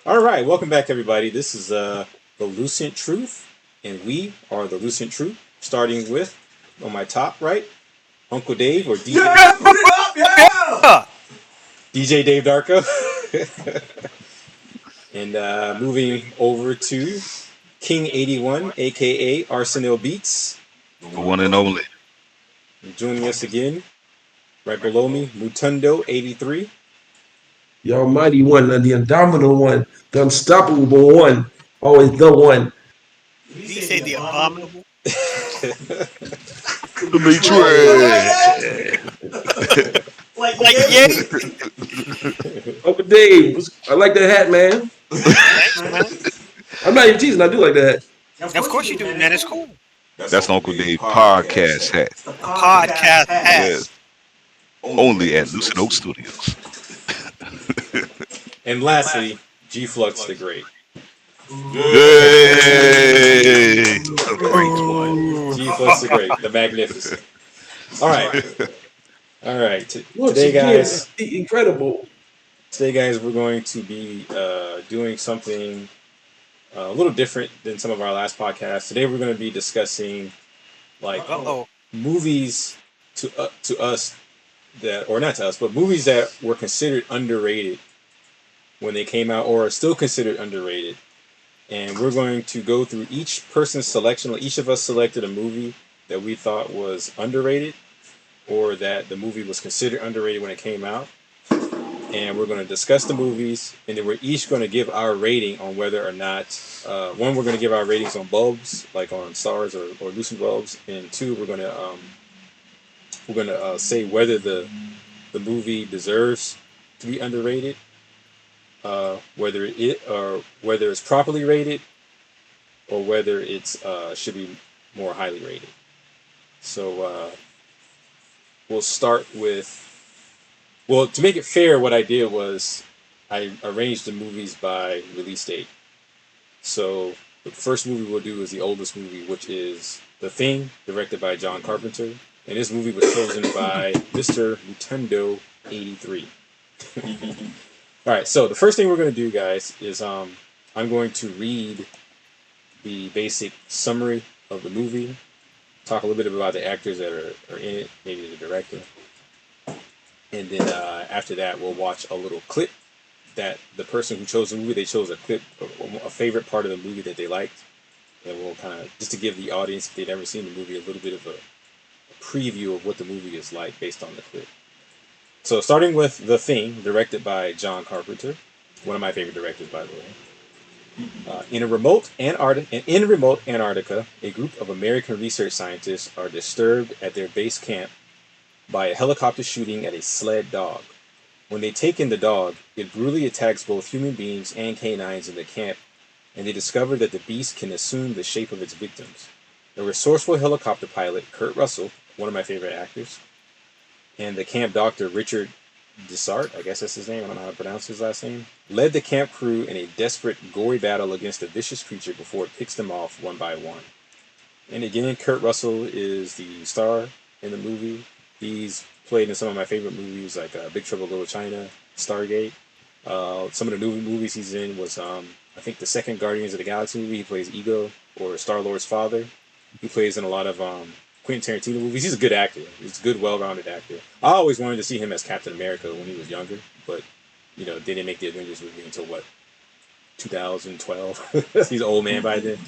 All right, welcome back, everybody. This is the Lucent Troupe, and we are the Lucent Troupe. Starting with on my top right, Uncle Dave or DJ Put it up, yeah! Huh. DJ Dave Darko, and moving over to King 81, aka Arsenal Beats. The one and only. And joining us again, right below me, Mutundo 83. The almighty one, the indomitable one, the unstoppable one, always the one. Did he say the abominable? The Matrix. Like, yeah. Uncle Dave, I like that hat, man. Thanks, man. I'm not even teasing, I do like that hat. Of course you do, man. It's cool. That's Uncle Dave podcast hat. Podcast hat. Yes. Only at Lucent Oak Studios. And lastly, G-flux The Great. Yay! The great one. G-flux The Great, the magnificent. All right. Once Today, again, guys. the incredible. Today, guys, we're going to be doing something a little different than some of our last podcasts. Today, we're going to be discussing movies to us that, or not to us, but movies that were considered underrated when they came out, or are still considered underrated. And we're going to go through each person's selection. Each of us selected a movie that we thought was underrated, or that the movie was considered underrated when it came out. And we're going to discuss the movies, and then we're each going to give our rating on whether or not, one, we're going to give our ratings on bulbs, like on stars or lucent bulbs, and two, we're going to say whether the movie deserves to be underrated, whether it's properly rated, or whether it's should be more highly rated. So we'll start with. Well, to make it fair, what I did was I arranged the movies by release date. So the first movie we'll do is the oldest movie, which is The Thing, directed by John Carpenter. And this movie was chosen by Mr. Mutundo 83. All right, so the first thing we're going to do, guys, is I'm going to read the basic summary of the movie, talk a little bit about the actors that are in it, maybe the director. And then after that, we'll watch a little clip that the person who chose the movie, they chose a clip, a favorite part of the movie that they liked. And we'll kind of, just to give the audience, if they've never seen the movie, a little bit of a preview of what the movie is like based on the clip. So starting with The Thing, directed by John Carpenter, one of my favorite directors, by the way. In remote Antarctica, a group of American research scientists are disturbed at their base camp by a helicopter shooting at a sled dog. When they take in the dog, it brutally attacks both human beings and canines in the camp, and they discover that the beast can assume the shape of its victims. The resourceful helicopter pilot, Kurt Russell, one of my favorite actors, and the camp doctor, Richard Dessart, I guess that's his name, I don't know how to pronounce his last name, led the camp crew in a desperate, gory battle against a vicious creature before it picks them off one by one. And again, Kurt Russell is the star in the movie. He's played in some of my favorite movies like Big Trouble in Little China, Stargate. Some of the new movies he's in was, I think, the second Guardians of the Galaxy movie. He plays Ego, or Star-Lord's father. He plays in a lot of Quentin Tarantino movies. He's a good actor. He's a good, well-rounded actor. I always wanted to see him as Captain America when he was younger, but, they didn't make the Avengers movie until, 2012? He's an old man by then.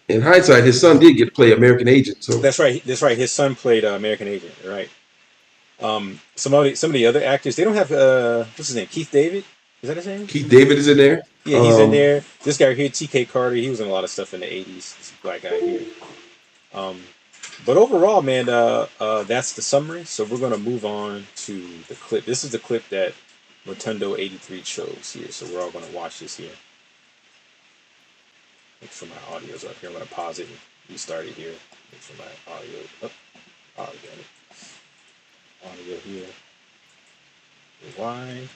In hindsight, his son did get to play American Agent. So That's right. His son played American Agent. Right. Some of the other actors, they don't have what's his name? Keith David. Is that his name? Keith David is in there. Yeah, he's in there. This guy here, T.K. Carter, he was in a lot of stuff in the '80s. This black guy here. But overall, man, that's the summary. So we're gonna move on to the clip. This is the clip that Rotundo 83 chose here. So we're all gonna watch this here. Make sure my audio's up here. I'm gonna pause it and restart it here. Make sure my audio up. Oh, got it. Audio here. Rewind.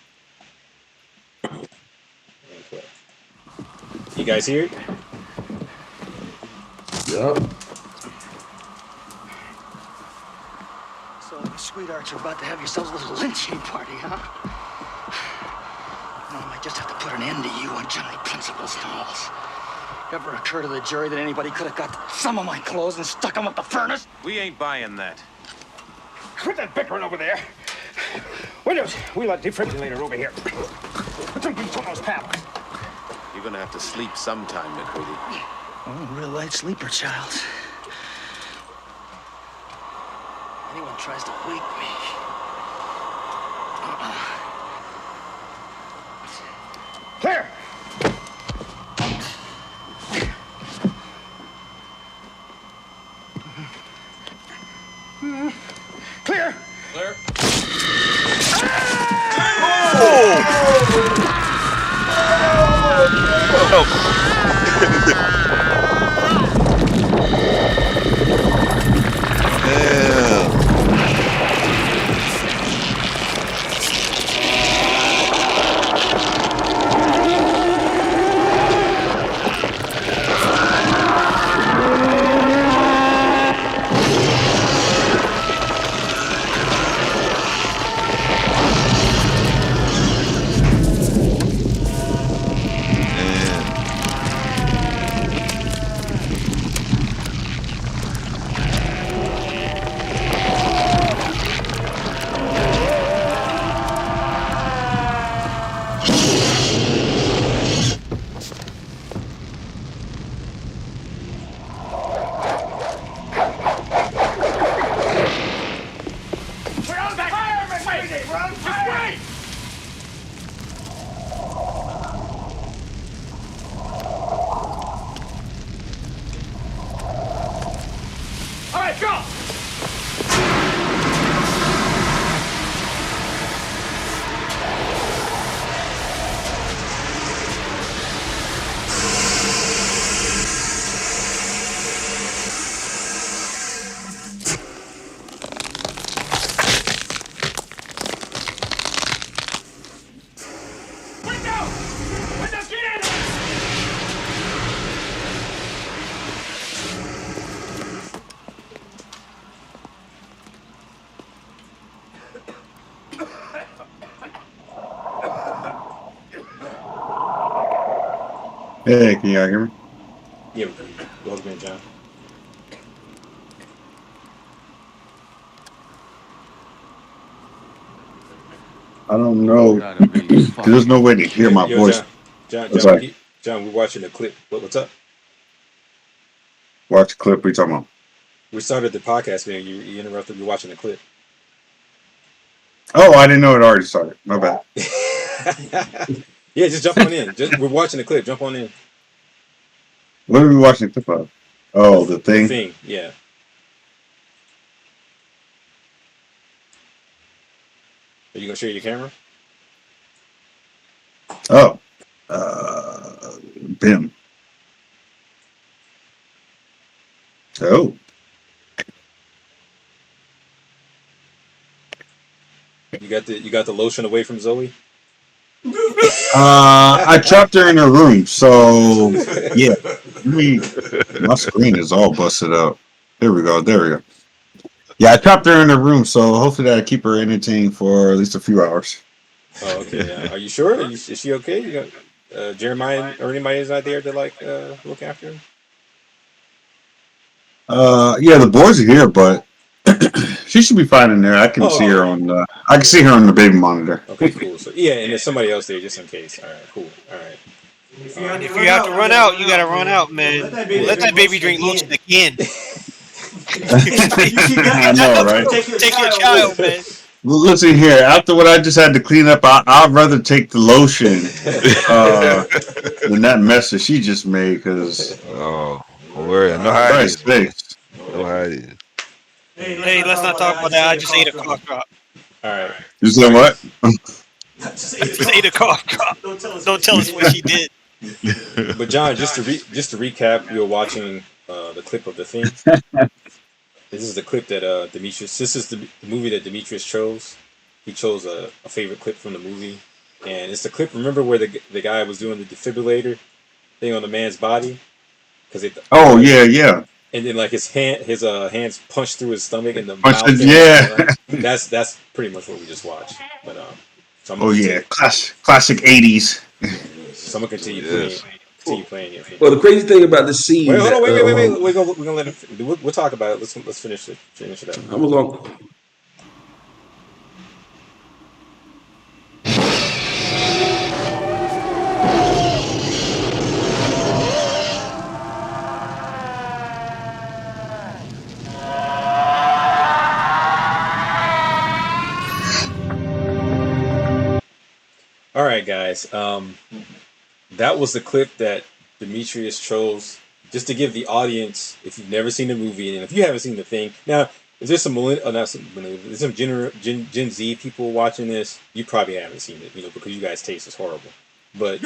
And play. You guys hear it? Yep. So, you sweethearts are about to have yourselves a little lynching party, huh? I just have to put an end to you on Johnny Principle's stalls. Ever occur to the jury that anybody could have got some of my clothes and stuck them up the furnace? We ain't buying that. Quit that bickering over there. Windows, wheel that defibrillator over here. Put some grease on those panels. You're gonna have to sleep sometime, McCready. Oh, I'm a real light sleeper, child. Anyone tries to wake me. Clear! Clear! Clear. Hey, can y'all hear me? Yeah, welcome in, John. I don't know. 'Cause there's no way to hear my voice. What's that? John, we're watching the clip. What's up? Watch the clip. What are you talking about? We started the podcast, man. You interrupted me watching the clip. Oh, I didn't know it already started. My bad. Yeah, just jump on in. We're watching the clip. Jump on in. What are we watching the clip of? Oh, the thing? The thing, yeah. Are you going to share your camera? Oh. BIM. Oh. You got the lotion away from Zoe? I trapped her in her room, so yeah. My screen is all busted up. There we go. Yeah, I trapped her in her room, so hopefully that'll keep her entertained for at least a few hours. Oh, okay. Are you sure? Is she okay? You got Jeremiah or anybody is not there to look after her? Yeah, the boys are here, but she should be fine in there. I can see her on the baby monitor. Okay, cool. So yeah, and there's somebody else there just in case. All right, cool. All right. If you have to run out, you gotta run out, man. Let that baby drink lotion again. I know, right? Take your child, man. Listen here. After what I just had to clean up, I'd rather take the lotion than that mess that she just made. Because Oh, worry. No how it is. No how it is. Hey, let's not talk about that. I just ate a cough drop. All right. You said what? I just ate a cough drop. Don't tell us what she did. But John, just to recap, you're watching the clip of the thing. This is the clip that Demetrius. This is the movie that Demetrius chose. He chose a favorite clip from the movie, and it's the clip. Remember where the guy was doing the defibrillator thing on the man's body? Oh yeah. And then like his hands punched through his stomach and the Punched mouth. it, yeah. That's pretty much what we just watched. But So I'm Oh gonna yeah, continue. classic '80s. So I'm gonna continue Yes. playing it. Well, the crazy thing about this Wait, scene hold on, that wait. We're gonna let it. We'll talk about it. Let's finish it up. I'm gonna. All right, guys. That was the clip that Demetrius chose just to give the audience, if you've never seen the movie and if you haven't seen the thing. Now, if there's some not some there's some Gen Z people watching this, you probably haven't seen it, because you guys' taste is horrible. But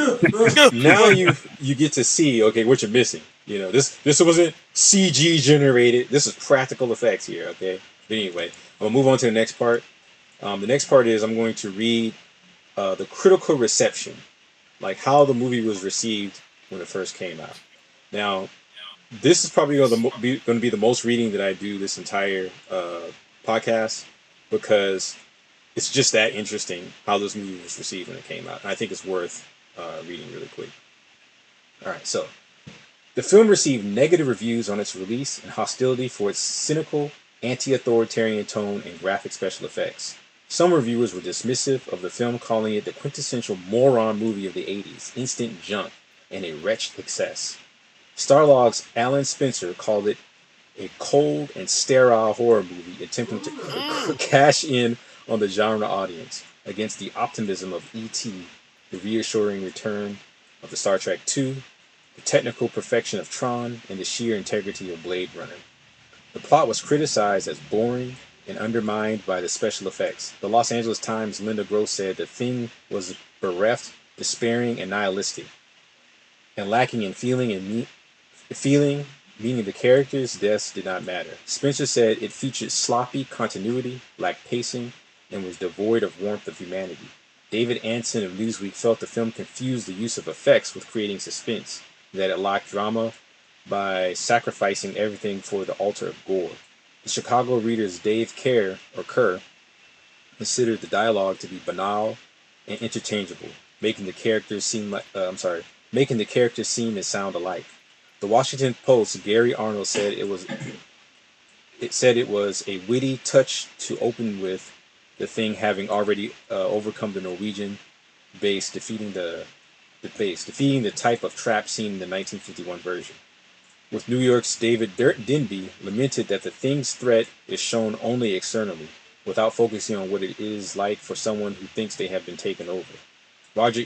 now you get to see, okay, what you're missing. This wasn't CG generated. This is practical effects here, okay. But anyway, I'm gonna move on to the next part. The next part is I'm going to read the critical reception, like how the movie was received when it first came out. Now, this is probably going to be the most reading that I do this entire podcast, because it's just that interesting how this movie was received when it came out. And I think it's worth reading really quick. All right, so the film received negative reviews on its release and hostility for its cynical, anti-authoritarian tone and graphic special effects. Some reviewers were dismissive of the film, calling it the quintessential moron movie of the 80s, instant junk, and a wretched success. Starlog's Alan Spencer called it a cold and sterile horror movie attempting to cash in on the genre audience against the optimism of E.T., the reassuring return of the Star Trek II, the technical perfection of Tron, and the sheer integrity of Blade Runner. The plot was criticized as boring and undermined by the special effects. The Los Angeles Times' Linda Gross said the thing was bereft, despairing, and nihilistic, and lacking in feeling, meaning the characters' deaths did not matter. Spencer said it featured sloppy continuity, lacked pacing, and was devoid of warmth of humanity. David Anson of Newsweek felt the film confused the use of effects with creating suspense, that it lacked drama by sacrificing everything for the altar of gore. The Chicago Reader's Dave Kerr considered the dialogue to be banal and interchangeable, making the characters seem and sound alike. The Washington Post's Gary Arnold said it was a witty touch to open with, the thing having already overcome the Norwegian base, defeating the type of trap seen in the 1951 version. With New York's David Denby lamented that the thing's threat is shown only externally, without focusing on what it is like for someone who thinks they have been taken over.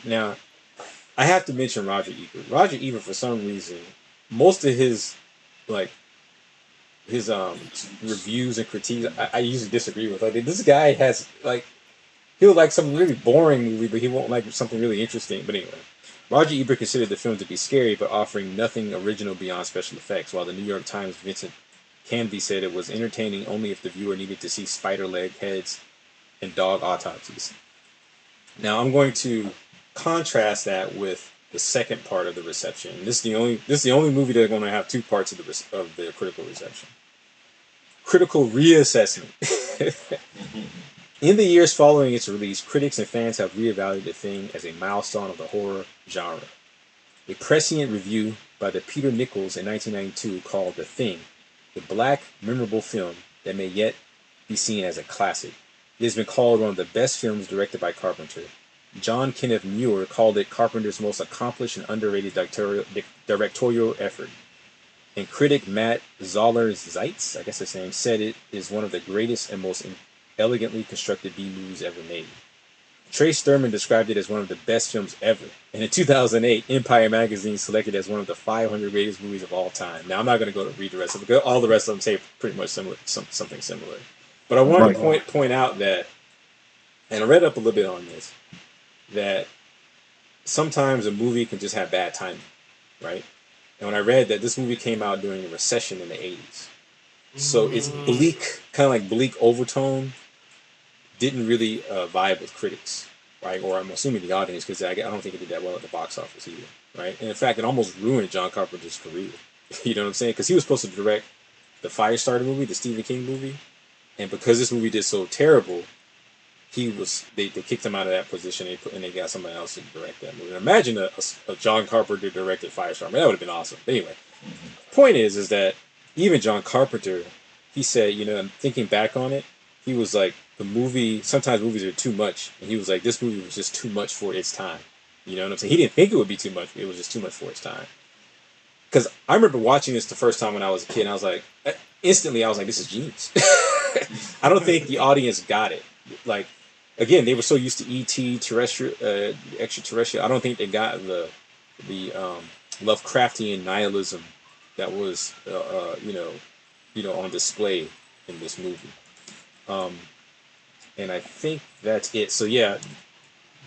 Now, I have to mention Roger Ebert. Roger Ebert, for some reason, most of his reviews and critiques, I usually disagree with. Like, this guy has, like, he'll like some really boring movie, but he won't like something really interesting. But anyway, Roger Ebert considered the film to be scary, but offering nothing original beyond special effects, while the New York Times' Vincent Canby said it was entertaining only if the viewer needed to see spider leg heads and dog autopsies. Now, I'm going to contrast that with the second part of the reception. This is the only movie that's going to have two parts of the critical reception. Critical reassessment. In the years following its release, critics and fans have reevaluated the thing as a milestone of the horror genre. A prescient review by the Peter Nichols in 1992 called The Thing a black, memorable film that may yet be seen as a classic. It has been called one of the best films directed by Carpenter. John Kenneth Muir called it Carpenter's most accomplished and underrated directorial effort. And critic Matt Zoller-Seitz, I guess his name, said it is one of the greatest and most elegantly constructed B-movies ever made. Trace Thurman described it as one of the best films ever, and in 2008, Empire Magazine selected it as one of the 500 greatest movies of all time. Now, I'm not going to go to read the rest of it, all the rest of them say pretty much something similar. But I wanted to point out that, and I read up a little bit on this, that sometimes a movie can just have bad timing, right? And when I read that this movie came out during a recession in the 80s, so it's bleak, kind of like bleak overtone, didn't really vibe with critics, right? Or I'm assuming the audience, because I don't think it did that well at the box office either, right? And in fact, it almost ruined John Carpenter's career. You know what I'm saying? Because he was supposed to direct the Firestarter movie, the Stephen King movie, and because this movie did so terrible, they kicked him out of that position and they got somebody else to direct that movie. Imagine a John Carpenter directed Firestorm. I mean, that would have been awesome. But anyway, point is that even John Carpenter, he said, thinking back on it, he was like, sometimes movies are too much, and he was like, this movie was just too much for its time. You know what I'm saying? He didn't think it would be too much. It was just too much for its time. Because I remember watching this the first time when I was a kid, and I was like, instantly, I was like, this is genius. I don't think the audience got it. Like, again, they were so used to E.T., terrestrial, extraterrestrial. I don't think they got the Lovecraftian nihilism that was, on display in this movie. And I think that's it. So yeah,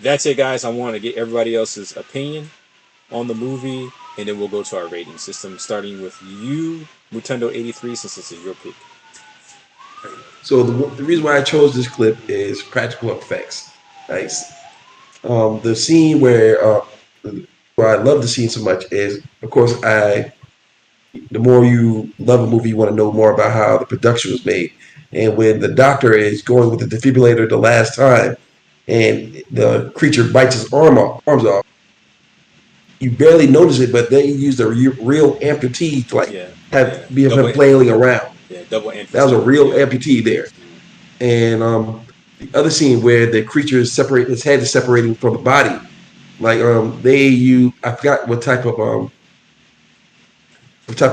that's it, guys. I want to get everybody else's opinion on the movie, and then we'll go to our rating system, starting with you, Mutundo83, since this is your pick. So the reason why I chose this clip is practical effects. Nice. The scene where I love the scene so much is, of course, the more you love a movie, you want to know more about how the production was made. And when the doctor is going with the defibrillator the last time, and the creature bites his arms off, you barely notice it, but they used a real amputee to be him flailing around. Yeah, double amputee. That was a real amputee there. And the other scene where the creature is his head is separating from the body, I forgot what type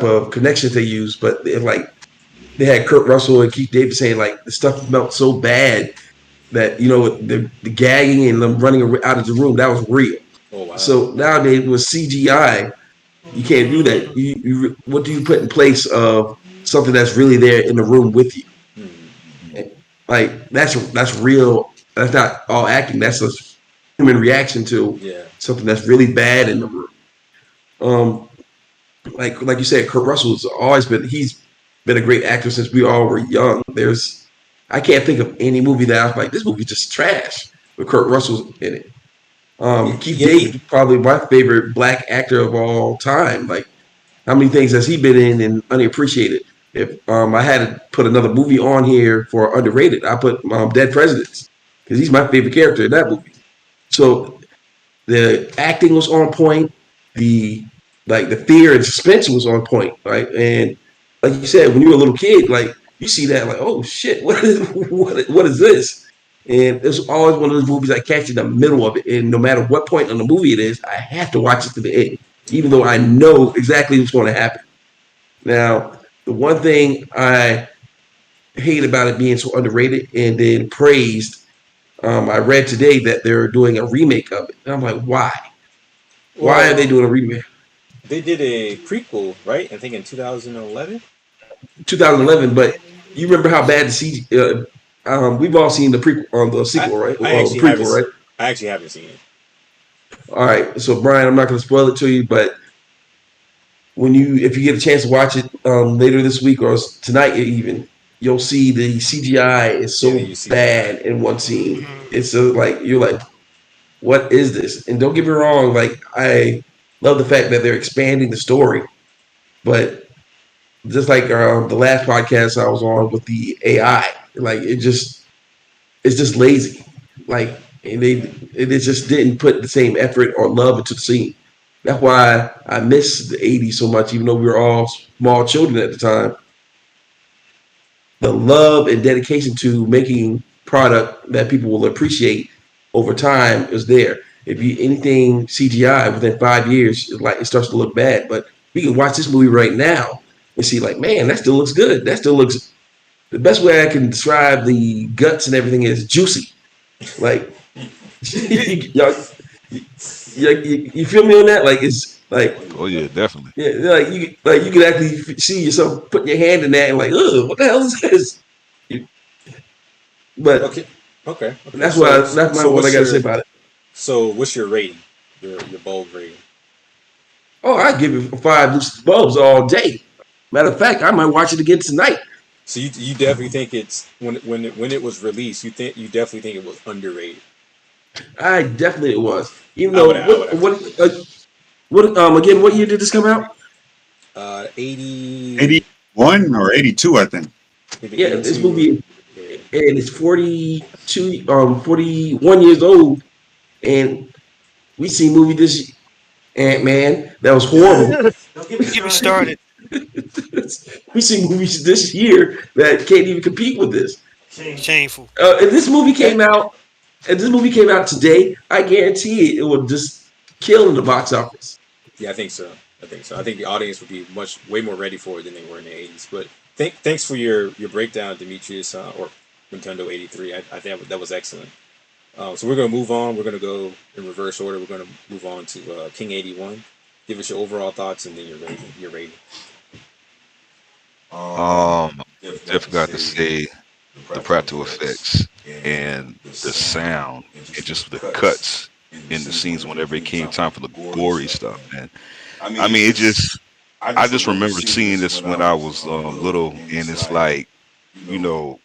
of connections they used, but they had Kurt Russell and Keith David saying the stuff smelled so bad that the gagging and them running out of the room, that was real. Oh, wow. So nowadays with CGI, you can't do that. What do you put in place of something that's really there in the room with you? That's real. That's not all acting. That's a human reaction to something that's really bad in the room. Like you said, Kurt Russell he's been a great actor since we all were young. I can't think of any movie that I was like, this movie's just trash with Kurt Russell in it. Keith David, probably my favorite black actor of all time. Like, how many things has he been in and unappreciated? If I had to put another movie on here for underrated, I put Dead Presidents, because he's my favorite character in that movie. So the acting was on point. The fear and suspense was on point, right? And like you said, when you were a little kid, you see that, oh shit, what is this? And it's always one of those movies I catch in the middle of it, and no matter what point in the movie it is, I have to watch it to the end, even though I know exactly what's going to happen. Now, the one thing I hate about it being so underrated and then praised, I read today that they're doing a remake of it. And I'm like, why? Why are they doing a remake? They did a prequel, right? I think in 2011. 2011, but you remember how bad the CG. We've all seen the prequel, the sequel, right? I actually haven't seen it. All right, so Brian, I'm not going to spoil it to you, but if you get a chance to watch it later this week or tonight even, you'll see the CGI is so bad in one scene. It's you're like, what is this? And don't get me wrong, I love the fact that they're expanding the story, but just like the last podcast I was on with the AI, it's just lazy. It just didn't put the same effort or love into the scene. That's why I miss the 80s so much, even though we were all small children at the time. The love and dedication to making product that people will appreciate over time is there. If anything CGI within 5 years, it starts to look bad. But we can watch this movie right now and see, man, that still looks good. That still looks. The best way I can describe the guts and everything is juicy. You feel me on that? It's oh yeah, definitely. Yeah, you can actually see yourself putting your hand in that and ugh, what the hell is this? But okay. That's what I got to say about it. So what's your rating? Your bulb rating? Oh, I give it 5 Lucent bulbs all day. Matter of fact, I might watch it again tonight. So you definitely think it's when it was released, you definitely think it was underrated. I definitely it was. Even though again, what year did this come out? 80 81 or 82, I think. Yeah, this movie and it's 42, 41 years old, and we see movie this Ant-Man that was horrible. Get me started. We see movies this year that can't even compete with this. Shameful. If this movie came out, today, I guarantee it will just kill in the box office. Yeah, I think so. I think the audience would be way more ready for it than they were in the '80s. But thanks for your breakdown, Demetrius, or Nintendo '83. I think that was excellent. So we're gonna move on. We're gonna go in reverse order. We're gonna move on to King '81. Give us your overall thoughts and then your rating. Definitely got to say the practical effects and the sound and just the cuts in the scenes whenever it came time for the gory stuff, man. I mean, I just remember seeing this when I was little, and it's like, you know,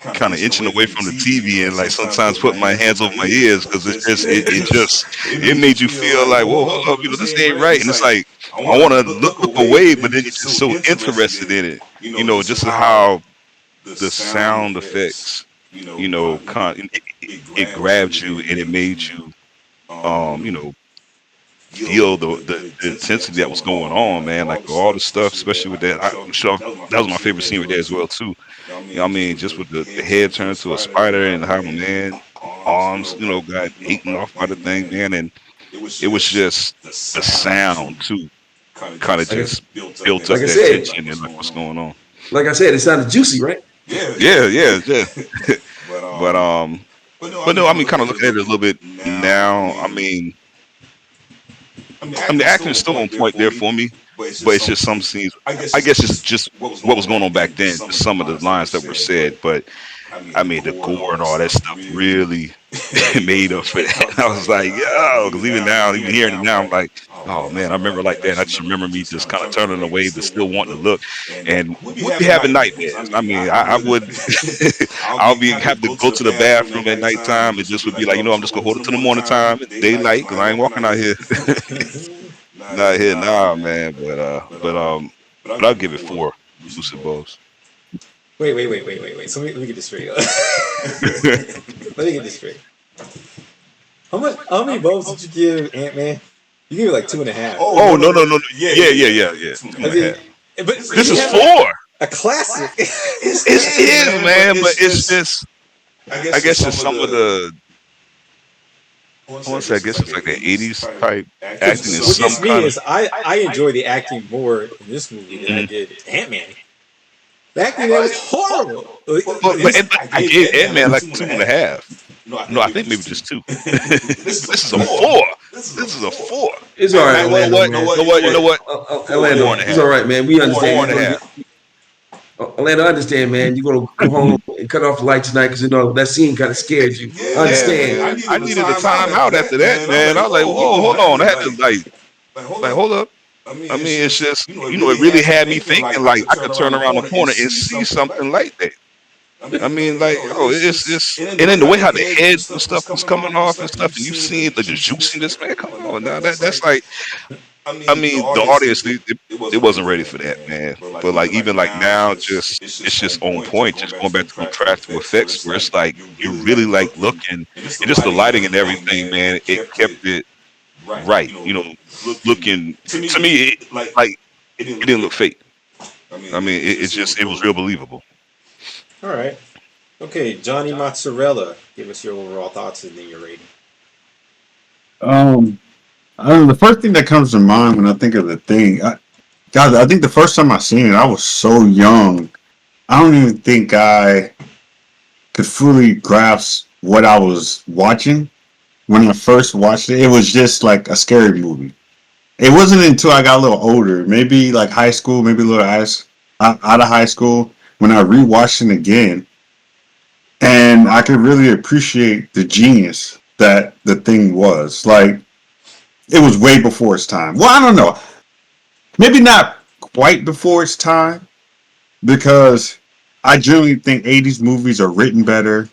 kind of inching away from the TV and like sometimes putting my hands over my ears because it made you feel like, whoa, hold up, this ain't right, and it's like I want to look away, but then you're just so interested in it, just how the sound effects, it grabbed you and it made you, feel the intensity that was going on, man. Like all the stuff, especially with that. I'm sure that was my favorite scene right there as well too. I mean, just with the head turned to a spider and how man arms, got eaten off by the thing, man, and it was just the sound too, kind of just built up that tension and like what's going on. Like I said, it sounded juicy, right? Yeah. but no, I mean, kind of looking at it a little bit now. I mean, the acting is still on point there for me, but it's just some scenes. I guess it's just what was going on back then. Some of the lines that were said, but I mean, the gore and all that stuff really made up for that. I was like, yo, because even hearing it now, I'm like, oh man, I remember like that. And I just remember me just kind of turning away, but still wanting to look. And we'd be having nightmares. I mean, I would, have to go to the bathroom at nighttime. It just would be like, I'm just gonna hold it to the morning time, daylight, because I ain't walking out here. Not here now, man. But I'll give it 4 Lucent Bulbs. Wait. So let me get this straight. Let me get this straight. How many bulbs did you give Ant-Man? You gave it like 2.5. Oh no. Yeah. 2.5. But this is 4. A classic. It is, man. But it's just, I guess it's some of the. I want to say, I guess it's like the '80s type acting. What gets me is I enjoy the acting more in this movie than I did Ant-Man. The acting was horrible. But I gave Ant-Man like 2.5. No, I think maybe just 2. This is a 4. This is a 4. It's all right. You know what? Orlando, it's all right, man. We understand. Orlando, I understand, man. You're gonna go home and cut off the light tonight because that scene kind of scared you. I understand. I needed a time out after that, man. I was like, whoa, hold on. I had to like hold up. I mean, it's just, it really had me thinking like I could turn around the corner and see something like that. I mean, like, it's and then the way how the heads and stuff was coming off and stuff, and you seen the juiciness, man. Come on, now that's like, I mean, the audience it wasn't ready for that, man. But like even like now, it's just on point. Just going back to the practical effects, where it's like you really like looking, and just the lighting and everything, man. It kept it right, looking to me it didn't look fake. I mean, it was real believable. All right. Okay, Johnny Mozzarella, give us your overall thoughts and then your rating. I don't know, the first thing that comes to mind when I think of the thing, I think the first time I seen it, I was so young. I don't even think I could fully grasp what I was watching. When I first watched it, it was just like a scary movie. It wasn't until I got a little older, maybe like high school, maybe a little out of high school, when I rewatched it again, and I could really appreciate the genius that the thing was. Like, it was way before its time. Well, I don't know. Maybe not quite before its time, because I generally think 80s movies are written better.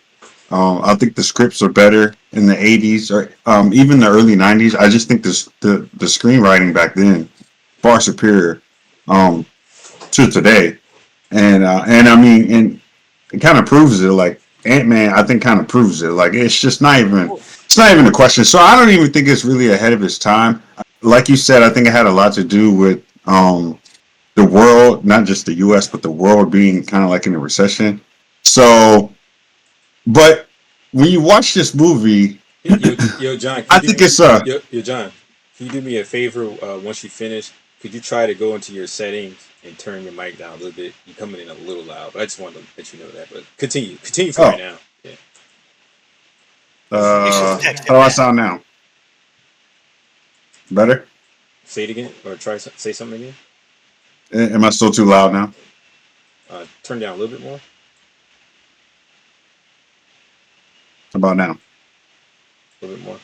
I think the scripts are better in the 80s or even the early 90s. I just think the screenwriting back then far superior to today. And I mean, it kind of proves it. Like Ant-Man, I think kind of proves it. Like it's just not even a question. So I don't even think it's really ahead of its time. Like you said, I think it had a lot to do with the world, not just the US, but the world being kind of like in a recession. So, but when you watch this movie, yo, John, I think it's yo, John, can you do me a favor? Once you finish, could you try to go into your settings and turn your mic down a little bit? You're coming in a little loud, but I just wanted to let you know that. But continue for right now. Yeah. how do I sound now? Better? Say it again, or say something again. Am I still too loud now? Turn down a little bit more. How about now? A little bit more.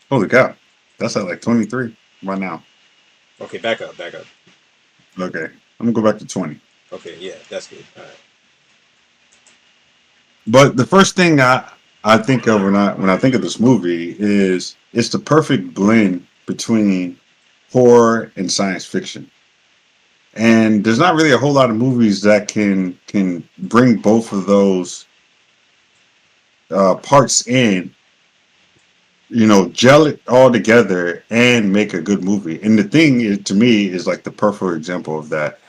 Holy cow. That's at like 23 right now. Okay, back up. Okay. I'm gonna go back to 20. Okay, yeah, that's good. All right. But the first thing I think of when I think of this movie is it's the perfect blend between horror and science fiction. And there's not really a whole lot of movies that can bring both of those parts in, gel it all together and make a good movie. And the thing is, to me, is like the perfect example of that.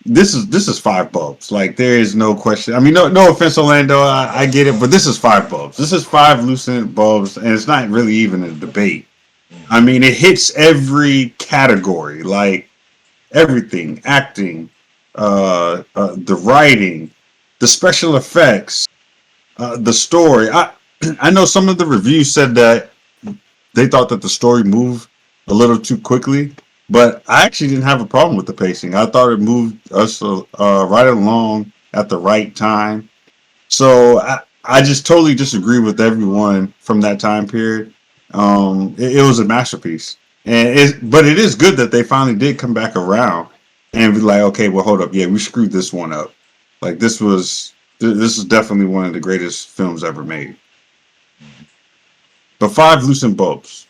This is five bulbs. Like there is no question. I mean, no offense, Orlando. I get it, but this is five bulbs. This is five lucent bulbs, and it's not really even a debate. I mean, it hits every category, like everything: acting, the writing, the special effects, the story. I know some of the reviews said that they thought that the story moved a little too quickly, but I actually didn't have a problem with the pacing. I thought it moved us right along at the right time. So I just totally disagree with everyone from that time period. It was a masterpiece, but it is good that they finally did come back around and be like, okay, well, hold up, yeah, we screwed this one up. Like this is definitely one of the greatest films ever made. But five lucent bulbs.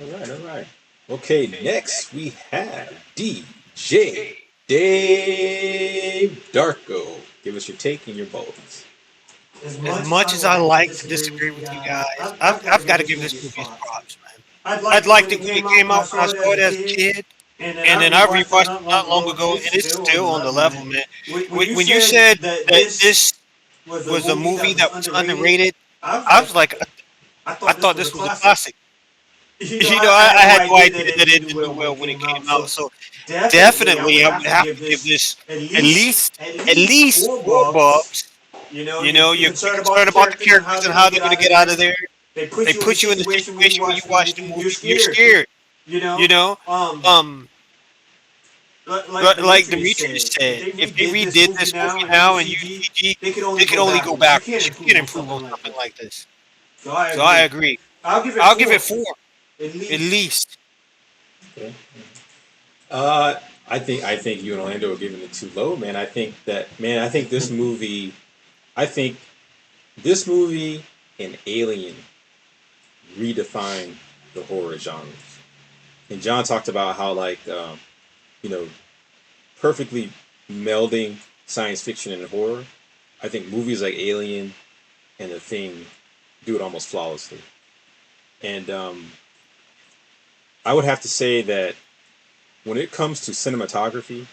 All right. Okay, next we have DJ Dave Darko. Give us your take and your bulbs. As much as I like to disagree with you guys, I've got to give this movie its props, man. I'd liked it when it came out when I saw it as a kid, and then I rewatched it not long ago, and it's still on the level, man. When you said that this was a movie that was underrated, I was like, I thought this was a classic. I had no idea that it didn't do well when it came out, so definitely I would have to give this at least 4 bulbs. You're concerned about the characters and how they're going to get out of there. They put you in the situation where you watch the movie, you're scared. Like Demetrius said, if they redid this movie now in UCG, they could only go backwards. You can't improve on something like this. So I agree. I'll give it 4, at least. Okay. I think you and Orlando are giving it too low, man. I think this movie and Alien redefined the horror genres. And John talked about how perfectly melding science fiction and horror. I think movies like Alien and The Thing do it almost flawlessly. And I would have to say that when it comes to cinematography,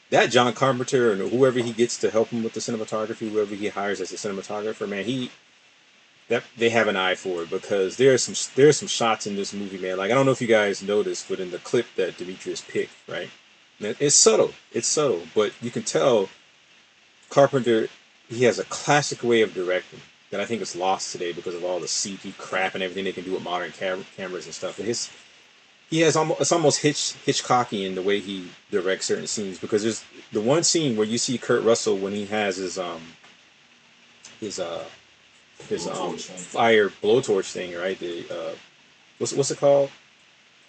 that John Carpenter and whoever he gets to help him with the cinematography, whoever he hires as a cinematographer, man, they have an eye for it, because there's some shots in this movie, man. Like, I don't know if you guys noticed, but in the clip that Demetrius picked, right? It's subtle, but you can tell Carpenter, he has a classic way of directing that I think is lost today because of all the CG crap and everything they can do with modern cameras and stuff. And it's almost Hitchcocky in the way he directs certain scenes, because there's the one scene where you see Kurt Russell when he has his fire blowtorch thing, right? The what's it called?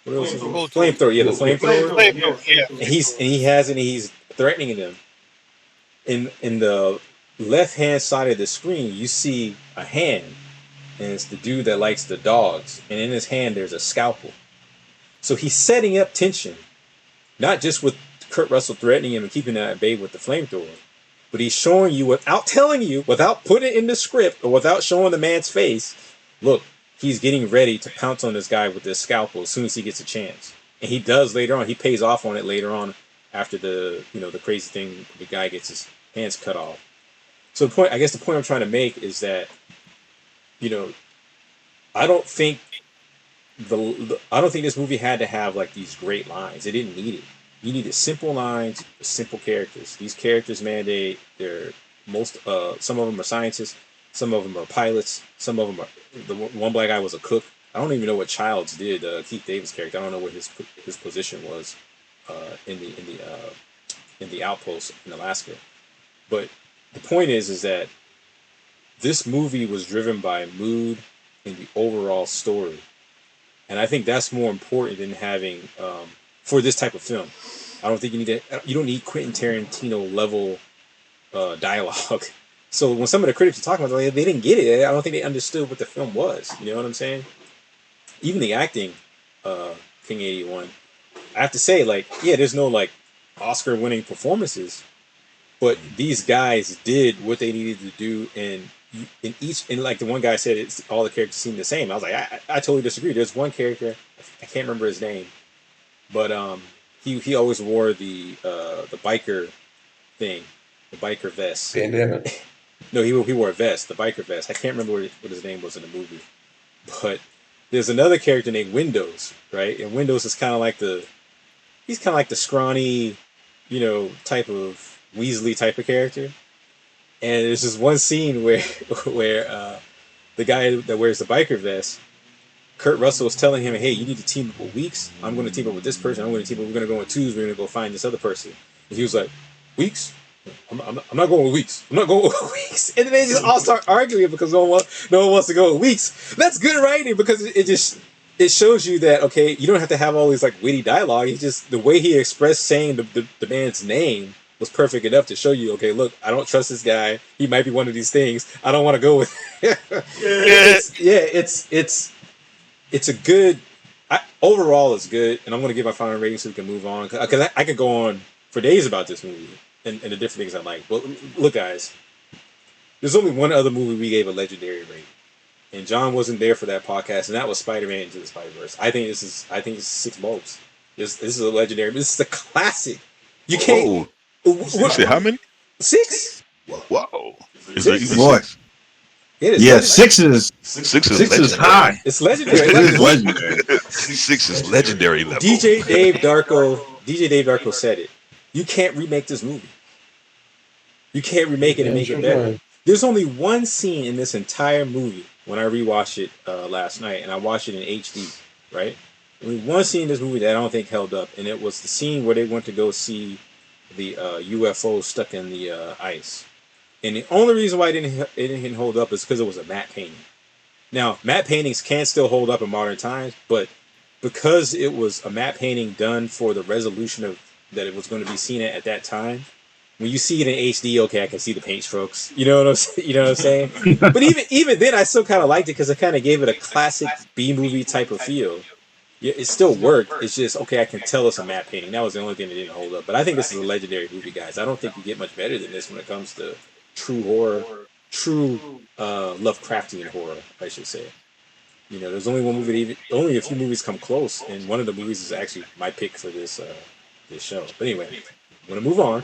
What else is it? Flamethrower. Yeah, the flamethrower. Yeah. And he's threatening them. In the left hand side of the screen, you see a hand, and it's the dude that likes the dogs. And in his hand, there's a scalpel. So he's setting up tension, not just with Kurt Russell threatening him and keeping him at bay with the flamethrower, but he's showing you without telling you, without putting it in the script, or without showing the man's face. Look, he's getting ready to pounce on this guy with this scalpel as soon as he gets a chance, and he does later on. He pays off on it later on after the crazy thing. The guy gets his hands cut off. So the point I'm trying to make is that I don't think this movie had to have like these great lines. It didn't need it. You needed simple lines, simple characters. These characters, man, they're some of them are scientists, some of them are pilots, some of them are the one black guy was a cook. I don't even know what Childs did. Keith Davis' character. I don't know what his position was in the outpost in Alaska. But the point is that this movie was driven by mood and the overall story, and I think that's more important than having for this type of film. I don't think you don't need Quentin Tarantino level dialogue. So when some of the critics are talking about it, they didn't get it. I don't think they understood what the film was. You know what I'm saying? Even the acting, King 81. I have to say, like, yeah, there's no like Oscar-winning performances, but these guys did what they needed to do, and like the one guy said, it's all the characters seem the same. I was like, I totally disagree. There's one character, I can't remember his name, but he always wore the biker thing, the biker vest. Bandana. No, he wore a vest, the biker vest. I can't remember what his name was in the movie, but there's another character named Windows, right? And Windows is kind of like he's kind of like the scrawny, type of Weasley type of character. And there's this one scene where the guy that wears the biker vest, Kurt Russell, is telling him, "Hey, you need to team up with Weeks. I'm going to team up with this person. I'm going to team up. We're going to go in twos. We're going to go find this other person." And he was like, "Weeks? I'm not going with Weeks. I'm not going with Weeks." And then they just all start arguing because no one wants to go with Weeks. That's good writing because it shows you that, okay, you don't have to have all these like witty dialogue. It's just the way he expressed saying the man's name was perfect enough to show you, okay, look, I don't trust this guy. He might be one of these things. I don't want to go with him. It's a good, overall it's good, and I'm going to give my final rating so we can move on, because I could go on for days about this movie and the different things I like. But look, guys, there's only one other movie we gave a legendary rating, and John wasn't there for that podcast, and that was Spider-Man Into the Spider-Verse. I think this is 6 bulbs. This is a legendary. This is a classic. You can't. Whoa. You say how many? 6. Whoa. Is Boy. It is. Yeah, legendary. 6 is high. It's legendary. It is legendary. 6 is legendary level. DJ Dave Darko said it. You can't remake this movie. You can't remake it and make it better. There's only one scene in this entire movie when I rewatched it last night, and I watched it in HD, right? Only one scene in this movie that I don't think held up, and it was the scene where they went to go see the UFO stuck in the ice. And the only reason why it didn't hold up is because it was a matte painting. Now, matte paintings can still hold up in modern times, but because it was a matte painting done for the resolution of that it was going to be seen at that time, when you see it in HD, okay, I can see the paint strokes. You know what I'm saying? But even then, I still kind of liked it because it kind of gave it a classic B-movie type of feel. Yeah, it still worked. It's just, okay, I can tell it's a matte painting. That was the only thing that didn't hold up. But I think this is a legendary movie, guys. I don't think you get much better than this when it comes to true horror, true Lovecraftian horror, I should say. There's only one movie, only a few movies come close, and one of the movies is actually my pick for this show. But anyway, I'm going to move on.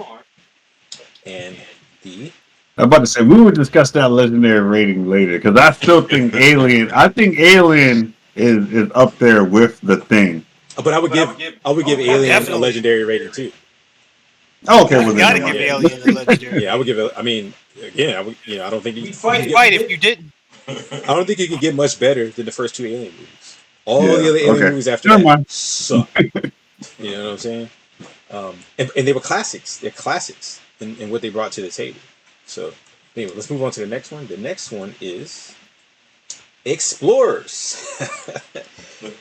And I'm about to say, we would discuss that legendary rating later, because I still think Alien is up there with The Thing. But I would give Alien a legendary rating too. Oh, okay, well, gotta give Alien a legendary. Yeah, I would give it. I mean, again, I don't think you fight if you didn't. I don't think you can get much better than the first 2 Alien movies. All the other Alien movies after that suck. You know what I'm saying? And they were classics. They're classics in what they brought to the table. So anyway, let's move on to the next one. The next one is Explorers.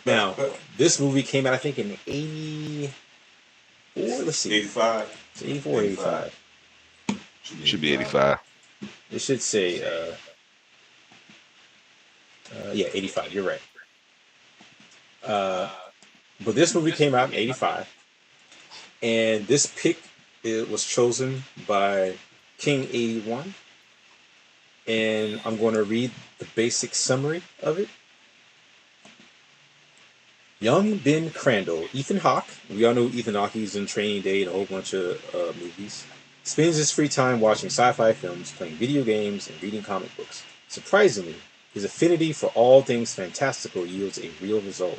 Now, this movie came out, I think, in 84. Let's see. 85. It's 84, 85. Should be 85. It should say, 85. You're right. But this movie came out in 85. And this pick, it was chosen by King 81, and I'm going to read the basic summary of it. Young Ben Crandall, Ethan Hawke, we all know Ethan Hawke, he's in Training Day and a whole bunch of movies, spends his free time watching sci-fi films, playing video games, and reading comic books. Surprisingly, his affinity for all things fantastical yields a real result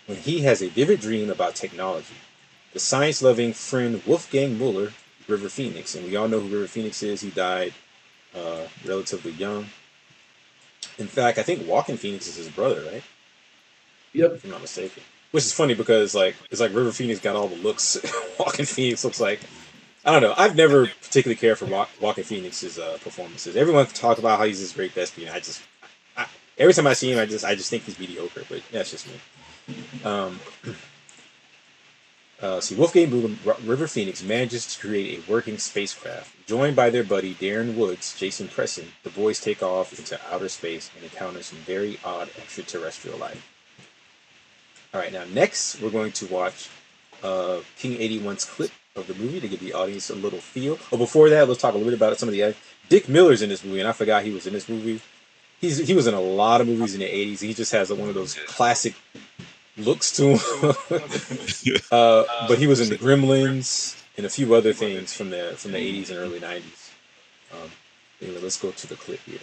when he has a vivid dream about technology. The science-loving friend Wolfgang Muller, River Phoenix, and we all know who River Phoenix is. He died relatively young. In fact, I think Walking Phoenix is his brother, right? Yep. If I'm not mistaken. Which is funny because like it's like River Phoenix got all the looks. Walking Phoenix looks like, I don't know. I've never particularly cared for Walking Phoenix's performances. Everyone talks about how he's this great thespian. Every time I see him, I just think he's mediocre. But that's just me. See, Wolfgang Muller, River Phoenix manages to create a working spacecraft. Joined by their buddy Darren Woods, Jason Preston, the boys take off into outer space and encounter some very odd extraterrestrial life. Alright, now next we're going to watch King 81's clip of the movie to give the audience a little feel. Oh, before that, let's talk a little bit about some of the... Dick Miller's in this movie, and I forgot he was in this movie. He was in a lot of movies in the 80s. He just has one of those classic looks to him. But he was in the Gremlins and a few other things from the 80s and early 90s. Anyway, let's go to the clip here.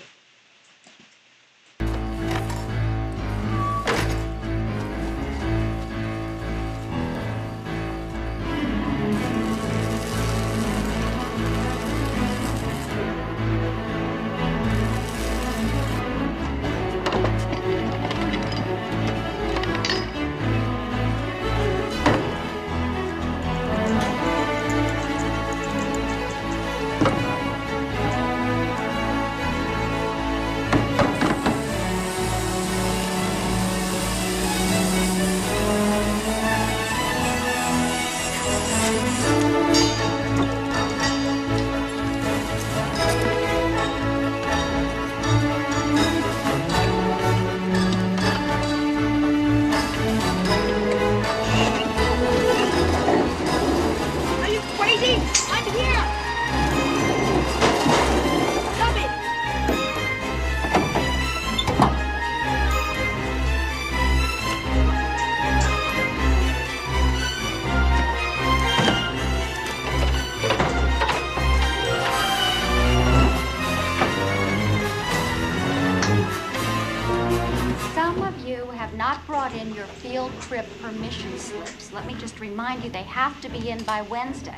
Permission slips. Let me just remind you, they have to be in by Wednesday.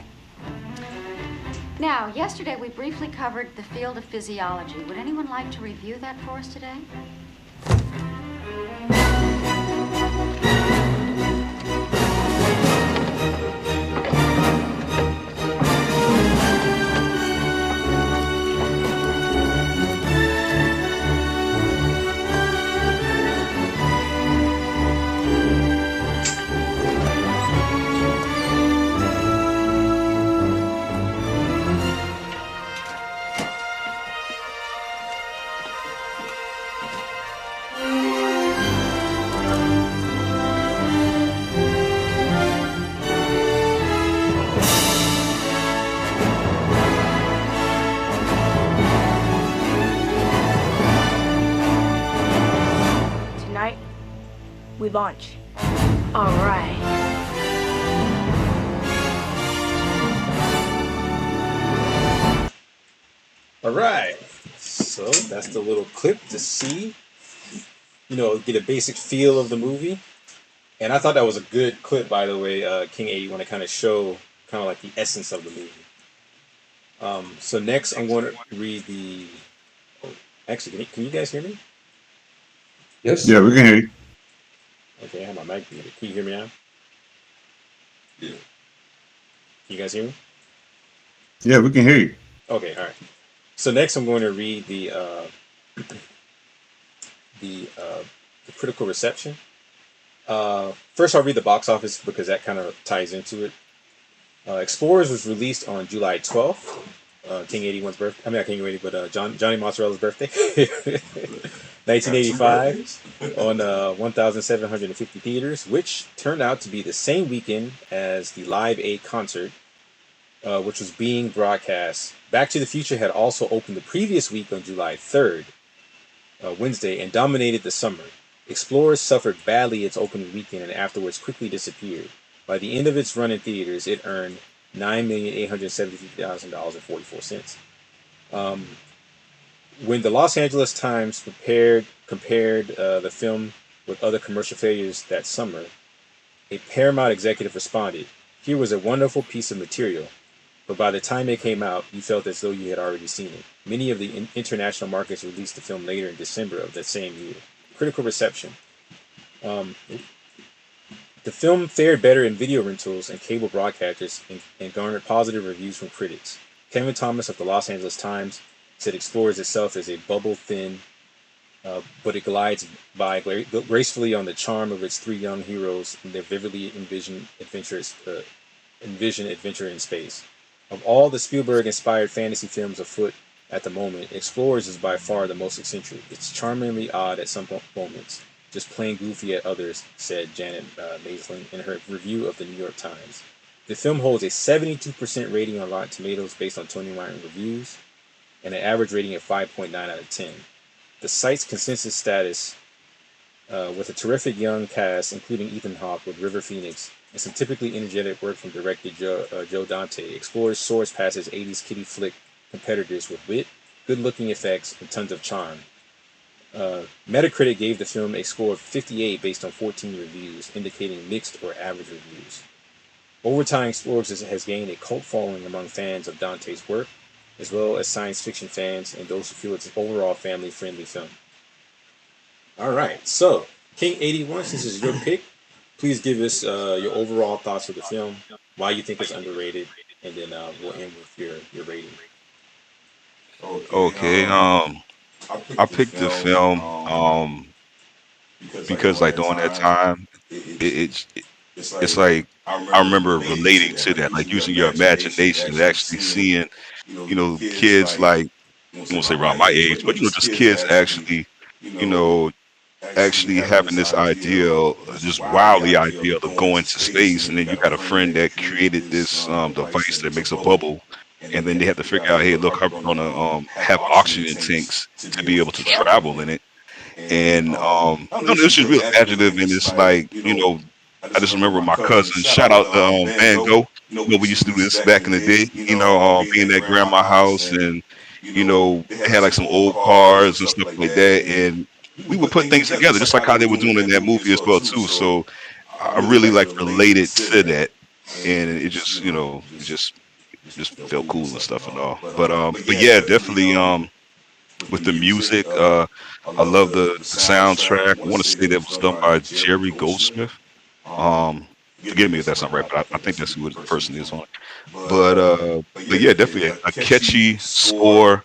Now, yesterday we briefly covered the field of physiology. Would anyone like to review that for us today? We launch. All right. All right. So that's the little clip to see, get a basic feel of the movie. And I thought that was a good clip, by the way, King 81, to kind of show kind of like the essence of the movie. So next I'm going to read the... Oh, actually, can you guys hear me? Yes. Yeah, we can hear you. Okay, I have my mic muted. Can you hear me now? Yeah. Can you guys hear me? Yeah, we can hear you. Okay, all right. So next I'm going to read the critical reception. First I'll read the box office because that kind of ties into it. Explorers was released on July 12th. King 81's birthday. I mean, not King 80, but Johnny Mozzarella's birthday. 1985 on 1,750 theaters, which turned out to be the same weekend as the Live Aid concert which was being broadcast. Back to the Future had also opened the previous week on July 3rd, Wednesday, and dominated the summer. Explorers suffered badly its opening weekend and afterwards quickly disappeared. By the end of its run in theaters, it earned $9,873,000.44. When the Los Angeles Times compared the film with other commercial failures that summer, a Paramount executive responded, "Here was a wonderful piece of material, but by the time it came out, you felt as though you had already seen it." Many of the international markets released the film later in December of that same year. Critical reception. Um, the film fared better in video rentals and cable broadcasters and garnered positive reviews from critics. Kevin Thomas of the Los Angeles Times said Explorers itself is a bubble thin, but it glides by gracefully on the charm of its three young heroes and their vividly envisioned adventure in space. Of all the Spielberg-inspired fantasy films afoot at the moment, Explorers is by far the most eccentric. It's charmingly odd at some moments, just plain goofy at others, said Janet Maisling in her review of the New York Times. The film holds a 72% rating on Rotten Tomatoes based on 29 reviews, and an average rating of 5.9 out of 10. The site's consensus status, with a terrific young cast, including Ethan Hawke with River Phoenix, and some typically energetic work from director Joe Dante, Explorers soars past its 80s kiddie flick competitors with wit, good-looking effects, and tons of charm. Metacritic gave the film a score of 58 based on 14 reviews, indicating mixed or average reviews. Over time, Explorers has gained a cult following among fans of Dante's work, as well as science fiction fans and those who feel it's an overall family-friendly film. All right, so King81, since it's your pick, please give us your overall thoughts of the film, why you think it's underrated, and then we'll end with your rating. Okay. I picked the film because like during that time, it's like I remember relating to that, like using your imagination and actually seeing, kids like, I won't say around my age, but just kids actually, you know, actually having this ideal, this wildly ideal of going to space, and then you got a friend that created this device that makes a bubble, and then they have to figure out, hey, look, how we're gonna have oxygen tanks to be able to travel in it, and it's just real adjective, and it's like, I just remember my cousin, shout out to Van Gogh. We used to do this back in the day, being at grandma's house, and they had like some old cars and stuff like that, and we would put things together, just like how they were doing in that movie as well too. So I really like related to that, and it just, it just felt cool and stuff and all. But yeah, definitely with the music, I love the soundtrack. I want to say that was done by Jerry Goldsmith. Forgive me if that's not right, but I think that's who the person is on it. But yeah, definitely a catchy score.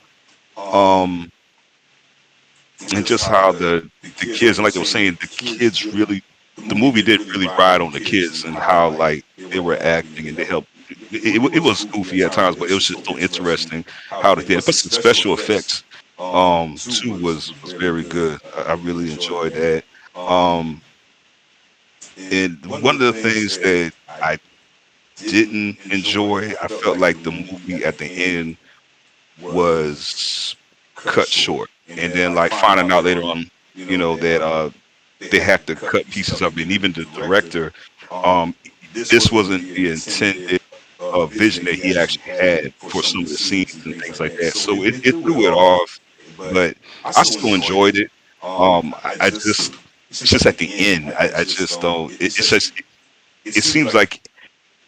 And just how the kids, and like they were saying, the kids really, the movie did really ride on the kids and how like they were acting, and they helped. It was goofy at times, but it was just so interesting how they did it. But the special effects too was very good. I really enjoyed that. And one of the things that I didn't enjoy, I felt like the movie at the end was cut short, and then like finding out later on, that they had to cut pieces of it, and even the director, this wasn't the intended vision that he actually had for some of the scenes and things like that. So it threw it off, but I still enjoyed it. I just, it's just at the end, I just don't. It's just, it seems like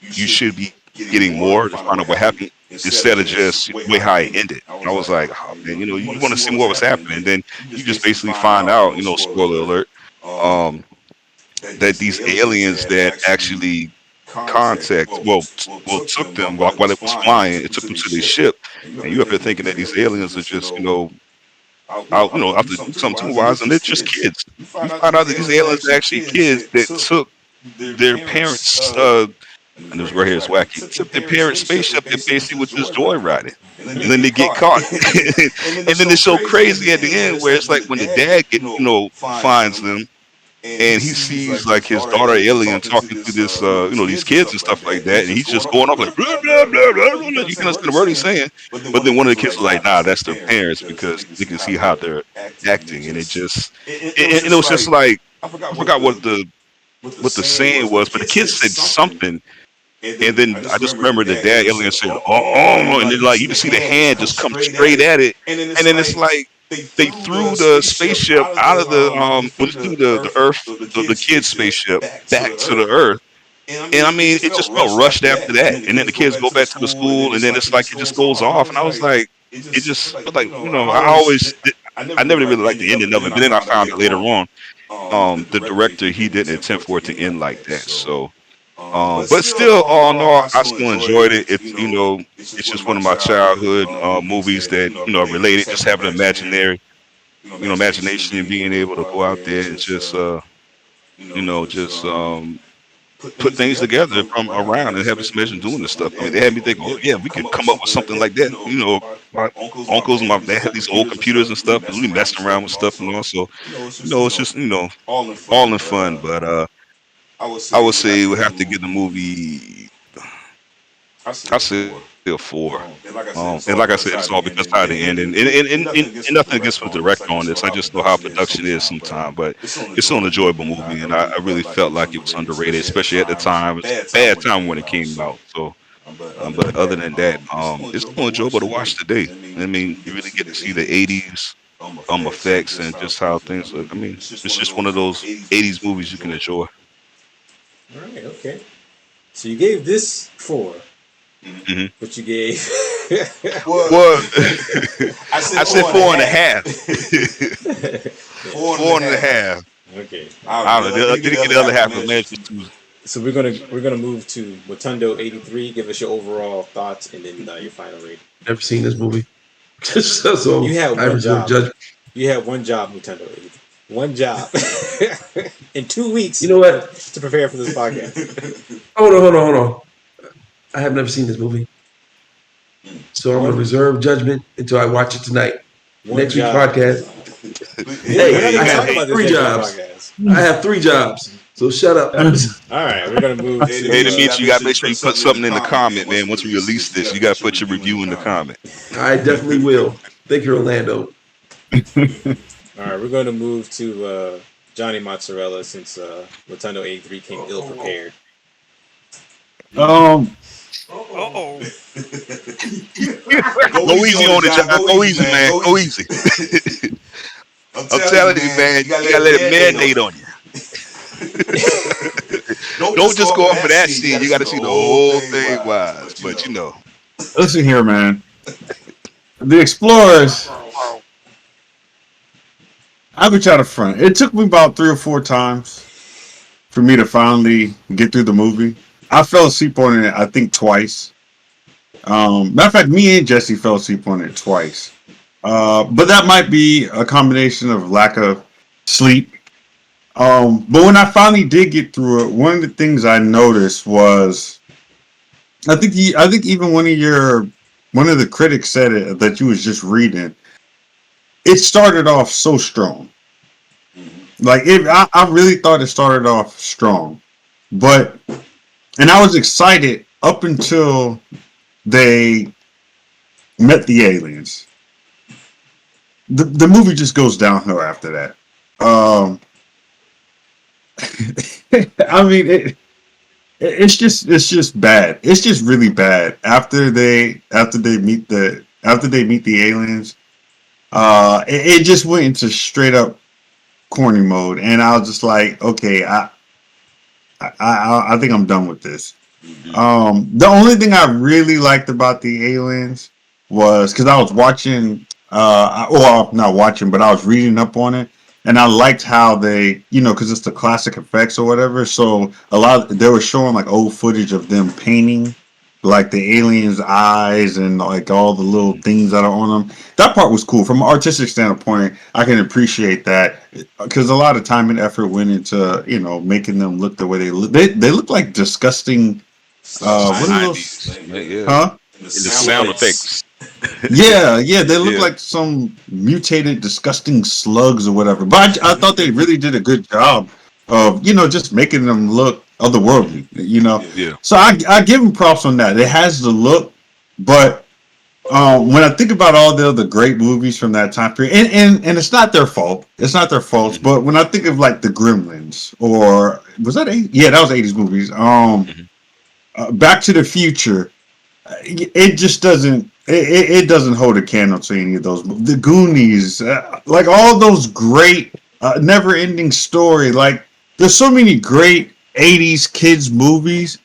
you should be getting more to find out what happened instead of just the way how it ended. I was like, oh man, you want to see more what's happening, and then you just basically find out, spoiler alert, that these aliens that actually took them while it was flying, it took them to their ship, and you up there thinking that these aliens are just, out to do something wise, and they're just kids. You find out that these aliens are actually kids that took their parents, and this right here is wacky, took their parents' spaceship and basically was just joyriding, and then they get caught, and then it's so crazy at the end where it's like when the dad finds them, and he sees like his daughter alien talking to this, these kids and stuff like that, and he's just going off like blah blah blah blah blah. You can understand the word he's saying, but then one of the kids was like, "Nah, that's their parents because they can see how they're acting," and it was just like I forgot what the saying was, but the kid said something. And then I just remember the dad alien said, "Oh," and then like you can see the hand just come straight at it, and then it's like they threw the spaceship out of the when they threw the Earth, the kid's spaceship back to the Earth, and I mean it just felt rushed after that, and then the kids go back to the school, and then it's like it just goes off, and I was like, it just felt like I never really liked the ending of it, but then I found it later on. The director, he didn't intend for it to end like that, so. But still, all in all, I still enjoyed it. It's just one of my childhood movies that are related. Just having imagination and being able to go out there and just put things together from around and have some imagine doing this stuff. I mean, they had me think, oh yeah, we could come up with something like that. My uncles and they had these old computers and stuff, and we messing around with stuff and all. So, it's just all in fun, but. I would say we have to give the movie. I say a 4. And like I said, it's all because how the end and nothing against the director on this. I just know how production is sometimes, but it's an enjoyable movie, and I really felt like it was underrated, especially at the time. It's a bad time when it came out. So, but other than that, it's still enjoyable to watch today. I mean, you really get to see the '80s effects and just how things look. I mean, it's just one of those '80s movies you can enjoy. All right, okay. So you gave this 4, but you gave. Well, I said 4.5. 4.5. Okay. I don't know. Did get the other half of the So we're gonna move to Rotundo 83. Give us your overall thoughts and then your final rating. Never seen this movie. So you had one job. You had one job, Rotundo 83. One job in 2 weeks. You know what? To prepare for this podcast. Hold on. I have never seen this movie, so I'm gonna reserve judgment until I watch it tonight. Next week's podcast. Hey, I have 3 jobs. I have 3 jobs. So shut up. All right, we're gonna move. Hey, Demetri, you gotta make sure you put something in the comment, man. Once we release this, you gotta put your review in the comment. I definitely will. Thank you, Orlando. All right, we're going to move to Johnny Mozzarella since Rotundo 83 came ill prepared. Go easy on it, John. Go easy, man. Go easy. I'm telling you, man. You gotta let it marinate on you. Don't just go off of that scene. You gotta see the whole thing wise. But Listen here, man. The Explorers. I've been trying to front. It took me about 3 or 4 times for me to finally get through the movie. I fell asleep on it, I think, twice. Matter of fact, me and Jesse fell asleep on it twice. But that might be a combination of lack of sleep. But when I finally did get through it, one of the things I noticed was, I think even one of the critics said it that you was just reading. It started off so strong. Like I really thought it started off strong, and I was excited up until they met the aliens. The movie just goes downhill after that. I mean, it's just bad. It's just really bad after they meet the aliens. It just went into straight up corny mode, and I was just like, okay, I think I'm done with this. The only thing I really liked about the aliens was because I was watching, not watching, but I was reading up on it, and I liked how they, because it's the classic effects or whatever. So they were showing like old footage of them painting like the aliens' eyes and like all the little things that are on them. That part was cool. From an artistic standpoint, I can appreciate that because a lot of time and effort went into making them look the way they look. They look like disgusting. What are those? Huh? The sound effects. Yeah. They look like some mutated, disgusting slugs or whatever. But I thought they really did a good job of just making them look otherworldly. Yeah. So I give him props on that. It has the look, but when I think about all the other great movies from that time period, and it's not their fault. It's not their fault. But when I think of like the Gremlins, or was that 80s? Yeah, that was 80s movies. Back to the Future. It just doesn't. It doesn't hold a candle to any of those. The Goonies, like all those great, never-ending story. Like there's so many great '80s kids movies.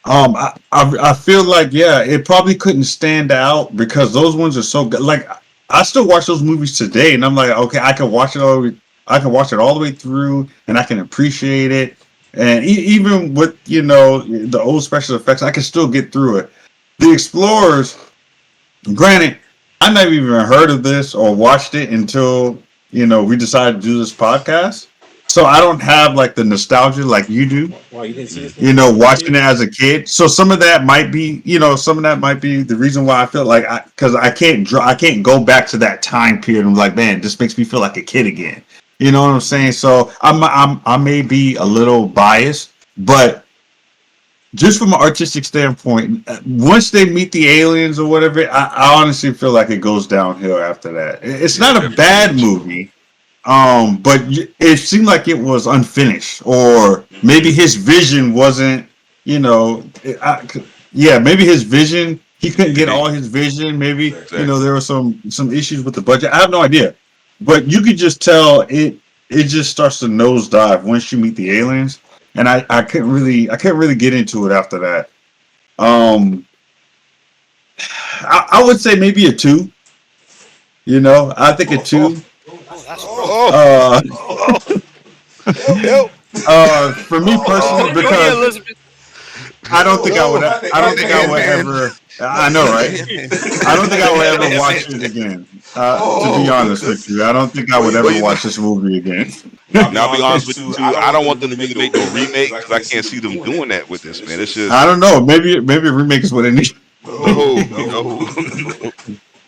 I feel like it probably couldn't stand out because those ones are so good. Like I still watch those movies today, and I'm like, okay, I can watch it all. I can watch it all the way through, and I can appreciate it. And even with the old special effects, I can still get through it. The Explorers, granted, I never even heard of this or watched it until we decided to do this podcast. So I don't have like the nostalgia like you do. Wow, you didn't see this? Watching it as a kid. So some of that might be, the reason why I feel like because I can't go back to that time period. I'm like, man, this makes me feel like a kid again. You know what I'm saying? So I may be a little biased, but just from an artistic standpoint, once they meet the aliens or whatever, I honestly feel like it goes downhill after that. It's not a bad movie, but it seemed like it was unfinished, or maybe his vision wasn't, maybe his vision, he couldn't get all his vision. Maybe, there were some issues with the budget. I have no idea, but you could just tell it just starts to nosedive once you meet the aliens. And I can't really get into it after that. I would say maybe a 2. I think a 2. For me personally, because I don't think I would ever. I know, right? I don't think I would ever watch it again. To be honest with you, I don't think I would ever watch this movie again. Now, I'll be honest with you too. I don't want them to really make no remake because I can't see them doing that with this, man. It's just I don't know. Maybe a remake is what it needs.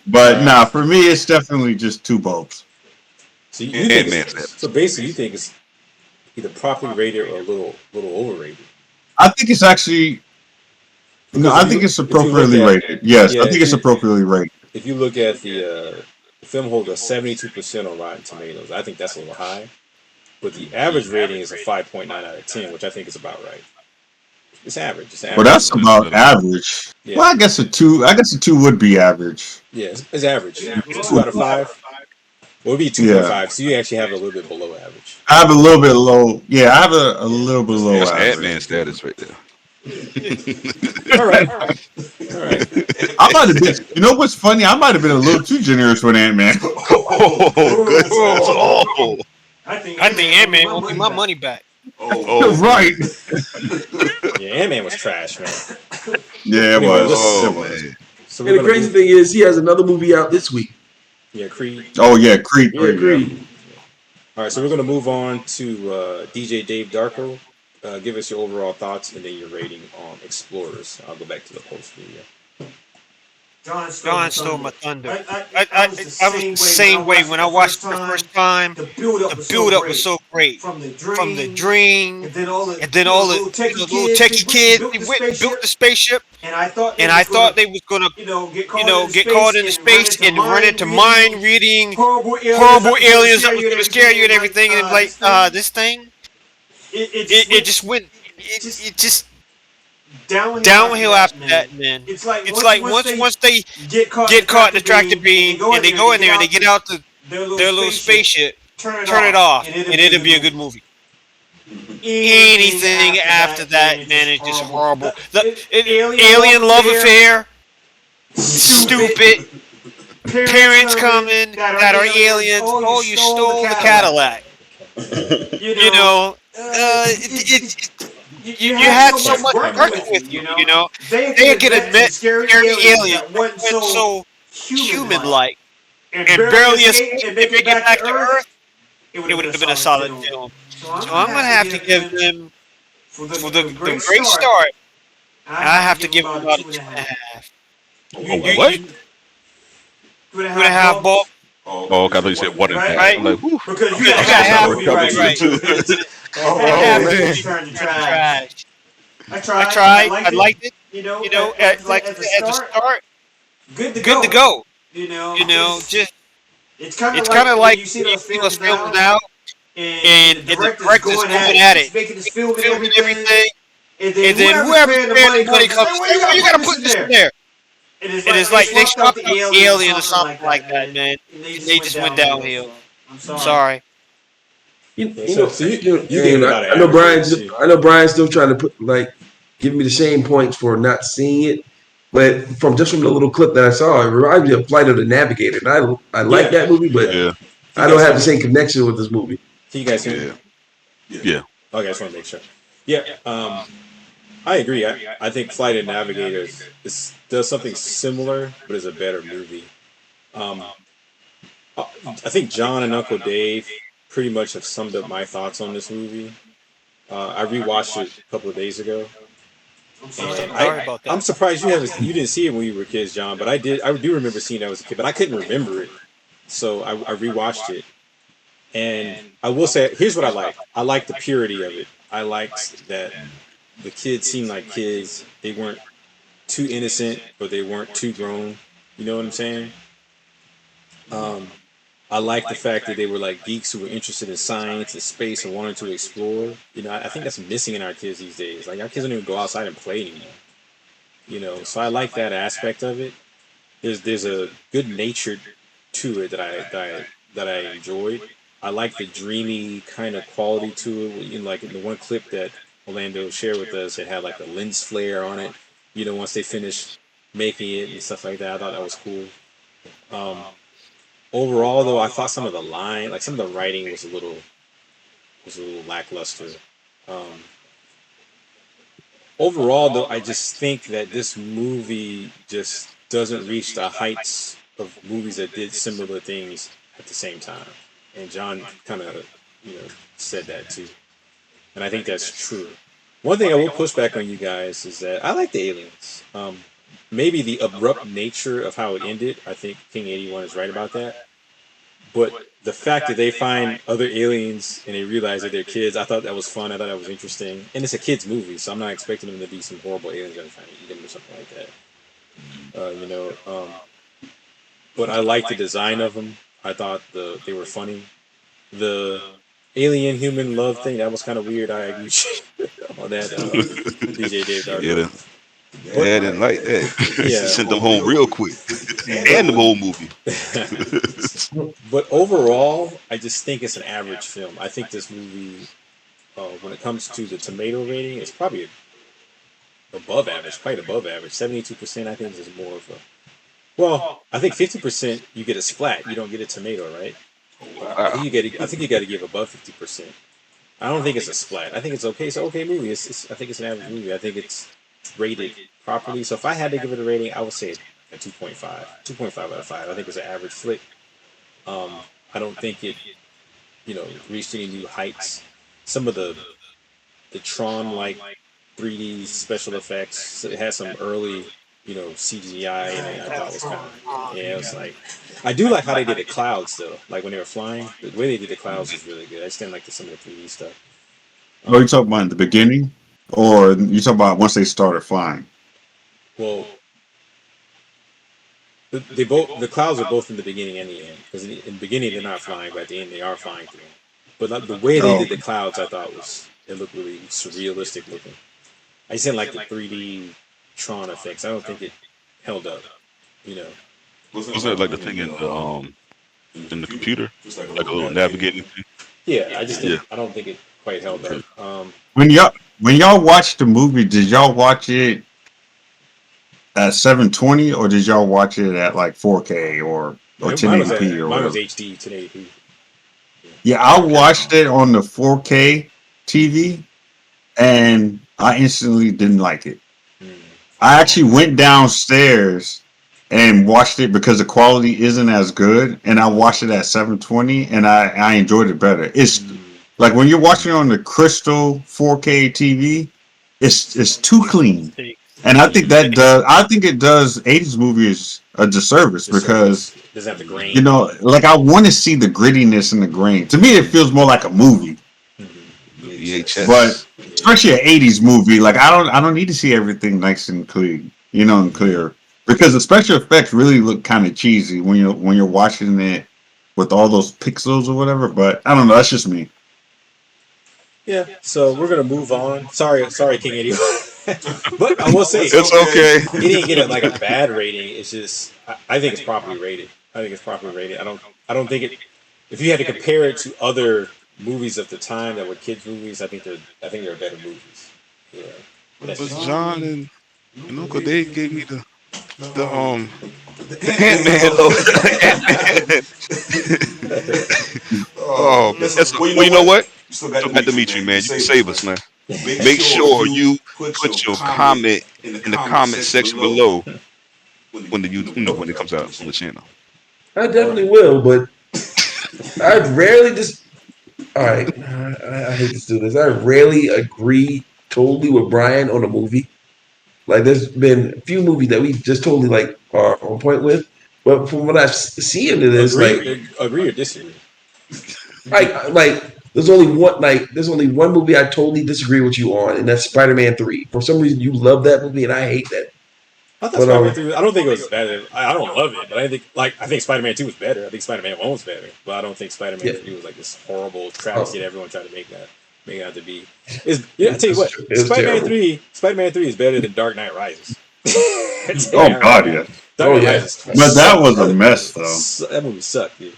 But nah, for me, it's definitely just 2 bulbs. So basically, you think it's either properly rated or a little overrated. I think it's actually. No, I think it's appropriately rated. Yes, I think it's appropriately rated. If you look at the film holds a 72% on Rotten Tomatoes, I think that's a little high. But the average rating is a 5.9 out of 10, which I think is about right. It's average. Well, that's about average. Yeah. Well, I guess a 2 would be average. Yeah, it's average. 2 out of 5. Well, it would be 2.5, so you actually have a little bit below average. I have a little bit low. Yeah, I have a little bit low average. That's Ant-Man status right there. All right. I might have been. You know what's funny? I might have been a little too generous with Ant-Man. I think Ant-Man won't get my money back. Right. Yeah, Ant-Man was trash, man. Yeah, it was. So and the crazy thing is, he has another movie out this week. Yeah, Creed. Oh yeah, Creed. Yeah, Creed. All right, so we're gonna move on to DJ Dave Darko. Give us your overall thoughts and then your rating on Explorers. I'll go back to the post video. John stole my thunder. I was the same way when I watched it the first time. The build-up was so great. From the dream, and then all the little techie kids. They went and built the spaceship, and I thought they was gonna, get caught in the space and run into mind-reading horrible aliens that was gonna scare you and everything. And like, this thing, it just went, it just. Downhill after that, man. It's like once they get caught in the tractor beam and they go in there and they get out their little spaceship, turn it off, and it'll be a good movie. Anything after that, man, is just horrible. The alien love affair, stupid. Parents coming that are aliens. Oh, you stole the Cadillac. You had so much working with you, They could admit scary alien went so human-like and barely escaped and make it back to Earth. It would have been a solid film. So I'm going to have to give them, for the great start, I have to give them about a 2.5. What? 2.5 ball. Oh, okay, I thought you said one and a half. Right? I'm like, whew. Because you I got thought half that of was me double right. too. Half Oh of man. me turned to trash. I tried. I liked it. Like at the start, good to go. Just it's kind of like when you see those films now, and the director's going at it, filming everything, and then whoever's paying the money comes, hey, well, you gotta put this in there. And it's like they swapped out the alien or something like that, man, and they just went downhill. I'm sorry. You So, know, so you gave it about an I know average Brian's. rating, too. I know Brian's still trying to put give me the same points for not seeing it, but from the little clip that I saw, it reminds me of Flight of the Navigator. And I like that movie, but Yeah. I don't have the same connection with this movie. Can you guys hear me? Yeah. Okay, I just want to make sure. Yeah, I agree. I think Flight of Navigator does something similar, but is a better movie. I think John and Uncle Dave pretty much have summed up my thoughts on this movie. I rewatched it a couple of days ago. And I'm surprised you didn't see it when you were kids, John, but I did. I do remember seeing it as a kid, but I couldn't remember it, so I rewatched it. And I will say, here's what I like. I like the purity of it. I liked that the kids seemed like kids. They weren't too innocent, but they weren't too grown. You know what I'm saying? I like the fact that they were like geeks who were interested in science and space and wanted to explore. I think that's missing in our kids these days. Like, our kids don't even go outside and play anymore. So I like that aspect of it. There's a good nature to it that I enjoyed. I like the dreamy kind of quality to it. Like in the one clip that Orlando shared with us, it had like a lens flare on it. Once they finished making it and stuff like that, I thought that was cool. Overall, though, I thought some of the writing was a little lackluster. Overall, though, I just think that this movie just doesn't reach the heights of movies that did similar things at the same time. And John kind of, said that too. And I think that's true. One thing I will push back on you guys is that I like the aliens. Maybe the abrupt nature of how it ended, I think King 81 is right about that. But the fact that they find other aliens and they realize that they're kids, I thought that was fun. I thought that was interesting. And it's a kid's movie, so I'm not expecting them to be some horrible aliens that are trying to eat them or something like that. But I liked the design of them. I thought they were funny. The alien human love thing, that was kind of weird. I agree on that. DJ Dave Darko. Yeah, I didn't like that. Yeah. Sent them home real quick. And the whole movie. But overall, I just think it's an average film. I think this movie, when it comes to the tomato rating, it's probably above average, quite above average. 72%, I think, is more of a... Well, I think 50% you get a splat. You don't get a tomato, right? I think you got to give above 50%. I don't think it's a splat. I think it's okay. It's an okay movie. I think it's an average movie. I think it's rated properly. So if I had to give it a rating, I would say a 2.5. 2.5 out of 5. I think it's an average flick. I don't think it, reached any new heights. Some of the Tron-like 3D special effects, it had some early, CGI in it. I thought was kind of, it was like, I do like how they did the clouds though. Like when they were flying, the way they did the clouds was really good. I just didn't like some of the 3D stuff. Oh, you talking about in the beginning, or you talking about once they started flying? Well, the clouds are both in the beginning and the end. Because in the beginning they're not flying, but at the end they are flying through. But the way they did the clouds, I thought it looked really surrealistic looking. I just didn't like the 3D Tron effects. I don't think it held up. Wasn't that like the thing in the computer, like a little navigating thing? Yeah, I don't think it quite held up. When y'all watched the movie, did y'all watch it at 720 or did y'all watch it at like 4K or 1080p or whatever? Mine was HD 1080p. Yeah, I watched it on the 4K TV and I instantly didn't like it. I actually went downstairs and watched it because the quality isn't as good, and I watched it at 720 and I enjoyed it better. It's like when you're watching it on the crystal 4K TV, it's too clean. And I think it does 80s movies a disservice because doesn't have the grain. You know, like I want to see the grittiness and the grain. To me, it feels more like a movie. VHS. But especially an '80s movie, like I don't need to see everything nice and clean, you know, and clear, because the special effects really look kind of cheesy when you're watching it with all those pixels or whatever. But I don't know. That's just me. Yeah. So we're gonna move on. Sorry, King Eddie. But I will say it's okay. It didn't get like a bad rating. It's just I think it's properly rated. I don't think it. If you had to compare it to other movies of the time that were kids movies, I think they're better movies. Yeah. But John and Uncle Dave gave me the Ant-Man. Oh, well, you know what? So bad to meet you, man. You can save us, man. Make sure you put your comment in the comment section below when when it comes out on the channel. I definitely will, but I rarely just. All right, I hate to do this. I rarely agree totally with Brian on a movie. Like, there's been a few movies that we just totally like are on point with, but from what I've seen in this, agree or disagree. Like there's only one movie I totally disagree with you on, and that's Spider-Man 3. For some reason, you love that movie, and I hate that. I thought Spider-Man 3. I don't think it was bad. I don't love it, but I think Spider-Man 2 was better. I think Spider-Man 1 was better, but I don't think Spider-Man 3 was like this horrible travesty that everyone tried to make it out to be. I tell you what, Spider-Man 3 is better than Dark Knight Rises. Oh God, yeah. Dark Knight Rises. But that was a mess, though. That movie sucked, dude.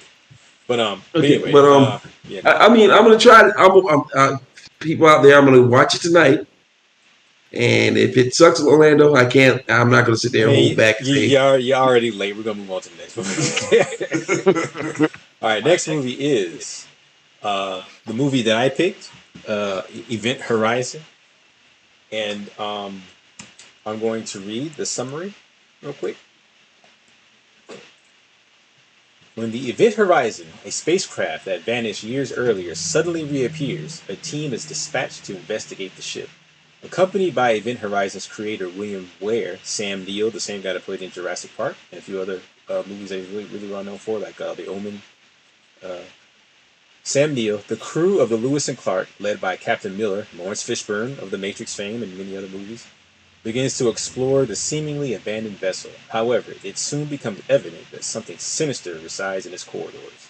But anyway, yeah. I mean, I'm gonna try. People out there, I'm gonna watch it tonight. And if it sucks in Orlando, I'm not gonna sit there and hold back. You're already late. We're gonna move on to the next movie. All right, next movie is the movie that I picked, Event Horizon, and I'm going to read the summary real quick. When the Event Horizon, a spacecraft that vanished years earlier, suddenly reappears, a team is dispatched to investigate the ship. Accompanied by Event Horizon's creator William Ware, Sam Neill, the same guy that played in Jurassic Park, and a few other movies that he's really well known for, like The Omen. Sam Neill, the crew of the Lewis and Clark, led by Captain Miller, Laurence Fishburne of The Matrix fame and many other movies, begins to explore the seemingly abandoned vessel. However, it soon becomes evident that something sinister resides in its corridors,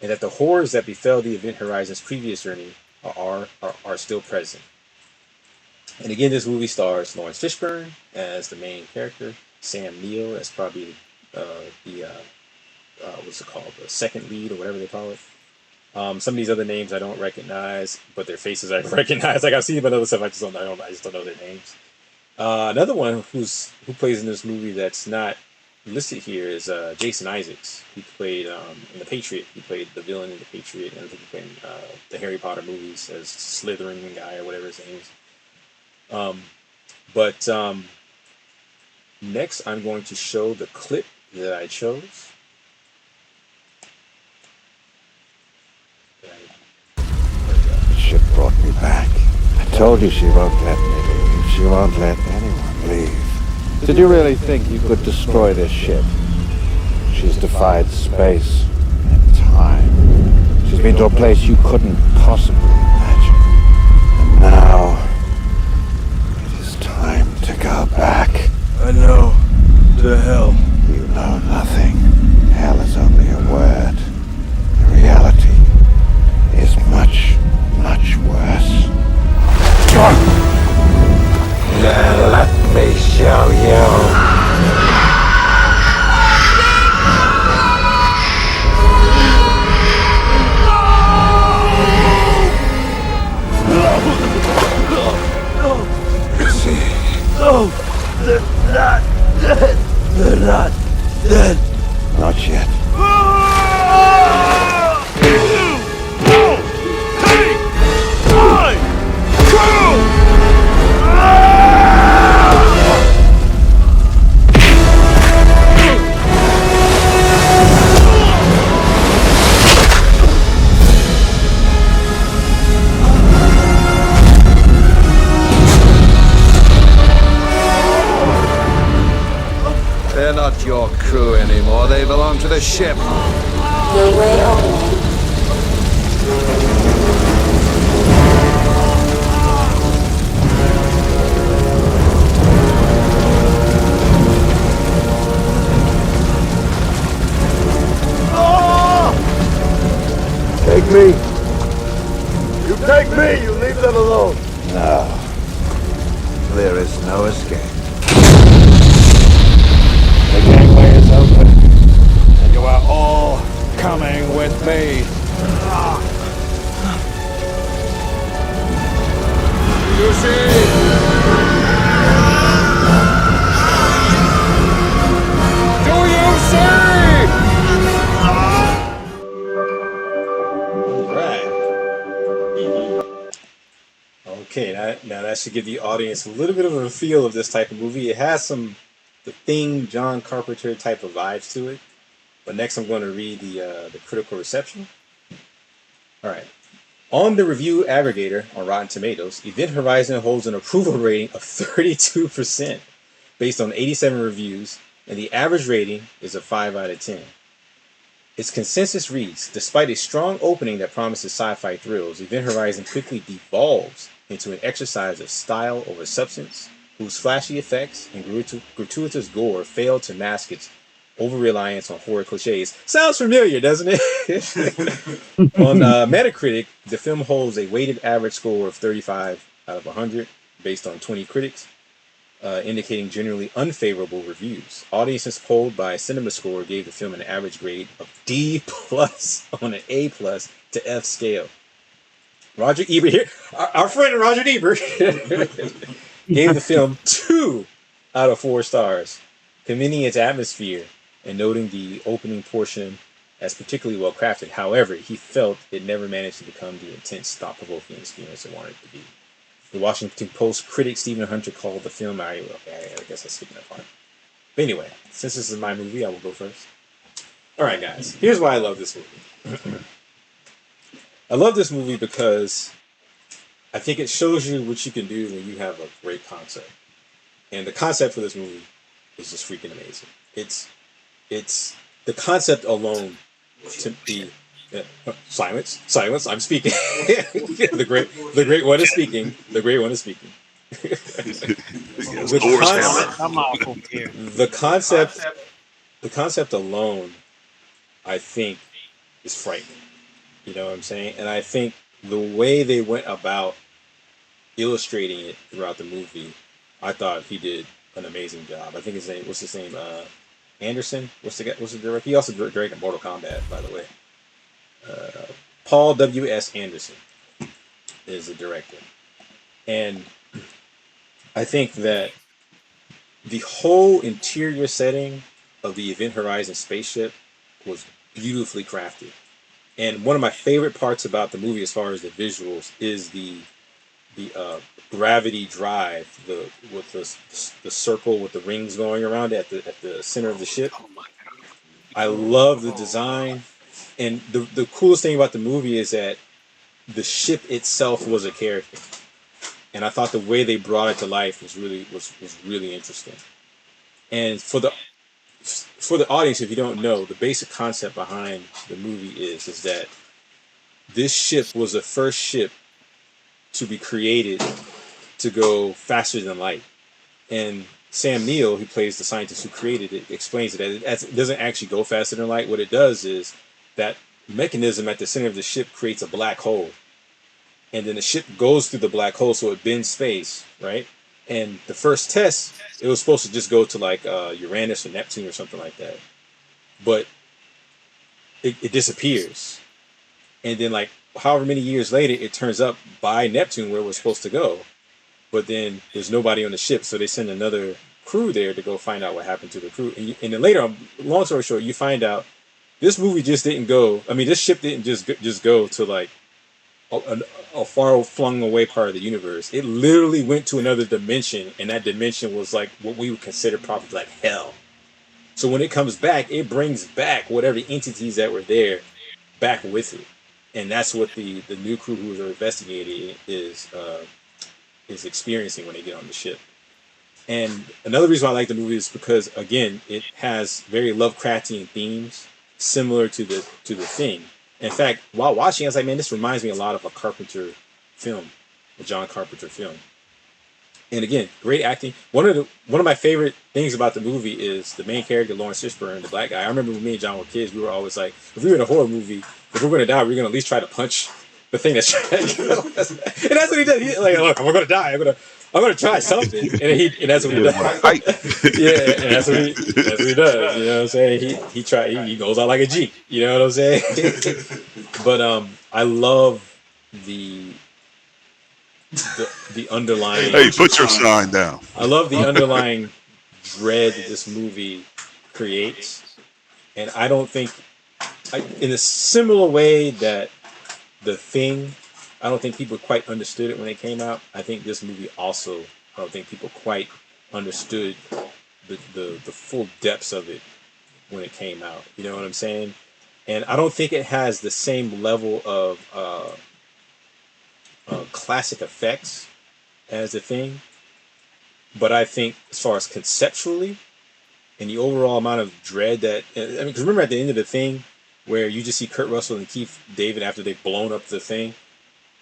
and that the horrors that befell the Event Horizon's previous journey are still present. And again, this movie stars Laurence Fishburne as the main character, Sam Neill as probably what's it called, the second lead or whatever they call it. Some of these other names I don't recognize, but their faces I recognize. Like I've seen them in other stuff, I just don't know their names. Another one who plays in this movie that's not listed here is Jason Isaacs. He played in The Patriot. He played the villain in The Patriot, and I think he played in the Harry Potter movies as Slytherin guy or whatever his name is. Next, I'm going to show the clip that I chose. The ship brought me back. I told you she won't let me leave. She won't let anyone leave. Did you really think you could destroy this ship? She's defied space and time. She's been to a place you couldn't possibly imagine. And now, it is time to go back. I know. To hell. You know nothing. Hell is only a word. The reality is much, much worse. Now let me show you. No, they're not dead. They're not dead. Not yet. They're not your crew anymore. They belong to the ship. Gateway opening. Take me. You take me, you leave them alone. No. There is no escape. The gangway is open, and you are all coming with me. Okay, now that should give the audience a little bit of a feel of this type of movie. It has some the Thing, John Carpenter type of vibes to it. But next I'm going to read the critical reception. All right. On the review aggregator on Rotten Tomatoes, Event Horizon holds an approval rating of 32% based on 87 reviews, and the average rating is a 5 out of 10. Its consensus reads, despite a strong opening that promises sci-fi thrills, Event Horizon quickly devolves into an exercise of style over substance, whose flashy effects and gratuitous gore fail to mask its over-reliance on horror cliches. Sounds familiar, doesn't it? On Metacritic, the film holds a weighted average score of 35 out of 100 based on 20 critics, indicating generally unfavorable reviews. Audiences polled by CinemaScore gave the film an average grade of D+ on an A+ to F scale. Roger Ebert here, our friend Roger Ebert, gave the film 2 out of 4 stars, commending its atmosphere and noting the opening portion as particularly well crafted. However, he felt it never managed to become the intense, thought-provoking experience it wanted it to be. The Washington Post critic Stephen Hunter called the film, I guess I skipped that part. But anyway, since this is my movie, I will go first. Alright guys, here's why I love this movie. I love this movie because I think it shows you what you can do when you have a great concept. And the concept for this movie is just freaking amazing. It's the concept alone to be silence, I'm speaking. the great one is speaking. The great one is speaking. The concept alone, I think, is frightening. You know what I'm saying? And I think the way they went about illustrating it throughout the movie, I thought he did an amazing job. I think his name, what's his name? Anderson? What's the director? He also directed Mortal Kombat, by the way. Paul W.S. Anderson is the director. And I think that the whole interior setting of the Event Horizon spaceship was beautifully crafted. And one of my favorite parts about the movie as far as the visuals is the gravity drive, with the circle with the rings going around it at the center of the ship. I love the design, and the coolest thing about the movie is that the ship itself was a character, and I thought the way they brought it to life was really interesting. And for the audience, if you don't know, the basic concept behind the movie is that this ship was the first ship to be created to go faster than light. And Sam Neill, who plays the scientist who created it, explains that it doesn't actually go faster than light. What it does is that mechanism at the center of the ship creates a black hole. And then the ship goes through the black hole, so it bends space, right? And the first test, it was supposed to just go to like Uranus or Neptune or something like that. But it disappears. And then like however many years later, it turns up by Neptune where it was supposed to go. But then there's nobody on the ship, so they send another crew there to go find out what happened to the crew. And then later on, long story short, you find out this movie just didn't go. I mean, this ship didn't just go to like a far flung away part of the universe. It literally went to another dimension, and that dimension was like what we would consider probably like hell. So when it comes back, it brings back whatever entities that were there back with it. And that's what the new crew who are investigating is experiencing when they get on the ship. And another reason why I like the movie is because again, it has very Lovecraftian themes similar to the Thing. In fact, while watching, I was like, man, this reminds me a lot of a Carpenter film, a John Carpenter film. And again, great acting. One of my favorite things about the movie is the main character, Laurence Fishburne, the black guy. I remember when me and John were kids, we were always like, if we were in a horror movie, if we're going to die, we're going to at least try to punch the thing that's trying to kill us. And that's what he did. He's like, look, we're going to die. I'm going to try something. And that's what he does. Yeah, and that's what he does. You know what I'm saying? He goes out like a Jeep. You know what I'm saying? But I love the underlying. Hey, put your sign down. I love the underlying dread that this movie creates, and I don't think, in a similar way that The Thing, I don't think people quite understood it when it came out. I think this movie also, I don't think people quite understood the full depths of it when it came out. You know what I'm saying? And I don't think it has the same level of classic effects as The Thing, but I think as far as conceptually and the overall amount of dread that, I mean, because remember at the end of The Thing where you just see Kurt Russell and Keith David after they've blown up the thing,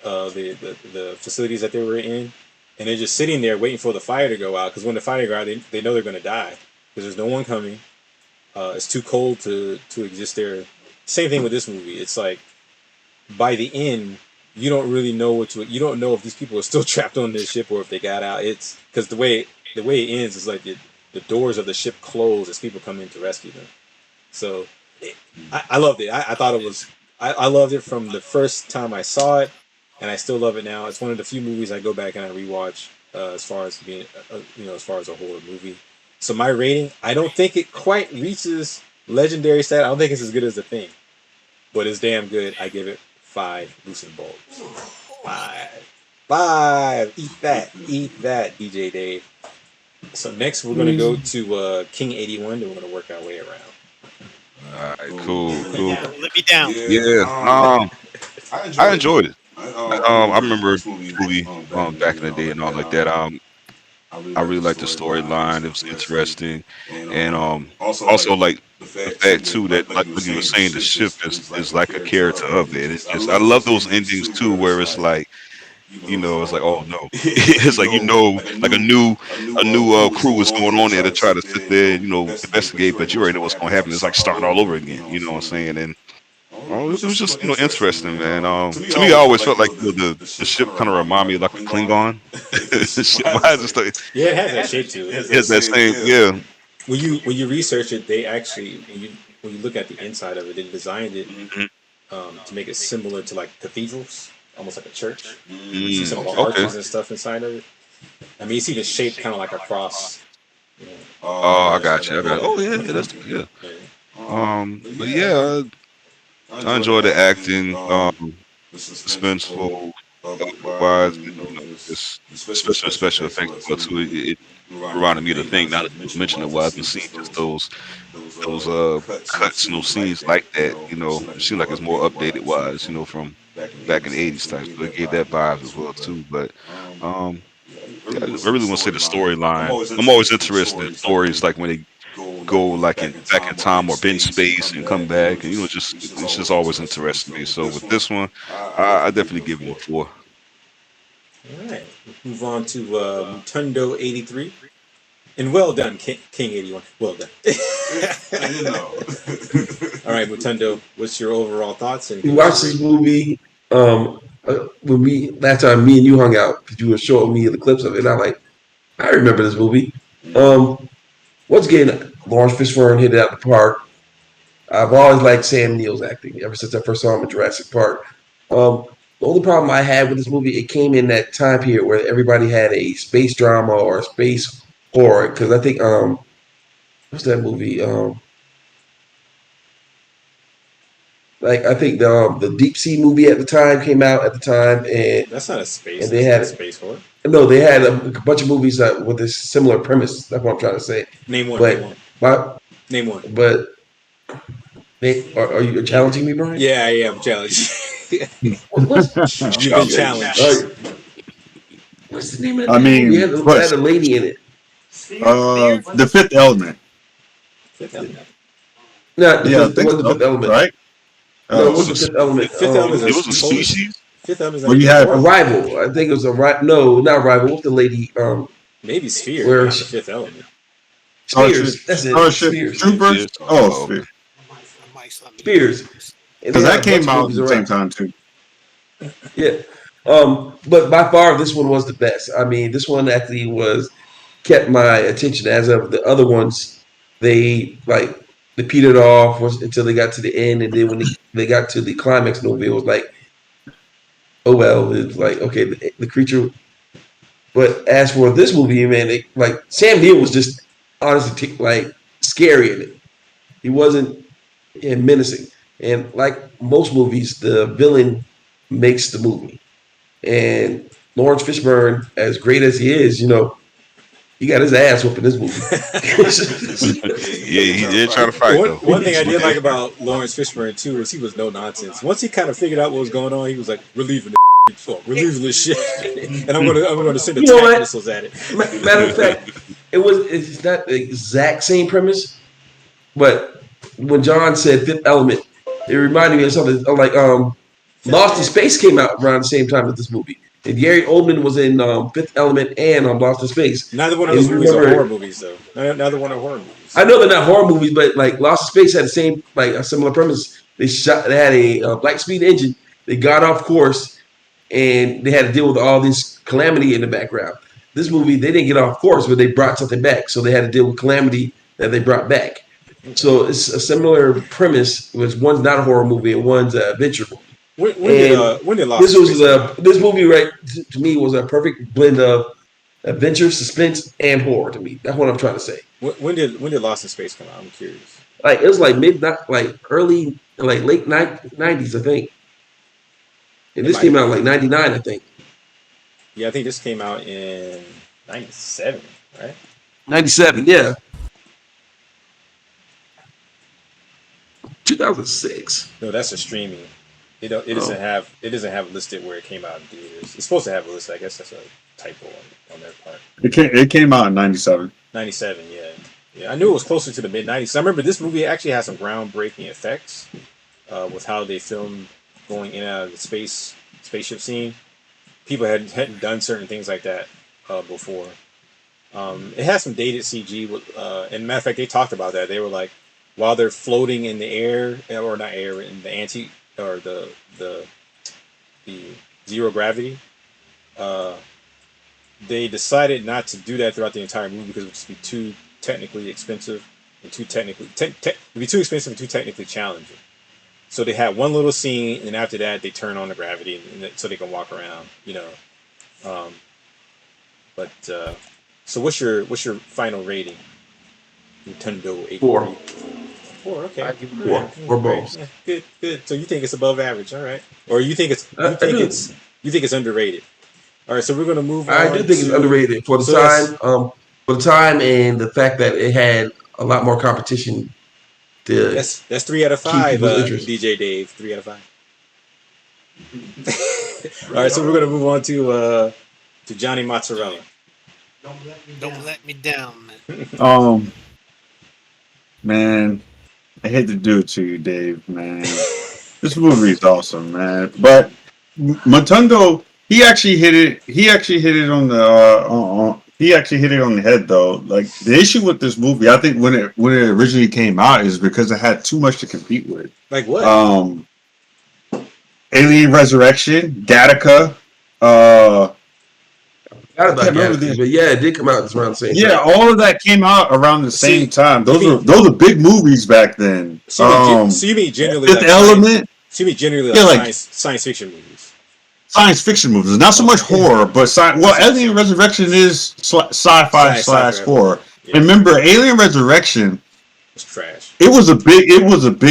the facilities that they were in, and they're just sitting there waiting for the fire to go out, because when the fire goes out, they know they're going to die because there's no one coming. It's too cold to exist there. Same thing with this movie. It's like by the end, you don't really know you don't know if these people are still trapped on this ship or if they got out. It's because the way it ends is like the doors of the ship close as people come in to rescue them. So I loved it. I thought it was. I loved it from the first time I saw it, and I still love it now. It's one of the few movies I go back and I rewatch as far as being as far as a horror movie. So my rating, I don't think it quite reaches legendary status. I don't think it's as good as The Thing, but it's damn good. I give it 5 Lucent bulbs. 5. Eat that, DJ Dave. So next we're gonna go to King 81, and we're gonna work our way around. All right, cool. Let me down. Yeah, I enjoyed it. I remember the movie back in the day and all like that. I really liked the storyline. It was interesting, and also like the fact too that, like what you were saying, the ship is like a character of it. It's just, I love those endings too, where it's like, it's like, oh no, it's like, like a new crew is going on there to try to sit there and investigate, but you already know what's going to happen. It's like starting all over again. You know what I'm saying? And it was just interesting, man. To me, I always felt like the ship kind of reminded me of like a Klingon. Yeah, it has that shape to it. It's that same, yeah. When you research it, they actually when you look at the inside of it, they designed it to make it similar to like cathedrals, almost like a church. You see some of the arches and stuff inside of it. I mean, it's even shaped kind of like a cross. Oh, I got you. Oh yeah, that's good. But yeah. I enjoy the acting, suspenseful, wise, just special effects. But too, it reminded me of The Thing. Not to mention it, I've been seeing just those cuts and those scenes like that. It seems like it's more updated wise. From back in the '80s type. So it gave that vibe as well too. But I really want to say the storyline. I'm always interested in stories like when they go like back in time or in space and come back, and it's just always interesting me. So with this one, I definitely give it a 4. All right, move on to Mutundo 83, and well done, King 81. Well done. All right, Mutundo, what's your overall thoughts? We watched this movie when last time me and you hung out, because you were showing me the clips of it, and I'm like, I remember this movie. Once again, Laurence Fishburne hit it out the park. I've always liked Sam Neill's acting ever since I first saw him in Jurassic Park. The only problem I had with this movie, it came in that time period where everybody had a space drama or a space horror. Because I think, what's that movie? I think the Deep Sea movie at the time came out at the time, and that's not a space. And they had space horror. No, they had a bunch of movies with this similar premise. That's what I'm trying to say. Name one. Name one. But are you challenging me, Brian? Yeah, I am challenged. You've been challenged. What's the name of that movie? It had a lady in it. The Fifth Element. Fifth Element. No, Yeah, I it think wasn't the Fifth Element. right. No, it was the Fifth Element. Fifth Element It is was a species. Fifth Element is Well, you have Arrival. I think it was no, not Arrival. What's the lady? maybe Sphere, Where not the Fifth Element. Spears. That's it. Starship Spears. Troopers. Oh, Spears. Spears. Because that came out at the same time too. Yeah. But by far this one was the best. I mean, this one actually kept my attention as of the other ones. They petered off until they got to the end, and then when they got to the climax movie, it was like, oh well, it's like okay, the creature. But as for this movie, man, Sam Neill was just honestly scary in it. He wasn't menacing, and like most movies, the villain makes the movie. And Laurence Fishburne, as great as he is, he got his ass whooped in this movie. Yeah, he did try to fight though. One thing I did like about Laurence Fishburne too is he was no nonsense. Once he kind of figured out what was going on, he was like relieving this shit, and I'm gonna send attack missiles at it. Matter of fact, it's not the exact same premise, but when John said Fifth Element, it reminded me of something like Lost in Space came out around the same time as this movie. And Gary Oldman was in Fifth Element and Lost in Space. Neither one of those movies are horror movies, though. Neither one are horror movies. I know they're not horror movies, but like Lost in Space had the same, a similar premise. They had a black speed engine. They got off course, and they had to deal with all this calamity in the background. This movie, they didn't get off course, but they brought something back. So they had to deal with calamity that they brought back. So it's a similar premise. One's not a horror movie and one's an adventure movie. When did Lost this movie right to me was a perfect blend of adventure, suspense, and horror to me. That's what I'm trying to say. When did Lost in Space come out? I'm curious. It was late 90s, I think. And this came out 99, I think. Yeah, I think this came out in 97, right? 97, yeah. 2006. No, that's a streaming. It doesn't have listed where it came out in theaters. It's supposed to have a list. I guess that's a typo on their part. It came out in 97. 97, yeah. I knew it was closer to the mid 90s. I remember this movie actually has some groundbreaking effects with how they filmed going in and out of the spaceship scene. People hadn't done certain things like that before. It has some dated CG. And matter of fact, they talked about that. They were like, while they're floating in the air, or not air, in the the zero gravity, they decided not to do that throughout the entire movie because it would just be too technically expensive and too technically challenging. So they had one little scene, and after that, they turn on the gravity so they can walk around. So what's your final rating? Nintendo 8. 4. 4, okay. I give it 4 balls. Yeah, good. So you think it's above average, all right? Or you think it's underrated? All right, so we're gonna move on. I do think it's underrated for the time and the fact that it had a lot more competition. That's 3 out of 5. DJ Dave, 3 out of 5. All right, so we're gonna move on to Johnny Mozzarella. Don't let me down, man. Man, I hate to do it to you, Dave, man. This movie is awesome, man. But Motundo, he actually hit it on the head though. Like the issue with this movie, I think when it originally came out is because it had too much to compete with. Like what? Alien Resurrection, Gattaca, But yeah, it did come out around the same time. Yeah, all of that came out around the same time. Those are big movies back then. So you mean generally Fifth Element? Science fiction movies? Science fiction movies, not so much horror, but Alien Resurrection is sci-fi / horror. Yeah. And remember, Alien Resurrection was trash. It was a big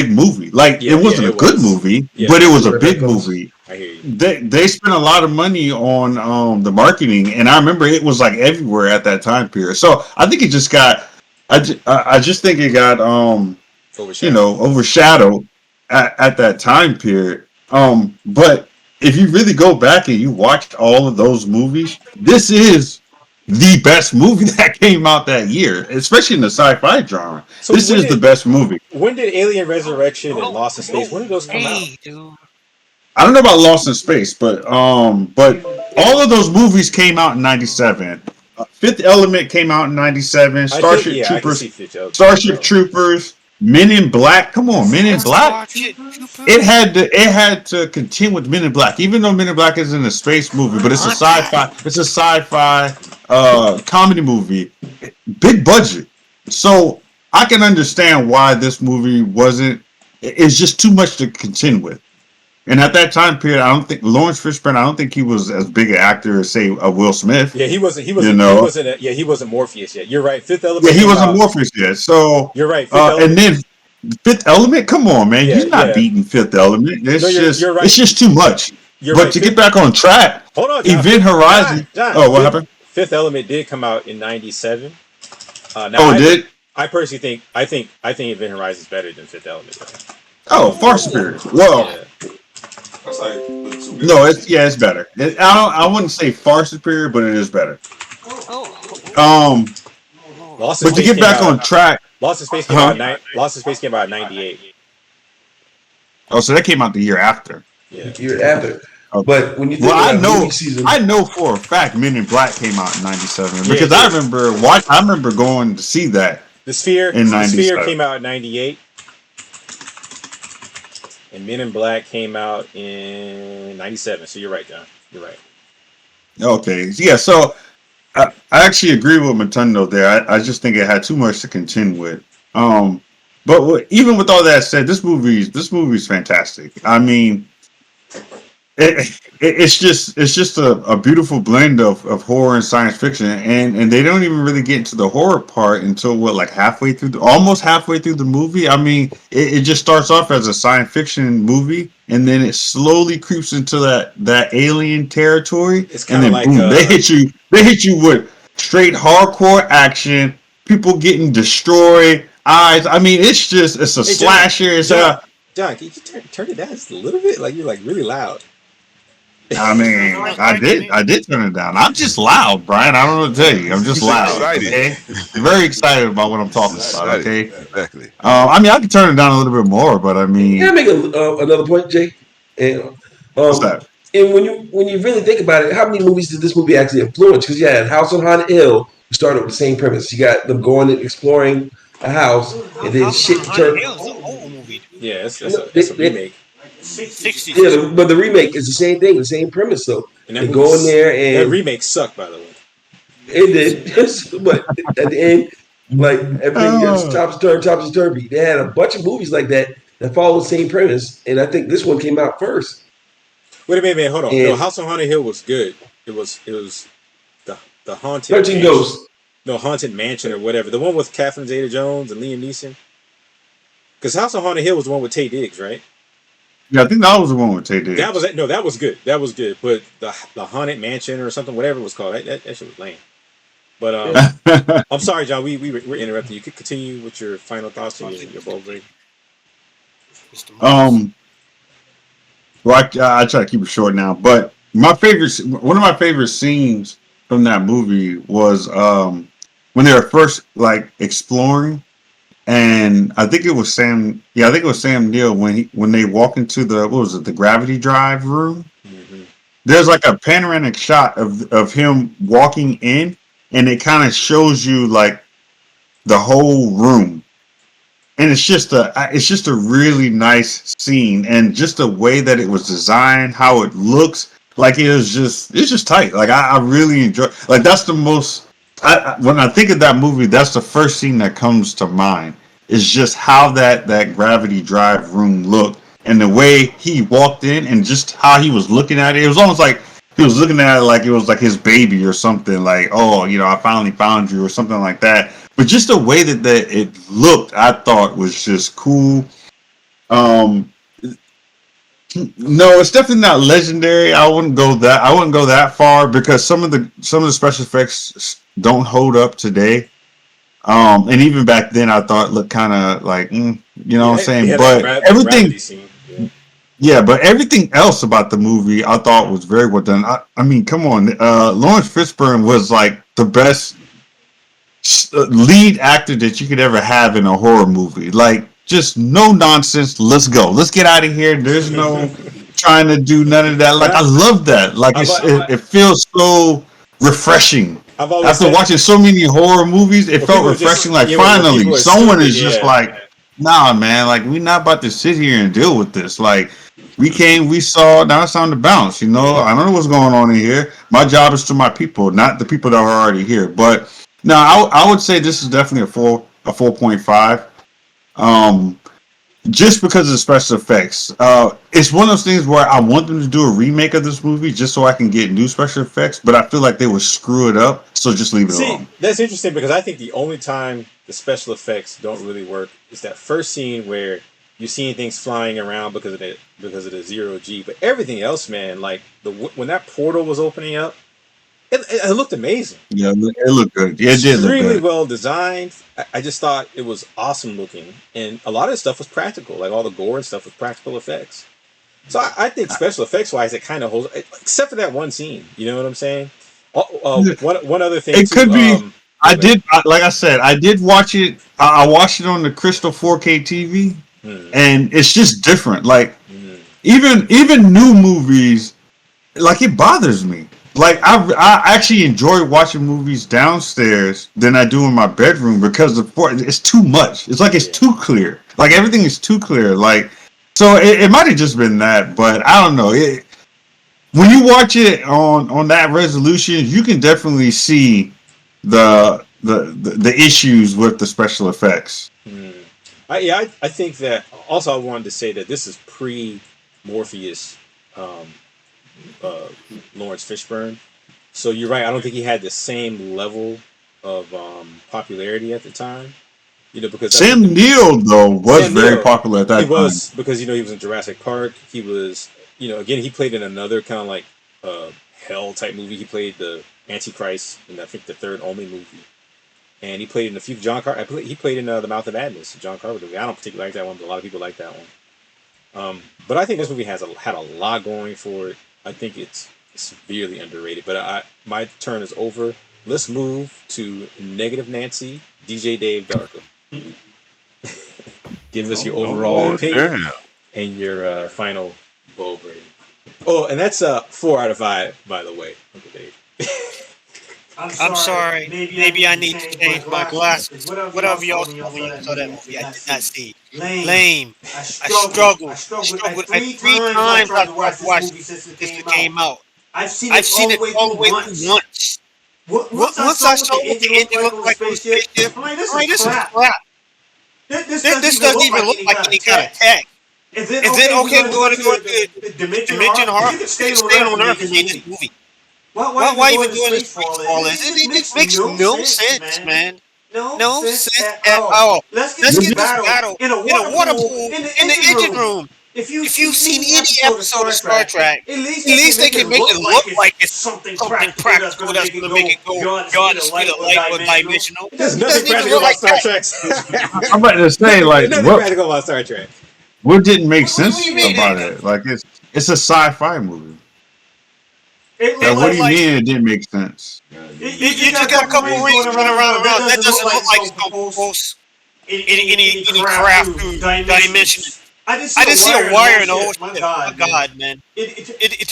movie. It wasn't a good movie, but it was a big movie. I hear you. They spent a lot of money on the marketing, and I remember it was everywhere at that time period. So I think it just got, I just think it got overshadowed at that time period. But if you really go back and you watch all of those movies, this is the best movie that came out that year, especially in the sci-fi genre. So this is the best movie. When did Alien Resurrection and Lost in Space? When did those come out? Dude. I don't know about Lost in Space, but all of those movies came out in '97. Fifth Element came out in '97. Starship Troopers, Men in Black. Come on, Men in Black. It had to contend with Men in Black, even though Men in Black isn't a space movie, but it's a sci-fi. It's a sci-fi comedy movie, big budget. So I can understand why this movie wasn't. It's just too much to contend with. And at that time period, I don't think Laurence Fishburne. I don't think he was as big an actor as say Will Smith. Yeah, he wasn't. He wasn't Morpheus yet. You're right. Fifth Element. Yeah, he wasn't Morpheus yet. So you're right. And then Fifth Element. Come on, man. He's not beating Fifth Element. It's you're right. It's just too much. But to get back on track, hold on, John. Event Horizon. John, what happened? Fifth Element did come out in '97. It did. I personally think Event Horizon is better than Fifth Element. Oh, far superior. Well. Yeah. No, it's better. I wouldn't say far superior, but it is better. But to get back on track, Lost in Space came out. Lost in Space came out in '98. Oh, so that came out the year after. Yeah, year after. But when you think I know for a fact Men in Black came out in '97 because I remember going to see that. The Sphere came out in '98. And Men in Black came out in '97. So you're right, John. You're right. Okay. Yeah. So I actually agree with Matundo there. I just think it had too much to contend with. But even with all that said, this movie's fantastic. I mean, it's just a beautiful blend of horror and science fiction, and they don't even really get into the horror part until almost halfway through the movie. I mean, it just starts off as a science fiction movie, and then it slowly creeps into that alien territory, and then boom, they hit you with straight hardcore action, people getting destroyed, eyes. I mean, it's a slasher. John, can you turn it down just a little bit? Like you're really loud. I mean, I did turn it down. I'm just loud, Brian. I don't know what to tell you. I'm just loud. Okay? Very excited about what I'm talking about. Okay, exactly. I mean, I can turn it down a little bit more, but I mean, can I make another point, Jay? And what's that? And when you really think about it, how many movies did this movie actually influence? Because you had House on Haunted Hill, who started with the same premise. You got them going and exploring a house, and then shit turned. Yeah, it's a remake. 60s. Yeah, but the remake is the same thing, the same premise. So they go in there, and that remake sucked, by the way. It did, but at the end, like everything gets topsy turvy. They had a bunch of movies like that follow the same premise, and I think this one came out first. Wait a minute, hold on. No, House on Haunted Hill was good. It was the haunted 13 Ghosts. No, Haunted Mansion or whatever. The one with Catherine Zeta-Jones and Liam Neeson. Because House on Haunted Hill was the one with Taye Diggs, right? Yeah, I think that was the one with Taye Diggs. That was good. That was good. But the Haunted Mansion or something, whatever it was called, that shit was lame. But I'm sorry, John. We were interrupting. You could continue with your final thoughts and your bold grade. Well, I try to keep it short now. But one of my favorite scenes from that movie was when they were first exploring. And I think it was Sam. Yeah, I think it was Sam Neill when they walk into the gravity drive room. Mm-hmm. There's a panoramic shot of him walking in, and it kind of shows you the whole room, and it's just a really nice scene, and just the way that it was designed, how it looks, it's just tight. I really enjoy. That's the most. When I think of that movie, that's the first scene that comes to mind. Is just how that gravity drive room looked, and the way he walked in, and just how he was looking at it. It was almost like he was looking at it like it was his baby or something. I finally found you or something like that. But just the way that it looked, I thought was just cool. No, it's definitely not legendary. I wouldn't go that far because some of the special effects don't hold up today. And even back then, I thought looked kind of you know what I'm saying. But everything, Yeah, but everything else about the movie I thought was very well done. I mean, come on, Laurence Fishburne was like the best lead actor that you could ever have in a horror movie. Like, just no nonsense. Let's go. Let's get out of here. There's no trying to do none of that. Like, I love that. Like, it feels so refreshing. After watching so many horror movies, it felt refreshing. Like, finally, someone is just like, nah, man. Like, we're not about to sit here and deal with this. Like, we came, we saw. Now it's time to bounce. You know, I don't know what's going on in here. My job is to my people, not the people that are already here. But no, I would say this is definitely a 4.5. Just because of the special effects. It's one of those things where I want them to do a remake of this movie just so I can get new special effects, but I feel like they would screw it up, so just leave it alone. That's interesting because I think the only time the special effects don't really work is that first scene where you're seeing things flying around because of the zero G. But everything else, man, like when that portal was opening up, it looked amazing. Yeah, it looked good. Yeah, it did look Extremely good. well designed. I just thought it was awesome looking, and a lot of the stuff was practical. Like all the gore and stuff was practical effects. So I think special effects wise, it kind of holds, except for that one scene. You know what I'm saying? One other thing. It could be. Like I said, I did watch it. I watched it on the Crystal 4K TV, and it's just different. Like even new movies, like it bothers me. Like I actually enjoy watching movies downstairs than I do in my bedroom because it's too much. It's like it's too clear. Like everything is too clear. Like so it might have just been that, but I don't know. When you watch it on that resolution, you can definitely see the issues with the special effects. I think that also I wanted to say that this is pre Morpheus. Laurence Fishburne. So you're right. I don't think he had the same level of popularity at the time. You know, because Sam Neill though was very popular at that time. He was because he was in Jurassic Park. He was again he played in another kind of like hell type movie. He played the Antichrist in I think the third Omen movie, and he played in a few he played in The Mouth of Madness, John Carpenter movie. I don't particularly like that one, but a lot of people like that one. But I think this movie had a lot going for it. I think it's severely underrated. But my turn is over. Let's move to Negative Nancy, DJ Dave Darko. Give us your overall opinion and your final vote rating. Oh, and that's 4 out of 5, by the way, Uncle Dave. I'm sorry. Maybe I need to change my glasses. Whatever y'all saw when you saw that movie, I did not see. Lame. I struggled. Three times I've watched it since it came out. I've seen it all the way through once. Once I saw what the ending looked like on the spaceship, I'm like, this is crap. This doesn't even look like any kind of tech. Is it okay to go to Dimension Horror? You can stay on Earth and make this movie. Why even doing this freefall? It just makes no sense, man. No sense at all. Let's get this battle in a water pool in the engine room. If you've seen any episode of Star Trek, at least they can make it look like it's something practical that's going to make it go beyond the speed of light or dimensional. There's nothing practical about Star Trek. I'm about to say, like, nothing practical about Star Trek. What didn't make sense about it? Like, it's a sci-fi movie. What do you mean it didn't make sense? You just got a couple of rings running around. That doesn't look like it's going to post any craft through dimension. I didn't see a wire in the whole shit. My God, man. It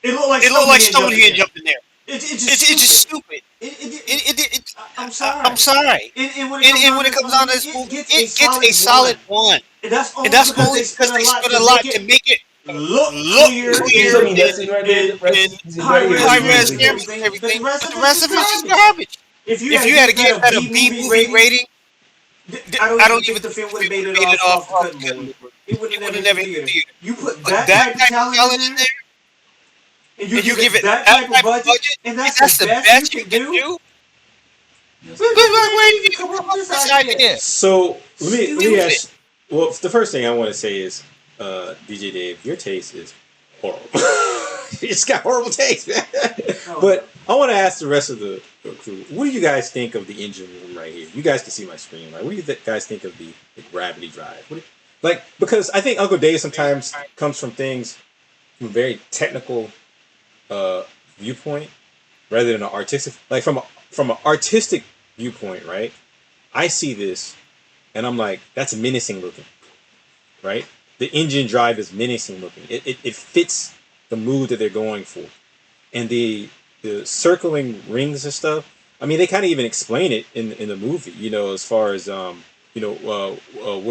looked like Stonehenge up in there. It's just stupid. I'm sorry. And when it comes down to this movie, it gets a solid 1. And that's only because they spent a lot to make it look clear and high-res everything. But the rest of it's just garbage. If you had to give that a B movie rating, I don't even think the film would have made it off. It would have never hit the theater. You put that type of talent in there, and you give it that type of budget, and that's the best you can do? Where did you come up with this idea? So let me ask. Well, the first thing I want to say is, DJ Dave, your taste is horrible. It's got horrible taste, man. But I want to ask the rest of the crew, what do you guys think of the engine room right here? You guys can see my screen, right? What do you guys think of the gravity drive? Like, because I think Uncle Dave sometimes comes from things from a very technical viewpoint rather than an artistic. Like from an artistic viewpoint, right? I see this and I'm like, that's menacing looking, right? The engine drive is menacing looking. It fits the mood that they're going for, and the circling rings and stuff. I mean, they kind of even explain it in the movie, you know, as far as what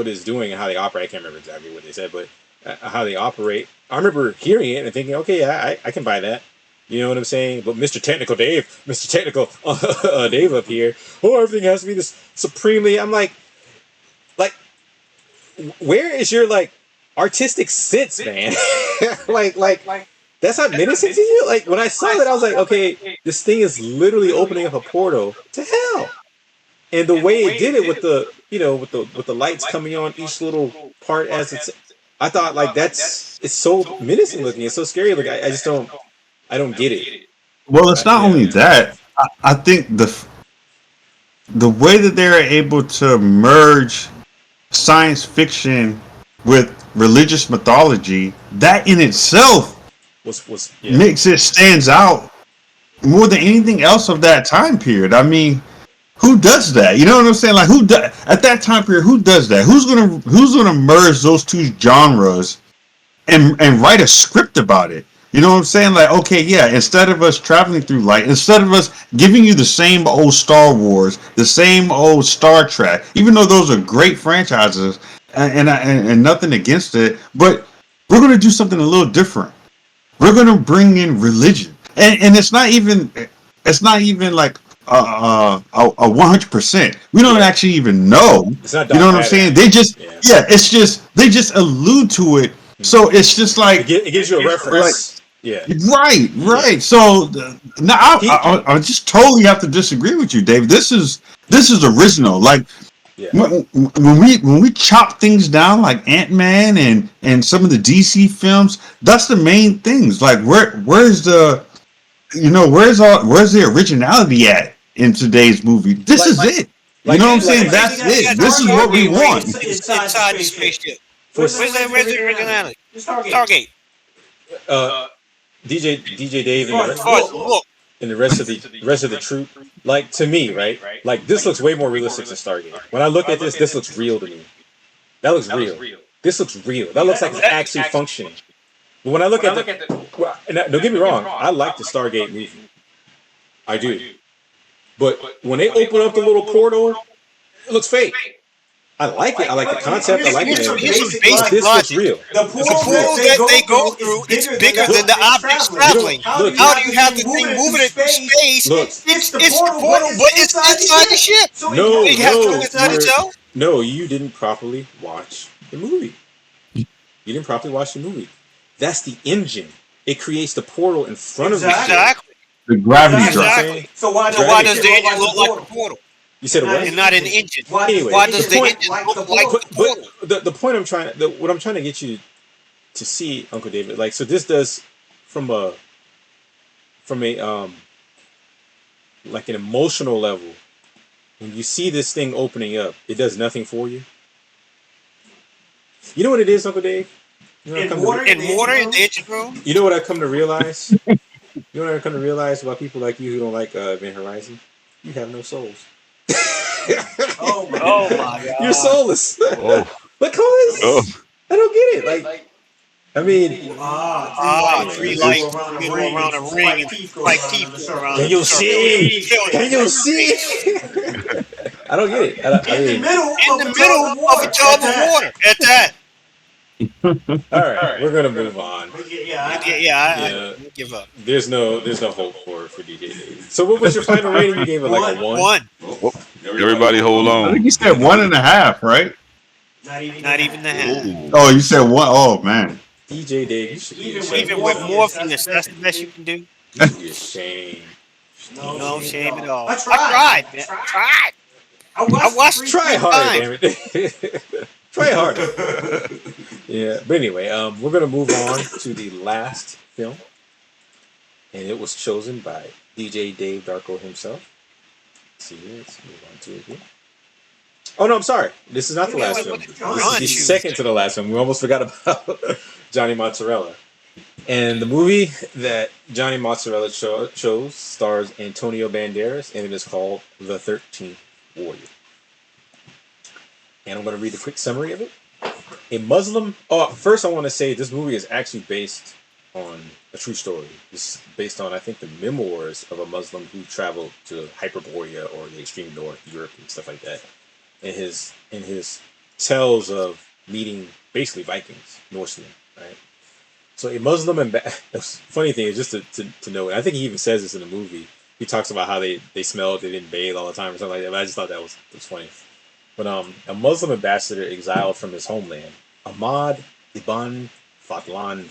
it's doing and how they operate. I can't remember exactly what they said, but how they operate. I remember hearing it and thinking, okay, yeah, I can buy that. You know what I'm saying? But Mr. Technical Dave up here, everything has to be this supremely. I'm like, where is your like artistic sense, man? like that's not menacing to you. Like when I saw it, I was like, okay, this thing is literally opening up a portal to hell. And the way it did it with the, with the lights coming on each little part as it's, I thought like it's so menacing looking. It's so scary. Like I just don't get it. Well, it's not only that. I think the way that they're able to merge science fiction with religious mythology, that in itself makes it stands out more than anything else of that time period. I mean, who does that? You know what I'm saying? Like at that time period, who does that? Who's gonna merge those two genres and write a script about it? You know what I'm saying? Like, okay, yeah, instead of us traveling through light, instead of us giving you the same old Star Wars, the same old Star Trek, even though those are great franchises and nothing against it, but we're going to do something a little different. We're going to bring in religion. And it's not even like a 100%. We don't actually even know. It's not, you know what I'm saying? They just, they just allude to it. So it's just like it gives you a reference. Right. Yeah. So now I just totally have to disagree with you, Dave. This is original. Like when we chop things down, like Ant-Man and some of the DC films, that's the main things. Like where's the originality at in today's movie? This is it. You know what I'm saying? That's it. This is what we want. Inside the spaceship. Where's the originality? Stargate. DJ Dave and the rest of the troupe, like to me, right? Like this looks way more realistic than Stargate. When I look at this looks real to me. That looks real. This looks real. That looks like it's actually functioning. But when I look at don't get me wrong, I like the Stargate movie. I do. But when they open up the little portal, it looks fake. I like it. I like the concept. I like it. This looks real. The portal that they go through, it's bigger than the objects traveling. How do you have the thing moving it through space? It's the portal, but it's inside the ship. No, you didn't properly watch the movie. You didn't properly watch the movie. That's the engine. It creates the portal in front of the ship. Exactly. The gravity drive. Exactly. So why does the engine look like the portal? You said what? And not an engine. Anyway, why does the engine look like the portal? The point what I'm trying to get you to see, Uncle David, like, so this does from a like an emotional level. When you see this thing opening up, it does nothing for you. You know what it is, Uncle Dave? You know in the engine room? You know what I've come to realize? You know what I've come to realize about people like you who don't like Event Horizon? You have no souls. Oh my God. You're soulless. Because I don't get it. Like, I mean, three lights around a ring and like teeth around. Can you see? Can you see? I don't get it. In the middle of a tub of water. At that. All right, we're gonna move on. I give up. There's no hope for DJ Dave. So what was your final rating? You gave it like a 1. Everybody hold on. I think you said 1.5, right? Not even the half. Oh, you said 1. Oh man. DJ Dave, you should be ashamed. Even with morphine, that's the best you can do. You should be ashamed. No shame at all. I tried, man. I watched. Try hard, damn it. Try harder. Yeah, but anyway, we're gonna move on to the last film, and it was chosen by DJ Dave Darko himself. Let's move on to it here. Oh no, I'm sorry. This is not the last film. This is the second to the last film. We almost forgot about Johnny Mozzarella. And the movie that Johnny Mozzarella chose stars Antonio Banderas, and it is called The 13th Warrior. And I'm going to read a quick summary of it. A Muslim. Oh, first I want to say this movie is actually based on a true story. It's based on, I think, the memoirs of a Muslim who traveled to Hyperborea or the extreme north, Europe, and stuff like that. And his tales of meeting basically Vikings, Norsemen, right? So a Muslim and the funny thing is just to know, and I think he even says this in the movie. He talks about how they smelled, they didn't bathe all the time or something like that. But I just thought that was funny. But a Muslim ambassador exiled from his homeland, Ahmad ibn Fadlan,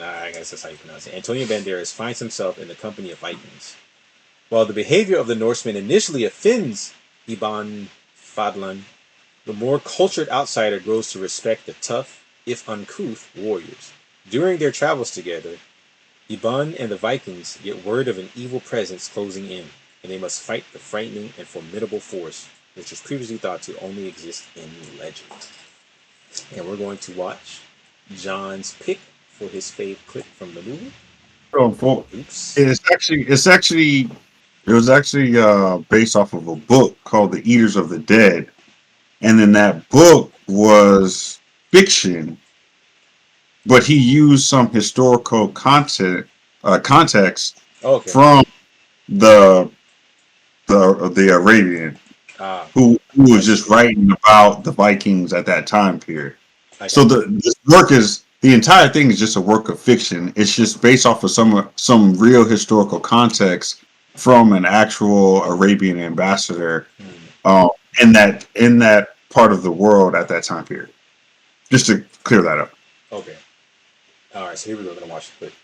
I guess that's how you pronounce it. Antonio Banderas finds himself in the company of Vikings. While the behavior of the Norsemen initially offends Ibn Fadlan, the more cultured outsider grows to respect the tough, if uncouth, warriors. During their travels together, Ibn and the Vikings get word of an evil presence closing in, and they must fight the frightening and formidable force which was previously thought to only exist in legend. And we're going to watch John's pick for his fave clip from the movie. It was actually based off of a book called The Eaters of the Dead, and then that book was fiction, but he used some historical context from the Arabian, who was just writing about the Vikings at that time period. So this work is, the entire thing is just a work of fiction. It's just based off of some real historical context from an actual Arabian ambassador in that part of the world at that time period. Just to clear that up. Okay. All right. So here we go. We're gonna watch the clip.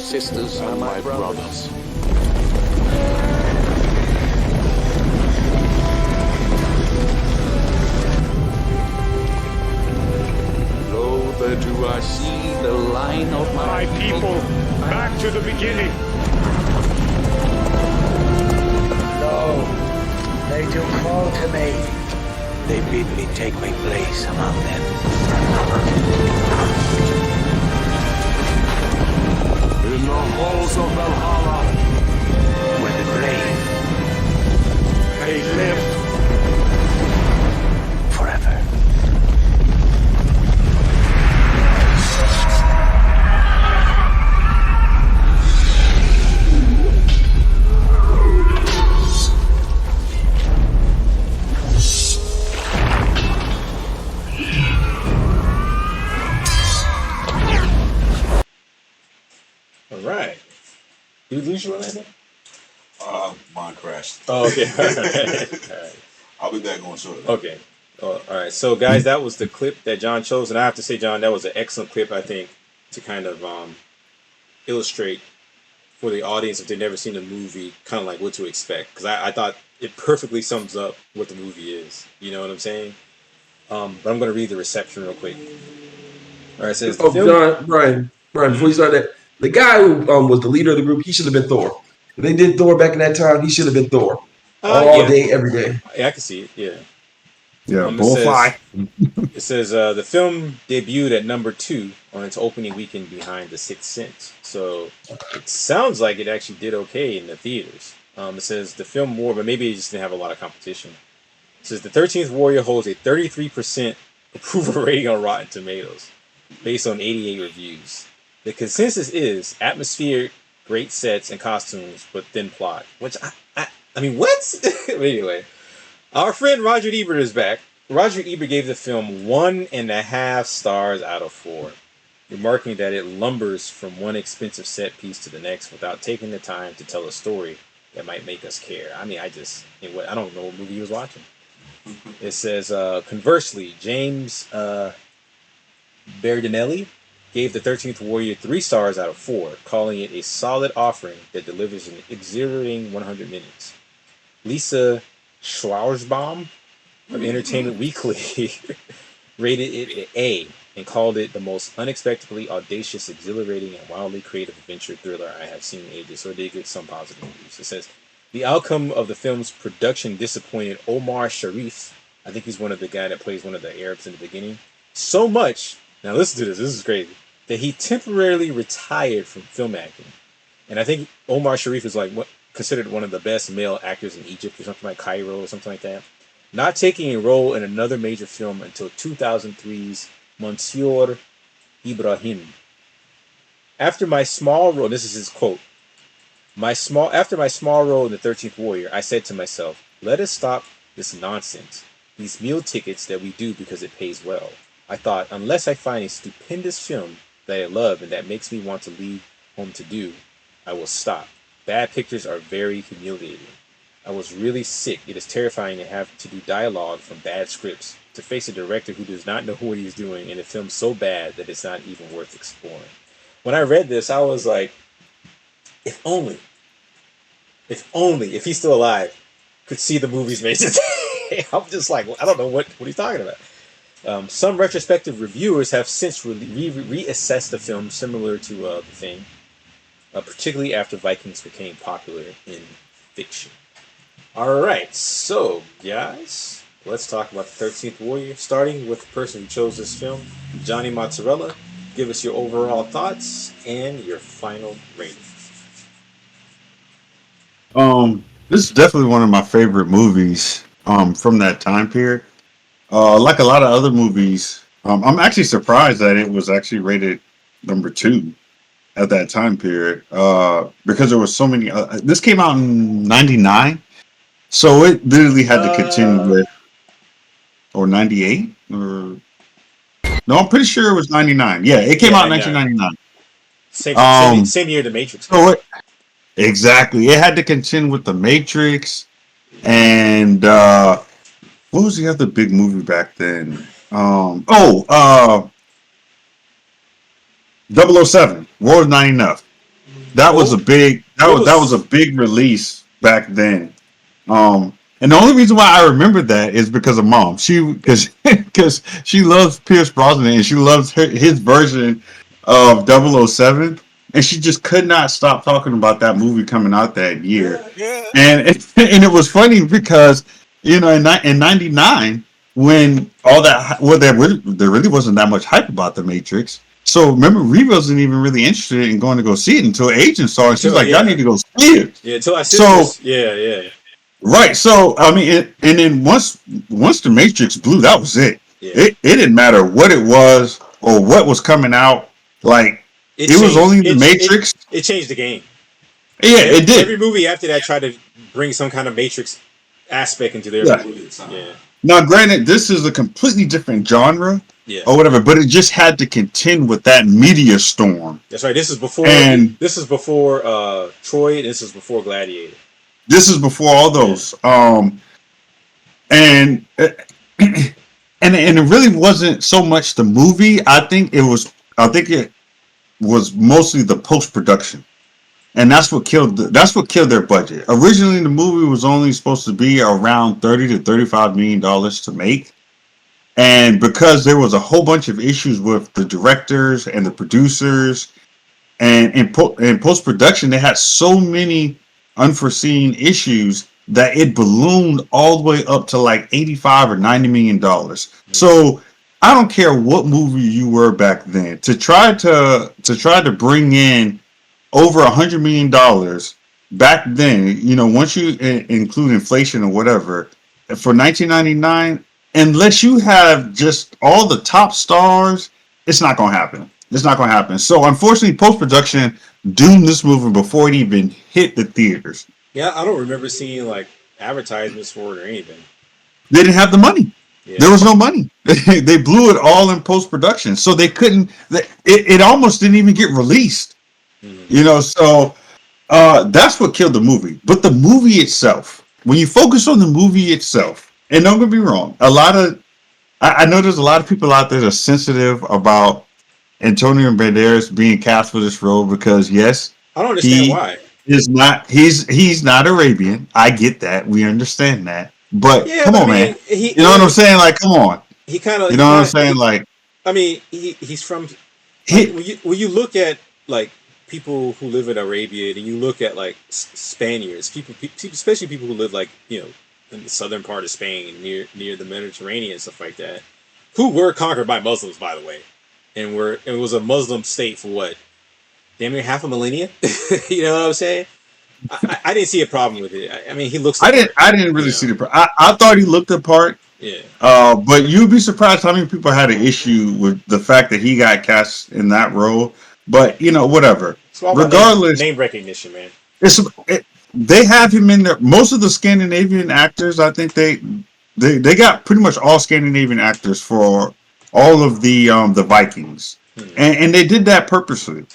Sisters and my brothers. Lo, there do I see the line of my people. Back to the beginning. Lo, they do call to me. They bid me take my place among them. In the halls of Valhalla, where the brave, they live forever. Did we lose you on that? Mine crashed. Oh, okay. All right. I'll be back on shortly. Okay. All right. So, guys, that was the clip that John chose, and I have to say, John, that was an excellent clip. I think to kind of illustrate for the audience if they've never seen the movie, kind of like what to expect. Because I thought it perfectly sums up what the movie is. You know what I'm saying? But I'm going to read the reception real quick. All right, it says the Oh, film. John, Brian, before you start that, the guy who was the leader of the group, he should have been Thor. When they did Thor back in that time, he should have been Thor. All Yeah. day, every day. Yeah, I can see it. Yeah. Yeah, It bullseye. says the film debuted at number 2 on its opening weekend behind The Sixth Sense. So it sounds like it actually did okay in the theaters. It says the film wore, but maybe it just didn't have a lot of competition. It says the 13th Warrior holds a 33% approval rating on Rotten Tomatoes, based on 88 reviews. The consensus is atmospheric, great sets and costumes, but thin plot. Which I mean, what? Anyway, our friend Roger Ebert is back. Roger Ebert gave the film 1.5 stars out of 4, remarking that it lumbers from one expensive set piece to the next without taking the time to tell a story that might make us care. I mean, I don't know what movie he was watching. It says, conversely, James Berardinelli gave the 13th Warrior 3 stars out of 4, calling it a solid offering that delivers an exhilarating 100 minutes. Lisa Schwarzbaum of Entertainment Weekly rated it an A and called it the most unexpectedly audacious, exhilarating, and wildly creative adventure thriller I have seen in ages. So it did get some positive reviews. It says, the outcome of the film's production disappointed Omar Sharif. I think he's one of the guy that plays one of the Arabs in the beginning. So much, now listen to this, this is crazy, that he temporarily retired from film acting. And I think Omar Sharif is considered one of the best male actors in Egypt or something like Cairo or something like that. Not taking a role in another major film until 2003's Monsieur Ibrahim. After my small role, this is his quote, after my small role in the 13th Warrior, I said to myself, let us stop this nonsense, these meal tickets that we do because it pays well. I thought, unless I find a stupendous film that I love and that makes me want to leave home to do, I will stop. Bad pictures are very humiliating. I was really sick. It is terrifying to have to do dialogue from bad scripts, to face a director who does not know what he's doing, and a film so bad that it's not even worth exploring. When I read this, I was like, if he's still alive, could see the movies made today. I'm just like, I don't know what he's talking about. Some retrospective reviewers have since reassessed the film similar to The Thing, particularly after Vikings became popular in fiction. Alright, so guys, let's talk about the 13th Warrior, starting with the person who chose this film, Johnny Mozzarella. Give us your overall thoughts and your final rating. This is definitely one of my favorite movies from that time period. Like a lot of other movies, I'm actually surprised that it was actually rated number 2 at that time period, because there were so many. This came out in '99, so it literally had to contend with, or '98, or no, I'm pretty sure it was '99. Yeah, it came out in 1999. Same year The Matrix. So exactly, it had to contend with The Matrix, and what was the other big movie back then? 007. War was Not Enough. That was a big. That was a big release back then. And the only reason why I remember that is because of Mom. Because she loves Pierce Brosnan and she loves his version of 007, and she just could not stop talking about that movie coming out that year. Yeah. And it was funny because in '99, when all that, there really wasn't that much hype about The Matrix. So remember, Reva wasn't even really interested in going to go see it until Agent saw it. She's like, "Y'all need to go see it." Yeah, until I said this. Yeah. Right. So I mean, and then once The Matrix blew, that was it. Yeah. It didn't matter what it was or what was coming out. Like it was only The Matrix. It changed the game. Yeah, it did. Every movie after that tried to bring some kind of Matrix aspect into their movie. Yeah. Now, granted, this is a completely different genre, or whatever, but it just had to contend with that media storm. That's right. This is before. Troy. This is before Gladiator. This is before all those. And it really wasn't so much the movie. I think it was mostly the post production. And that's what killed their budget. Originally, the movie was only supposed to be around $30 to $35 million to make, And because there was a whole bunch of issues with the directors and the producers, and in post production, they had so many unforeseen issues that it ballooned all the way up to like 85 or 90 million dollars. So I don't care what movie you were back then, to try to bring in over $100 million back then, once you include inflation or whatever, for 1999, unless you have just all the top stars, it's not going to happen. It's not going to happen. So unfortunately, post-production doomed this movie before it even hit the theaters. Yeah, I don't remember seeing like advertisements for it or anything. They didn't have the money. Yeah. There was no money. They blew it all in post-production. So they couldn't, it almost didn't even get released. Mm-hmm. So that's what killed the movie. But the movie itself, when you focus on the movie itself, and don't get me wrong, I know there's a lot of people out there that are sensitive about Antonio Banderas being cast for this role because, yes, I don't understand why. He's not Arabian. I get that. We understand that. But come on, man. You know what I'm saying? Like, come on. He kind of. You know what I'm saying? Like, I mean, he's from. Like, when you look at like people who live in Arabia, and you look at like Spaniards, people, especially people who live like in the southern part of Spain, near the Mediterranean and stuff like that, who were conquered by Muslims, by the way, and it was a Muslim state for what, damn near half a millennia. You know what I'm saying? I didn't see a problem with it. I mean, he looks. I didn't really see the problem. I thought he looked the part. Yeah. But you'd be surprised how many people had an issue with the fact that he got cast in that role. But whatever. Regardless, name recognition, man. They have him in there. Most of the Scandinavian actors, I think they got pretty much all Scandinavian actors for all of the Vikings, and they did that purposely.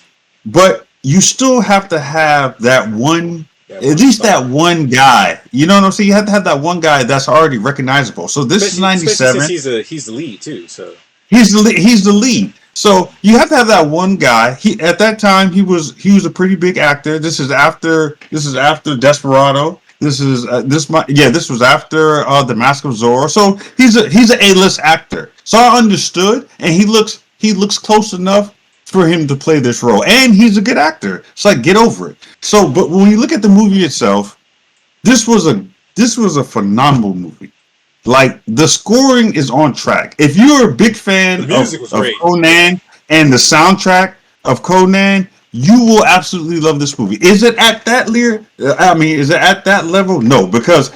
But you still have to have that one, at least that one guy. You know what I'm saying? You have to have that one guy that's already recognizable. So this is 97. Since he's the lead too. So he's the lead. So you have to have that one guy. At that time he was a pretty big actor. This is after Desperado. This was after The Mask of Zorro. So he's an A-list actor. So I understood, and he looks close enough for him to play this role, and he's a good actor. It's like, get over it. So, but when you look at the movie itself, this was a phenomenal movie. Like, the scoring is on track. If you're a big fan of Conan and the soundtrack of Conan, you will absolutely love this movie. Is it at that level? No, because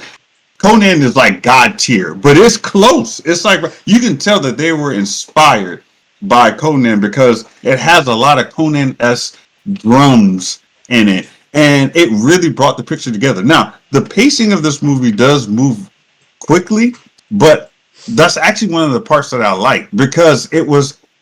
Conan is like God tier, but it's close. It's like you can tell that they were inspired by Conan because it has a lot of Conan-esque drums in it, and it really brought the picture together. Now, the pacing of this movie does move quickly, but that's actually one of the parts that I like because it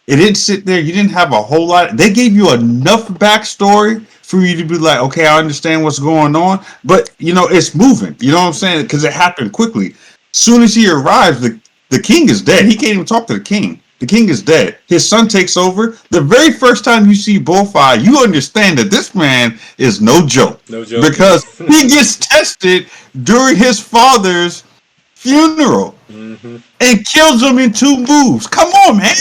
didn't sit there. You didn't have a whole lot. They gave you enough backstory for you to be like, okay, I understand what's going on, but it's moving. You know what I'm saying? Because it happened quickly. Soon as he arrives, the king is dead. He can't even talk to the king. The king is dead. His son takes over. The very first time you see Bullfire, you understand that this man is no joke. No joke. Because he gets tested during his father's funeral and kills him in 2 moves. Come on, man.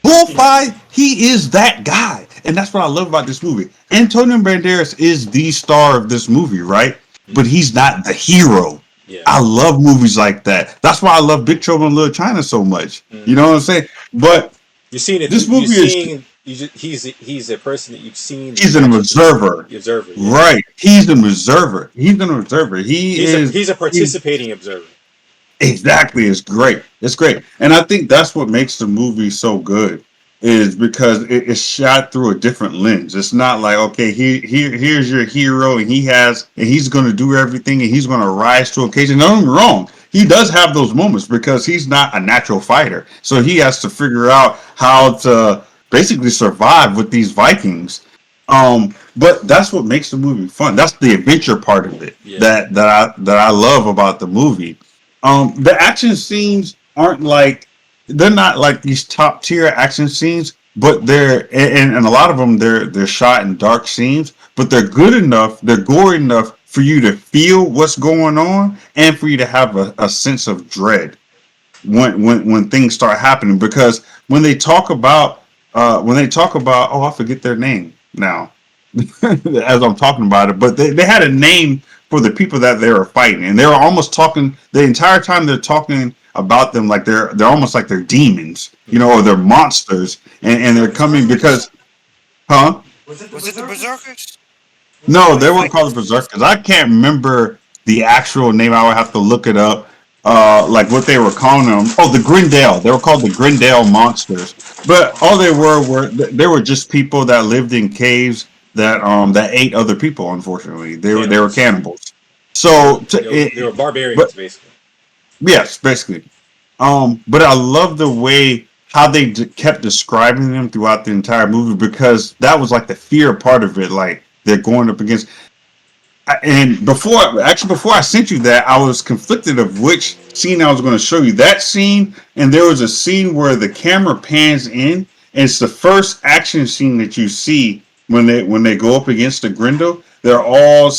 Bullfire, he is that guy. And that's what I love about this movie. Antonio Banderas is the star of this movie, right? But he's not the hero. Yeah. I love movies like that. That's why I love Big Trouble in Little China so much. You know what I'm saying? But you've seen it. This movie he's a person that you've seen. He's an observer. Yeah. Right. He's an observer. He's a participating observer. Exactly. It's great. It's great. And I think that's what makes the movie so good is because it's shot through a different lens. It's not like, okay, here's your hero and he's going to do everything and he's going to rise to occasion. Don't get me wrong. He does have those moments because he's not a natural fighter. So he has to figure out how to basically survive with these Vikings. But that's what makes the movie fun. That's the adventure part of it that I love about the movie. The action scenes they're not like these top tier action scenes, but they're and a lot of them they're shot in dark scenes, but they're good enough, they're gory enough for you to feel what's going on and for you to have a sense of dread. when things start happening, because when they talk about I forget their name now as I'm talking about it, but they had a name for the people that they were fighting, and they were almost talking the entire time. They're talking about them like they're almost like they're demons, or they're monsters, and they're coming because, huh? Was it the Berserkers? No, they were called the Berserkers. I can't remember the actual name. I would have to look it up. Like what they were calling them. Oh, the Grindel. They were called the Grindel monsters. But all they were just people that lived in caves that ate other people. Unfortunately, they were cannibals. So they were barbarians, basically. Yes, basically. But I love the way how they kept describing them throughout the entire movie, because that was like the fear part of it. Like they're going up against. And before I sent you that, I was conflicted of which scene I was going to show you. That scene, and there was a scene where the camera pans in, and it's the first action scene that you see when they go up against the Grindel. They're all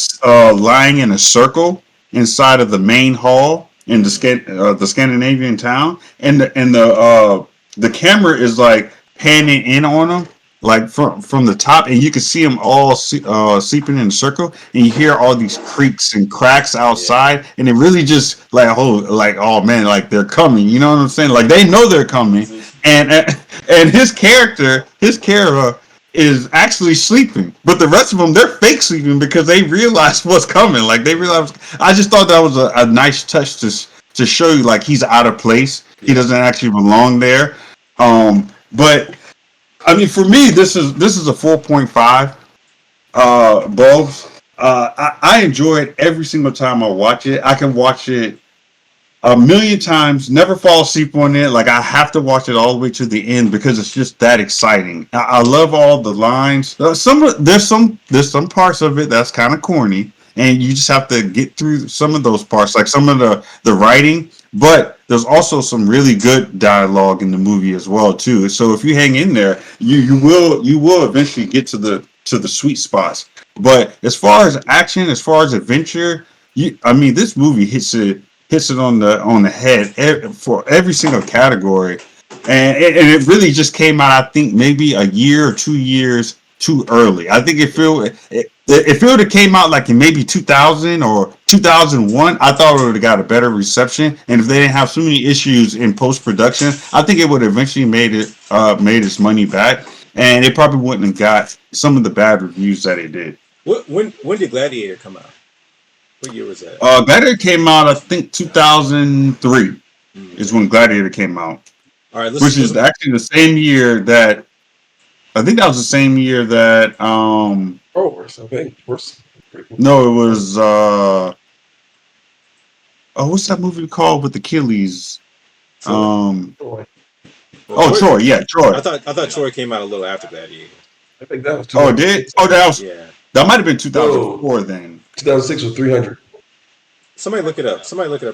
lying in a circle inside of the main hall in the Scandinavian town, and the camera is like panning in on them, like from the top, and you can see them all seeping in a circle, and you hear all these creaks and cracks outside, and it really just oh man, like they're coming. You know what I'm saying? Like they know they're coming, and his character is actually sleeping, but the rest of them, they're fake sleeping because they realize what's coming. Like they realize. I just thought that was a nice touch to show you like he's out of place. He doesn't actually belong there. But I mean, for me, this is a 4.5. Bulbs. I enjoy it every single time I watch it. I can watch it a million times, never fall asleep on it. Like I have to watch it all the way to the end because it's just that exciting. I love all the lines. There's some parts of it that's kind of corny, and you just have to get through some of those parts, like some of the writing. But there's also some really good dialogue in the movie as well too. So if you hang in there, you will eventually get to the sweet spots. But as far as action, as far as adventure, this movie hits it on the head for every single category, and it really just came out, I think, maybe a year or 2 years too early. I think if it would have came out like in maybe 2000 or 2001, I thought it would have got a better reception. And if they didn't have so many issues in post production, I think it would have eventually made its money back, and it probably wouldn't have got some of the bad reviews that it did. When did Gladiator come out? What year was that? Gladiator came out, I think, 2003 is when Gladiator came out. All right, which is actually the same year that I think that was the same year that no, it was what's that movie called with Achilles? Troy. Troy, yeah, Troy. I thought Troy came out a little after Gladiator. I think that was. Oh, it did? Oh, that might have been 2004 then. 2006 was 300. Somebody look it up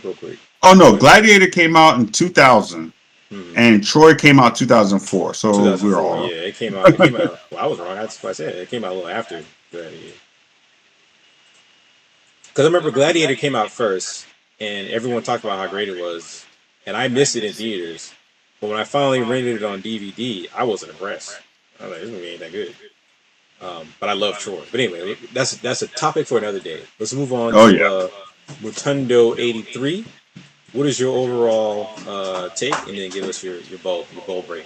real quick. Oh no, Gladiator came out in 2000, and Troy came out 2004. So we were all. Yeah, it came out. Well, I was wrong. That's what I said. It came out a little after Gladiator. Because I remember Gladiator came out first, and everyone talked about how great it was, and I missed it in theaters. But when I finally rented it on DVD, I wasn't impressed. I was like, this movie ain't that good. But I love Troy. But anyway, that's a topic for another day. Let's move on to Rotundo 83. What is your overall take? And then give us your bowl break.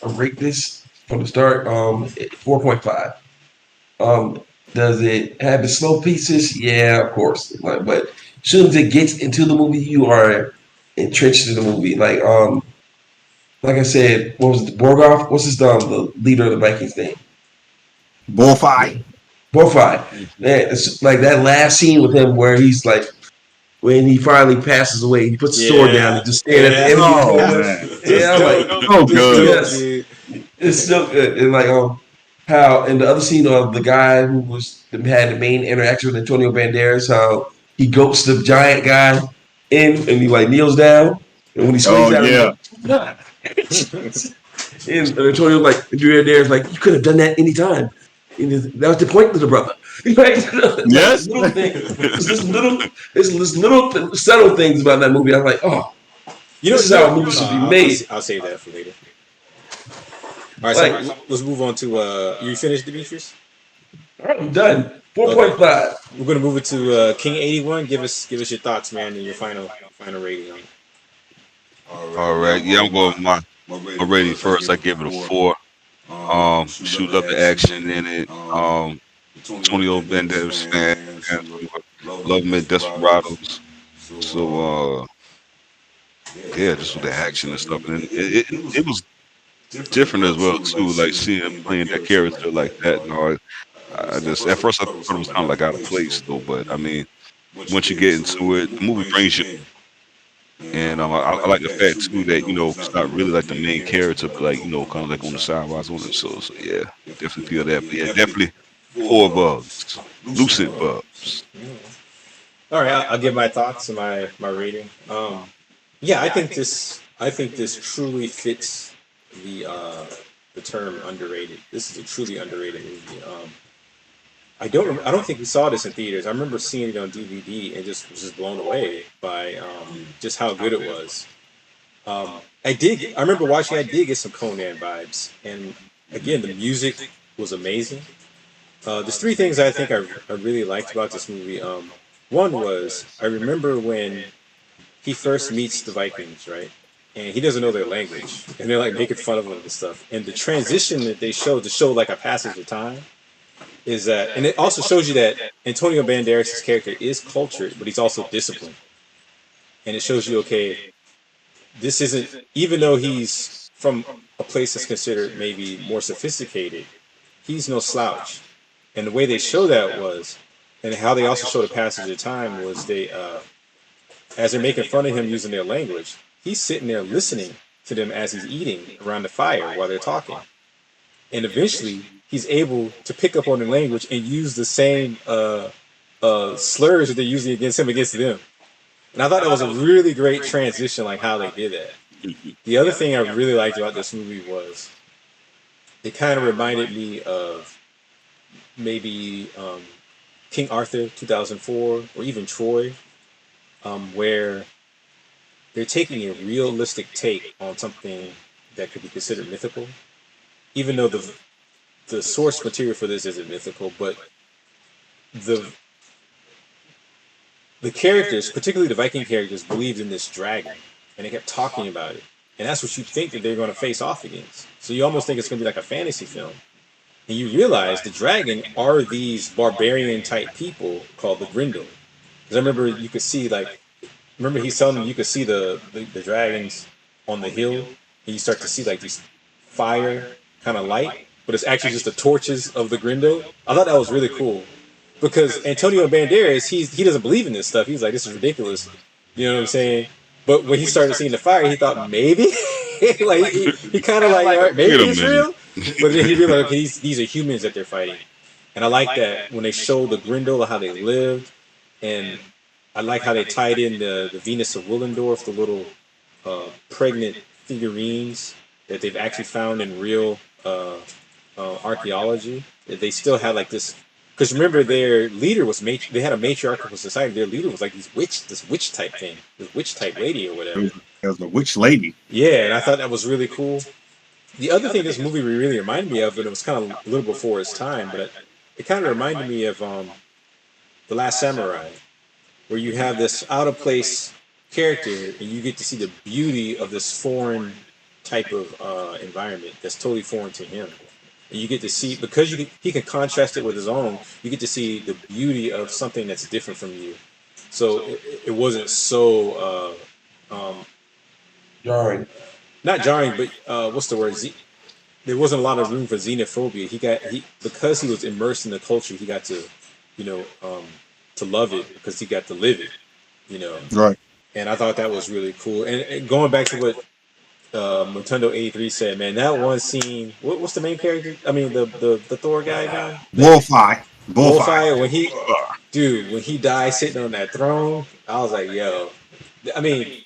I rate this from the start 4.5. Does it have the slow pieces? Yeah, of course. But as soon as it gets into the movie, you are entrenched in the movie. Like I said, what was it, Borgoff? What's the leader of the Vikings name? Borfai. Man, it's like that last scene with him where he's like, when he finally passes away, he puts the sword down and just stand at the enemy. I'm like, oh, good. Yes. It's still good. And like how in the other scene of the guy who had the main interaction with Antonio Banderas, how he goats the giant guy in and he like kneels down, and when he swings down, and Antonio Banderas like, you could have done that anytime. That was the point, little brother. Yes. It's this little subtle things about that movie. I'm like, oh, You know, this is how a movie should be made. I'll save that for later. All right, Like, so let's move on to. You finished, Demetrius? I'm done. 4.5. We're gonna move it to King 81. Give us your thoughts, man, and your final rating on it. All right, yeah, I'm going with my rating first. I give it a 4. Shoot up the action in it. Antonio Banderas fan, love him at Desperados. So yeah, just with the action and stuff, and it was different as well too. Like seeing him playing that character like that, and all. I just at first I thought it was kind of like out of place though, but I mean, once you get into it, the movie brings you. And I like the fact too that it's not really like the main character, but like kind of like on the sidelines on it. So yeah, definitely feel that. But yeah, definitely 4 bugs, lucid bugs. All right, I'll give my thoughts and my rating. Yeah, I think this truly fits the term underrated. This is a truly underrated movie. I don't think we saw this in theaters. I remember seeing it on DVD and just was blown away by just how good it was. I remember watching. I did get some Conan vibes, and again, the music was amazing. There's 3 things I think I really liked about this movie. One was I remember when he first meets the Vikings, right? And he doesn't know their language, and they're like making fun of him and stuff. And the transition that they show to show like a passage of time is that, and it also shows you that Antonio Banderas' character is cultured, but he's also disciplined. And it shows you, okay, this isn't, even though he's from a place that's considered maybe more sophisticated, he's no slouch. And the way they show that was, and how they also show the passage of time was they, as they're making fun of him using their language, he's sitting there listening to them as he's eating around the fire while they're talking. And eventually, he's able to pick up on the language and use the same slurs that they're using against them. And I thought that was a really great transition, like how they did that. The other thing I really liked about this movie was it kind of reminded me of maybe King Arthur 2004 or even Troy, where they're taking a realistic take on something that could be considered mythical, even though the source material for this isn't mythical, but the characters, particularly the Viking characters, believed in this dragon, and they kept talking about it. And that's what you think that they're going to face off against. So you almost think it's going to be like a fantasy film. And you realize the dragon are these barbarian-type people called the Grendel. Because I remember you could see, he's telling them you could see the dragons on the hill, and you start to see like these fire kind of light, but it's actually just the torches of the Grendel. I thought that was really cool. Because Antonio Banderas, he doesn't believe in this stuff. He's like, this is ridiculous. You know what I'm saying? But when he started seeing the fire, he thought maybe, like he kind of like, all right, maybe it's real. But then he realized, okay, these are humans that they're fighting. And I like that when they show the Grendel, how they lived, and I like how they tied in the Venus of Willendorf, the little pregnant figurines that they've actually found in real archaeology. That they still had like this. Because remember, their leader was they had a matriarchal society. Their leader was like this witch type thing, this witch type lady or whatever. It was the witch lady. Yeah, and I thought that was really cool. The other thing this movie really reminded me of, and it was kind of a little before its time, but it kind of reminded me of The Last Samurai, where you have this out of place character, and you get to see the beauty of this foreign type of environment that's totally foreign to him. And you get to see, because he can contrast it with his own, you get to see the beauty of something that's different from you. So it wasn't so jarring. Not jarring, but what's the word? There wasn't a lot of room for xenophobia. Because he was immersed in the culture, he got to, to love it because he got to live it, Right. And I thought that was really cool. And going back to what Motundo 83 said, man, that one scene. What's the main character? I mean, the Thor guy now. Bullfire. When he died sitting on that throne, I was like, yo. I mean,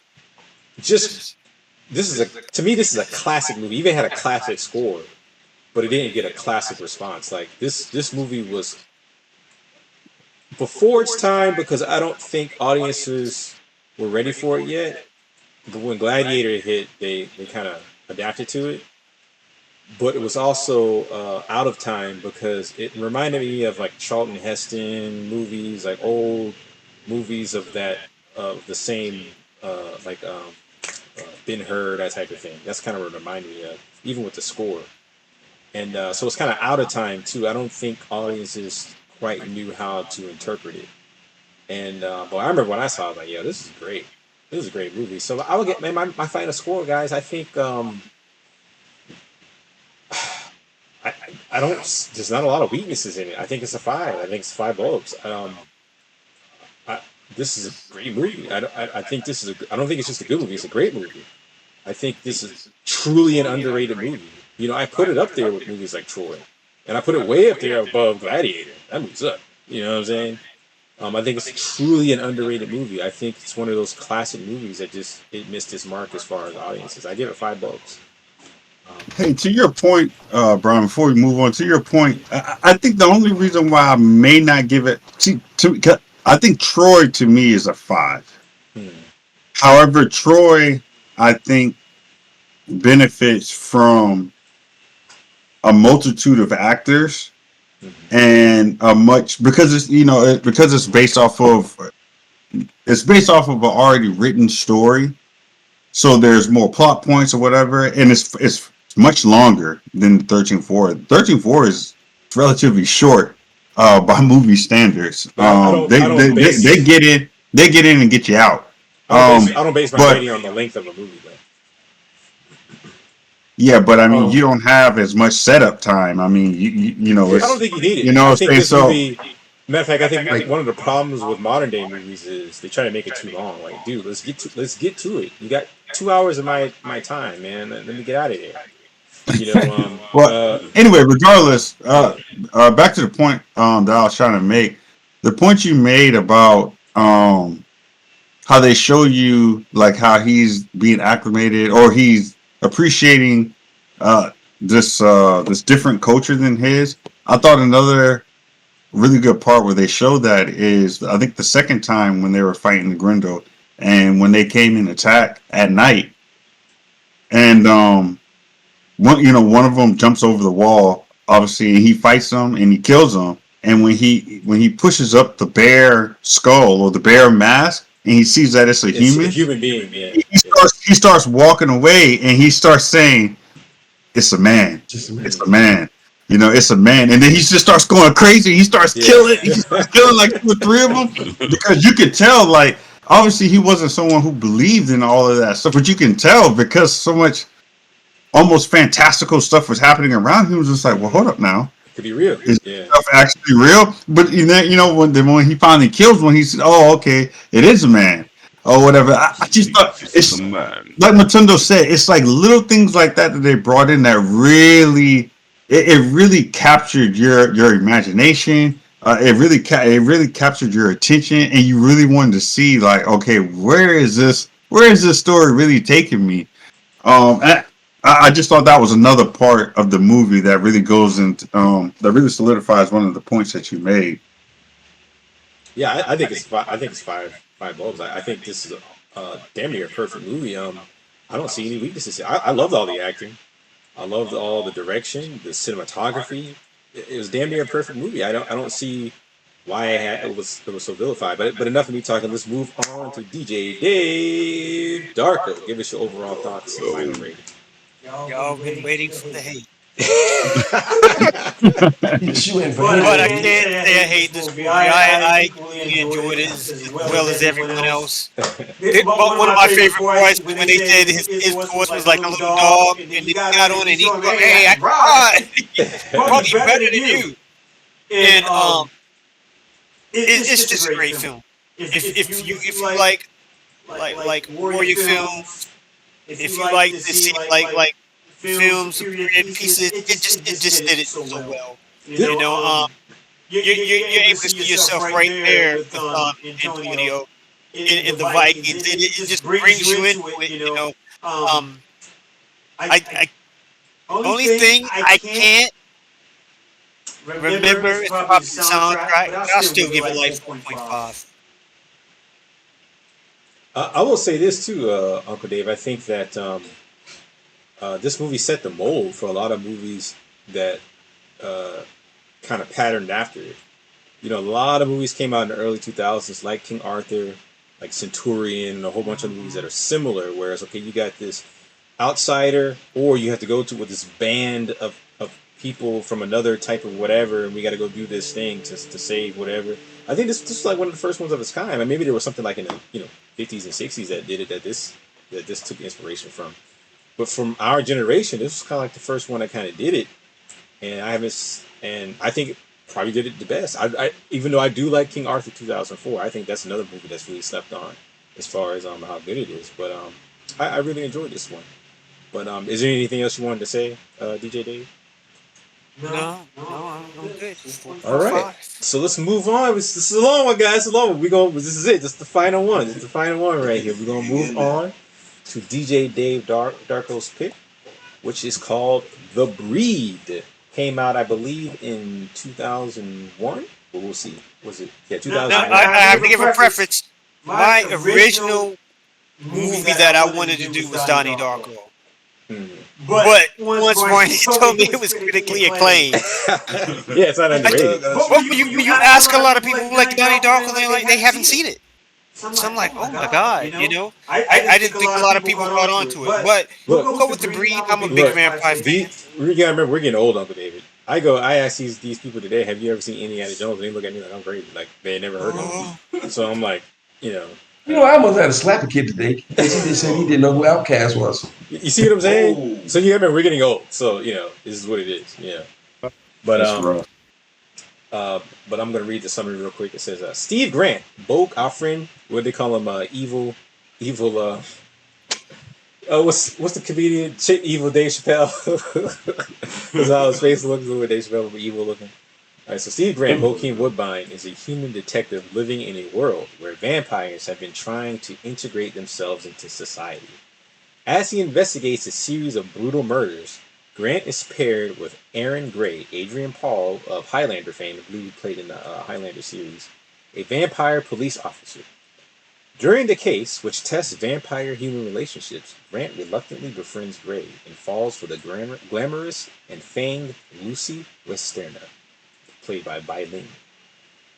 to me, this is a classic movie. Even had a classic score, but it didn't get a classic response. Like this movie was before its time because I don't think audiences were ready for it yet. when Gladiator hit, they kind of adapted to it, but it was also out of time because it reminded me of like Charlton Heston movies, like old movies of that of the same like Ben Hur, that type of thing. That's kind of what it reminded me of, even with the score. And so it's kind of out of time too. I don't think audiences quite knew how to interpret it. And but I remember when I saw it, I was like, "Yo, this is great. This is a great movie." So I would get man, my final score, guys. I think I, I don't. There's not a lot of weaknesses in it. I think it's a five. I think it's 5 bulbs. This is a great movie. I think this is a. I don't think it's just a good movie. It's a great movie. I think this is truly an underrated movie. You know, I put it up there with movies like Troy, and I put it way up there above Gladiator. That movie's up. You know what I'm saying? I think it's truly an underrated movie. I think it's one of those classic movies that just it missed its mark as far as audiences. I give it 5 bulbs. Hey, to your point, Brian, before we move on, to your point, I think the only reason why I may not give it I think Troy to me is a 5. However, Troy, I think, benefits from a multitude of actors and a much because it's because it's based off of an already written story. So there's more plot points or whatever, and it's much longer than 13-4. 13-4 is relatively short by movie standards. They get in and get you out. I don't base my rating on the length of a movie though. Yeah, but I mean, you don't have as much setup time. I mean, you know, I don't think you need it. You know, I think this movie. Matter of fact, I think like one of the problems with modern day movies is they try to make it too long. Like, dude, let's get to it. You got 2 hours of my time, man. Let me get out of here. You know. Well, anyway, regardless, back to the point that I was trying to make. The point you made about how they show you like how he's being acclimated or he's appreciating this different culture than his. I thought another really good part where they show that is I think the second time when they were fighting the Grindo and when they came in attack at night and one of them jumps over the wall obviously and he fights them and he kills them and when he pushes up the bear skull or the bear mask and he sees that it's a human being, yeah. He starts walking away and he starts saying it's a man. It's a man. You know, it's a man. And then he just starts going crazy. He starts killing. He starts killing like 2 or 3 of them. Because you could tell, like, obviously he wasn't someone who believed in all of that stuff. But you can tell because so much almost fantastical stuff was happening around him. He was just like, well, hold up now. Could be real. Is stuff actually real? But when he finally kills one, he said, oh, okay, it is a man. Or whatever. I just thought it's like Matundo said, it's like little things like that they brought in that really it really captured your imagination. It really captured your attention, and you really wanted to see like, okay, where is this story really taking me? I just thought that was another part of the movie that really goes into that really solidifies one of the points that you made. Yeah, I think it's 5 bulbs. I think this is a damn near perfect movie. I don't see any weaknesses. I loved all the acting. I loved all the direction, the cinematography. It was damn near a perfect movie. I don't see why it was so vilified. But enough of me talking. Let's move on to DJ Dave Darko. Give us your overall thoughts and final rating. Y'all been waiting for the hate. But I can't say I hate this movie. I equally enjoyed it as well as everyone else. One of my favorite parts when they said his voice was like a little dog, and he got on and he go, "Hey, I cried. Probably better than you." And it's just a great film. If you like warrior films, if you like to see like films, period pieces, it just did it so well. You know, you're able to see yourself right there with Antonio in the Vikings. It just brings you into it. You know, I only thing I can't remember is probably the soundtrack. I'll still give it like 4.5. I will say this too, Uncle Dave. I think that this movie set the mold for a lot of movies that kind of patterned after it. You know, a lot of movies came out in the early 2000s, like King Arthur, like Centurion, and a whole bunch of movies that are similar. Whereas, okay, you got this outsider, or you have to go to with this band of people from another type of whatever, and we got to go do this thing to save whatever. I think this is like one of the first ones of its kind. I mean, maybe there was something like in the 50s and 60s that did it that this took inspiration from. But from our generation, this was kind of like the first one that kind of did it, and I think it probably did it the best. I even though I do like King Arthur 2004, I think that's another movie that's really slept on as far as how good it is. But I really enjoyed this one. But is there anything else you wanted to say, DJ Dave? No, I'm good. All right, so let's move on. This is a long one, guys. It's a long one. This is it. This is the final one. This is the final one right here. We're gonna move on to DJ Dave Darko's pick, which is called The Breed. Came out, I believe, in 2001. But we'll see. Was it? Yeah, 2001. I have to give a preference. My original movie that I wanted to do was Donnie Darko. But once Barney told me it was critically acclaimed. Yeah, it's not underrated. Well, you ask a lot of people who like Donnie Darko, they haven't seen it. So I'm like, oh my god, I didn't think a lot of people caught on to it. But go with The Breed. I'm a big vampire fan. We gotta remember, we're getting old, Uncle David. I ask these people today, have you ever seen Indiana Jones? And they look at me like I'm crazy, like they had never heard of him. So I'm like, I almost had to slap a kid today because he just said he didn't know who Outkast was. You see what I'm saying? Oh. So you remember, we're getting old. So this is what it is. Yeah. But but I'm gonna read the summary real quick. It says Steve Grant, Boke, our friend, what they call him, evil. What's the comedian? Evil Dave Chappelle. That's how his face looks. With Dave Chappelle, but evil looking. All right, so Steve Grant, Bokeem Woodbine, is a human detective living in a world where vampires have been trying to integrate themselves into society. As he investigates a series of brutal murders, Grant is paired with Aaron Gray, Adrian Paul of Highlander fame, I believe he played in the Highlander series, a vampire police officer. During the case, which tests vampire-human relationships, Grant reluctantly befriends Gray and falls for the glamorous and fanged Lucy Westerna, played by Bai Ling.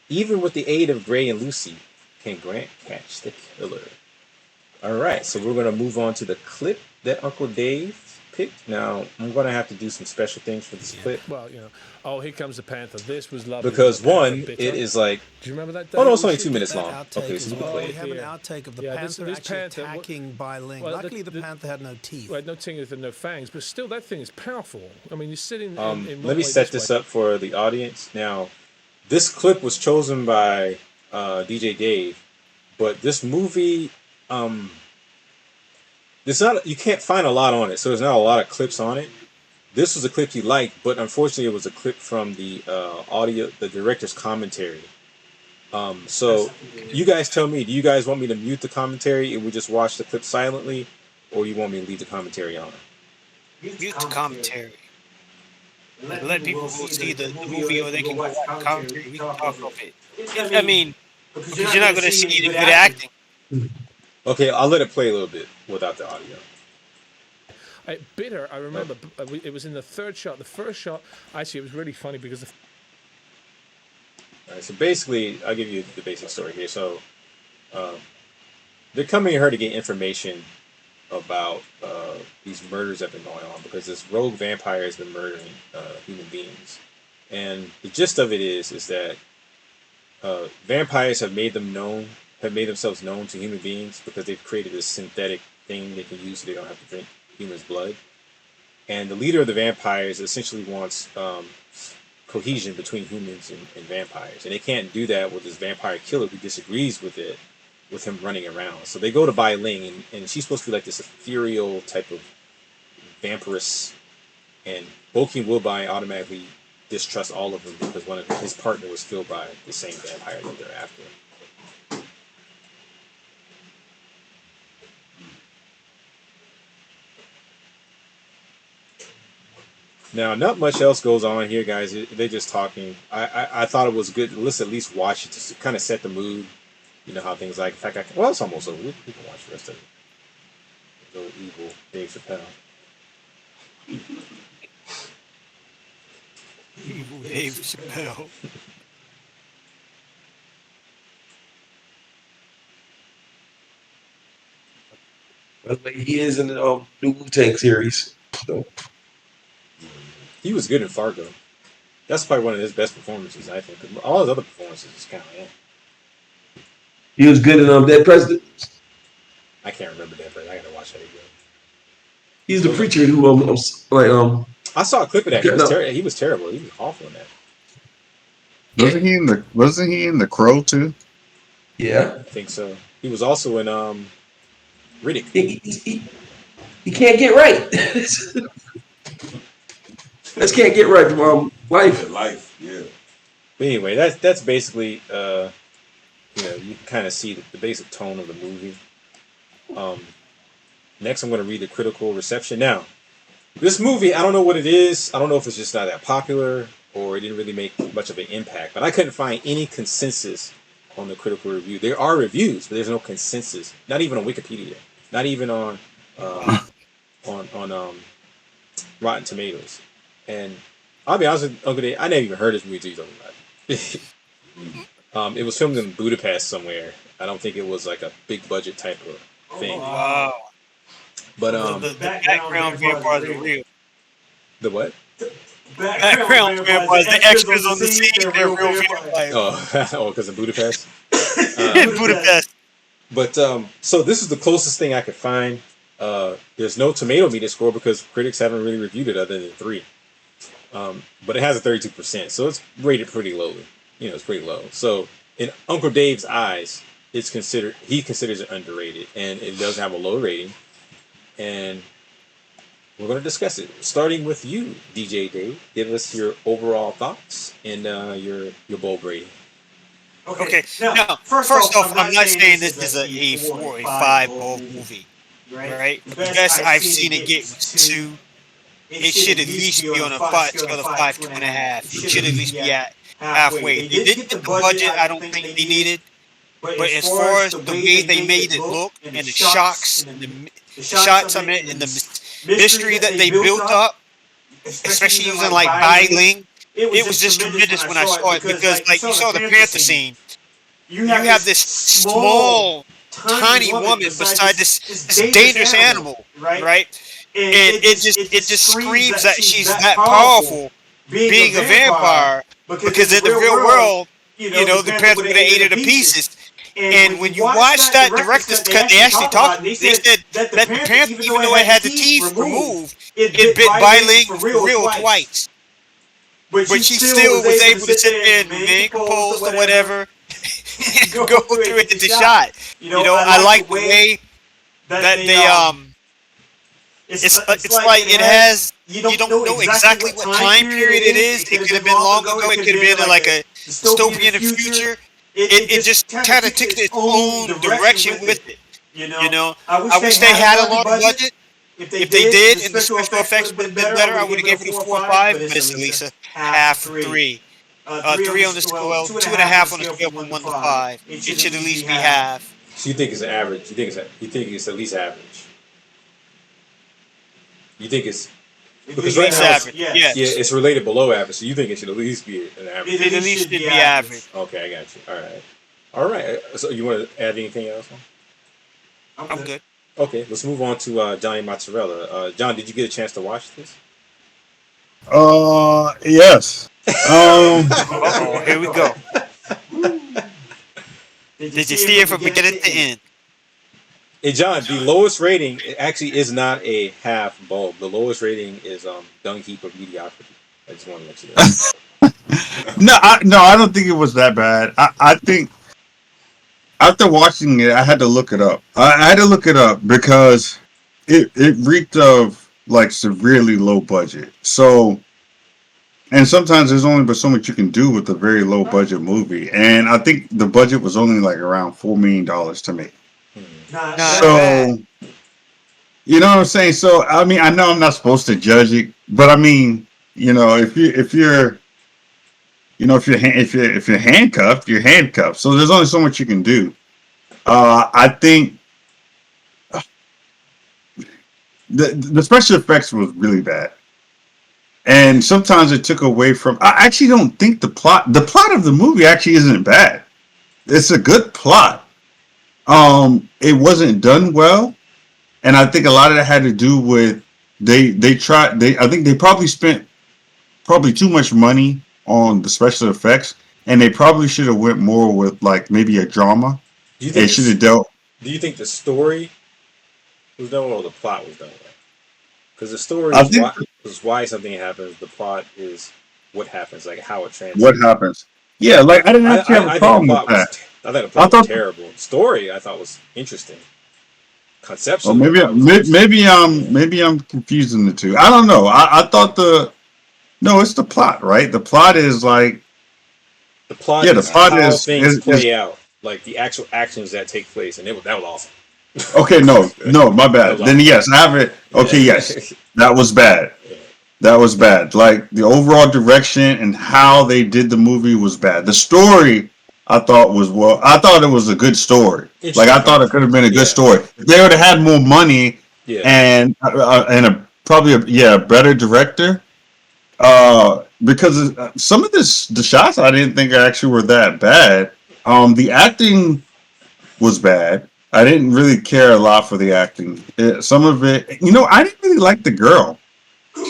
Even with the aid of Gray and Lucy, can Grant catch the killer? Alright, so we're going to move on to the clip that Uncle Dave picked. Now, I'm going to have to do some special things for this clip. Well, here comes the Panther. This was lovely. Because one, it is like... Do you remember that? Oh, no, it's only 2 minutes long. Okay, so we can play We it. have an outtake of the Panther this actually Panther, attacking Bai Ling. Luckily, the Panther had no teeth. Right, no teeth and no fangs, but still, that thing is powerful. I mean, you're sitting in let me set this up for the audience. Now, this clip was chosen by DJ Dave, but this movie... you can't find a lot on it, so there's not a lot of clips on it. This was a clip he liked, but unfortunately it was a clip from the the director's commentary. So you guys tell me, do you guys want me to mute the commentary and we just watch the clip silently, or you want me to leave the commentary on? Mute the commentary. Let people go see the movie, or they can go watch the commentary. We can talk of it. I mean, because you're not going to see any good acting. Okay, I'll let it play a little bit without the audio. Bitter, I remember, it was in the third shot. The first shot, actually, it was really funny because... All right, so basically, I'll give you the basic story here. So, they're coming here to get information about these murders that have been going on, because this rogue vampire has been murdering human beings. And the gist of it is that vampires have made themselves known to human beings because they've created this synthetic thing they can use so they don't have to drink humans' blood. And the leader of the vampires essentially wants cohesion between humans and vampires. And they can't do that with this vampire killer who disagrees with him running around. So they go to Bai Ling, and she's supposed to be like this ethereal type of vampiress. And Bokeem Woodbine automatically distrusts all of them because one of his partner was killed by the same vampire that they're after. Now, not much else goes on here, guys. They're just talking. I thought it was good. Let's at least watch it to kind of set the mood. You know how things like. In fact, well, it's almost over. We can watch the rest of it. The evil Dave Chappelle. Evil Dave Chappelle. He is in the new Wu-Tang series. So. He was good in Fargo. That's probably one of his best performances, I think. All his other performances is kind of. He was good in Dead President. I can't remember that, but I gotta watch that again. He's the preacher who I saw a clip of that. He was terrible. He was awful in that. Wasn't he in the Crow too? Yeah, I think so. He was also in Riddick. He can't get right. That's can't get right from life. Life, yeah. But anyway, that's basically you kind of see the basic tone of the movie. Next, I'm going to read the critical reception. Now, this movie, I don't know what it is. I don't know if it's just not that popular or it didn't really make much of an impact. But I couldn't find any consensus on the critical review. There are reviews, but there's no consensus. Not even on Wikipedia. Not even on Rotten Tomatoes. And I'll be honest with Uncle Dave, I never even heard this movie until you talking about it. It was filmed in Budapest somewhere. I don't think it was like a big budget type of thing. Wow. But the background vampires are real. The what? Background vampires, the extras on the scene, they're real vampires. Oh, because of Budapest. In Budapest. But so this is the closest thing I could find. There's no tomato meter score because critics haven't really reviewed it other than 3. But it has a 32%, so it's rated pretty lowly. It's pretty low. So in Uncle Dave's eyes, he considers it underrated, and it does have a low rating. And we're going to discuss it, starting with you, DJ Dave. Give us your overall thoughts and your bulb rating. Okay. Now, first off, I'm not saying this is a 4 or a 5 bulb movie, right? The best I've seen it get was 2. It should at least be on a 5, 2.5. It should at least be at halfway. They didn't get the budget I don't think they needed, but as far as the way they made it look and the shocks and the shots and the mystery that they built up, especially using like Bai Ling, it was just tremendous when I saw it because like you saw the Panther scene, you have this small, tiny woman beside this dangerous animal, right? And it just screams that she's that powerful, being a vampire, because in the real world, the Panther would have ate her to pieces. And when you watch that director's cut, they actually talked. They said that the Panther, even though it had the teeth removed, it bit Bai Ling for real twice. But she still was able to sit there and remain composed or whatever, and go through it into shot. I like the way that they It's like it has. You don't know exactly what time period it is. It could have been long ago. It could have been like a dystopian in the future. It just kind of took its own direction with it. I wish they had a larger budget. If they did, and the special effects would have been better, I would have given it a 4 or 5. Miss Elisa, half 3. 3 on the scale, 2.5 on the scale from 1 to 5. It should at least be half. So you think it's an average? You think it's at least average? You think it's because right now average, yes. Yeah, it's related below average. So you think it should at least be an average? It at least should be average. Okay, I got you. All right. So you want to add anything else? I'm good. Okay, let's move on to Johnny Mozzarella. John, did you get a chance to watch this? Yes. Here we go. Did you see it from beginning to end? Hey, John, the lowest rating actually is not a half bulb. The lowest rating is dung heap of mediocrity. I just want to let you know. No, I don't think it was that bad. I think after watching it, I had to look it up. I had to look it up because it reeked of like severely low budget. So, and sometimes there's only but so much you can do with a very low budget movie. And I think the budget was only like around $4 million to me. So, you know what I'm saying? So, I mean, I know I'm not supposed to judge it, but I mean, if you're handcuffed, you're handcuffed. So there's only so much you can do. I think the special effects was really bad, and sometimes it took away from. I actually don't think the plot. The plot of the movie actually isn't bad. It's a good plot. It wasn't done well, and I think a lot of that had to do with they tried. I think they probably spent probably too much money on the special effects, and they probably should have went more with like maybe a drama. Do you They think should have dealt. do you think the story was done well or the plot was done well? Because the story I think is why something happens. The plot is what happens, like how it what translates. happens. Yeah, like I didn't actually have a I think the problem with plot was. that. I think the I plot was thought, terrible. The story I thought was interesting. or Conceptually, I thought it was maybe I'm confusing the two. I don't know. I thought no, it's the plot, right? The plot is like the plot yeah, the is plot how is things is play out, like the actual actions that take place, and that was awesome. okay. No, my That bad. was Then awesome. yes, I have it. Okay, Yeah. yes, that was bad. That was bad. Like the overall direction and how they did the movie was bad. The story I thought was well. I thought it was a good story. Like Interesting I thought it could concept. have been a good Yeah. story. If they would have had more money Yeah. and a probably a better director. Because some of the shots I didn't think actually were that bad. The acting was bad. I didn't really care a lot for the acting. Some of it, I didn't really like the girl.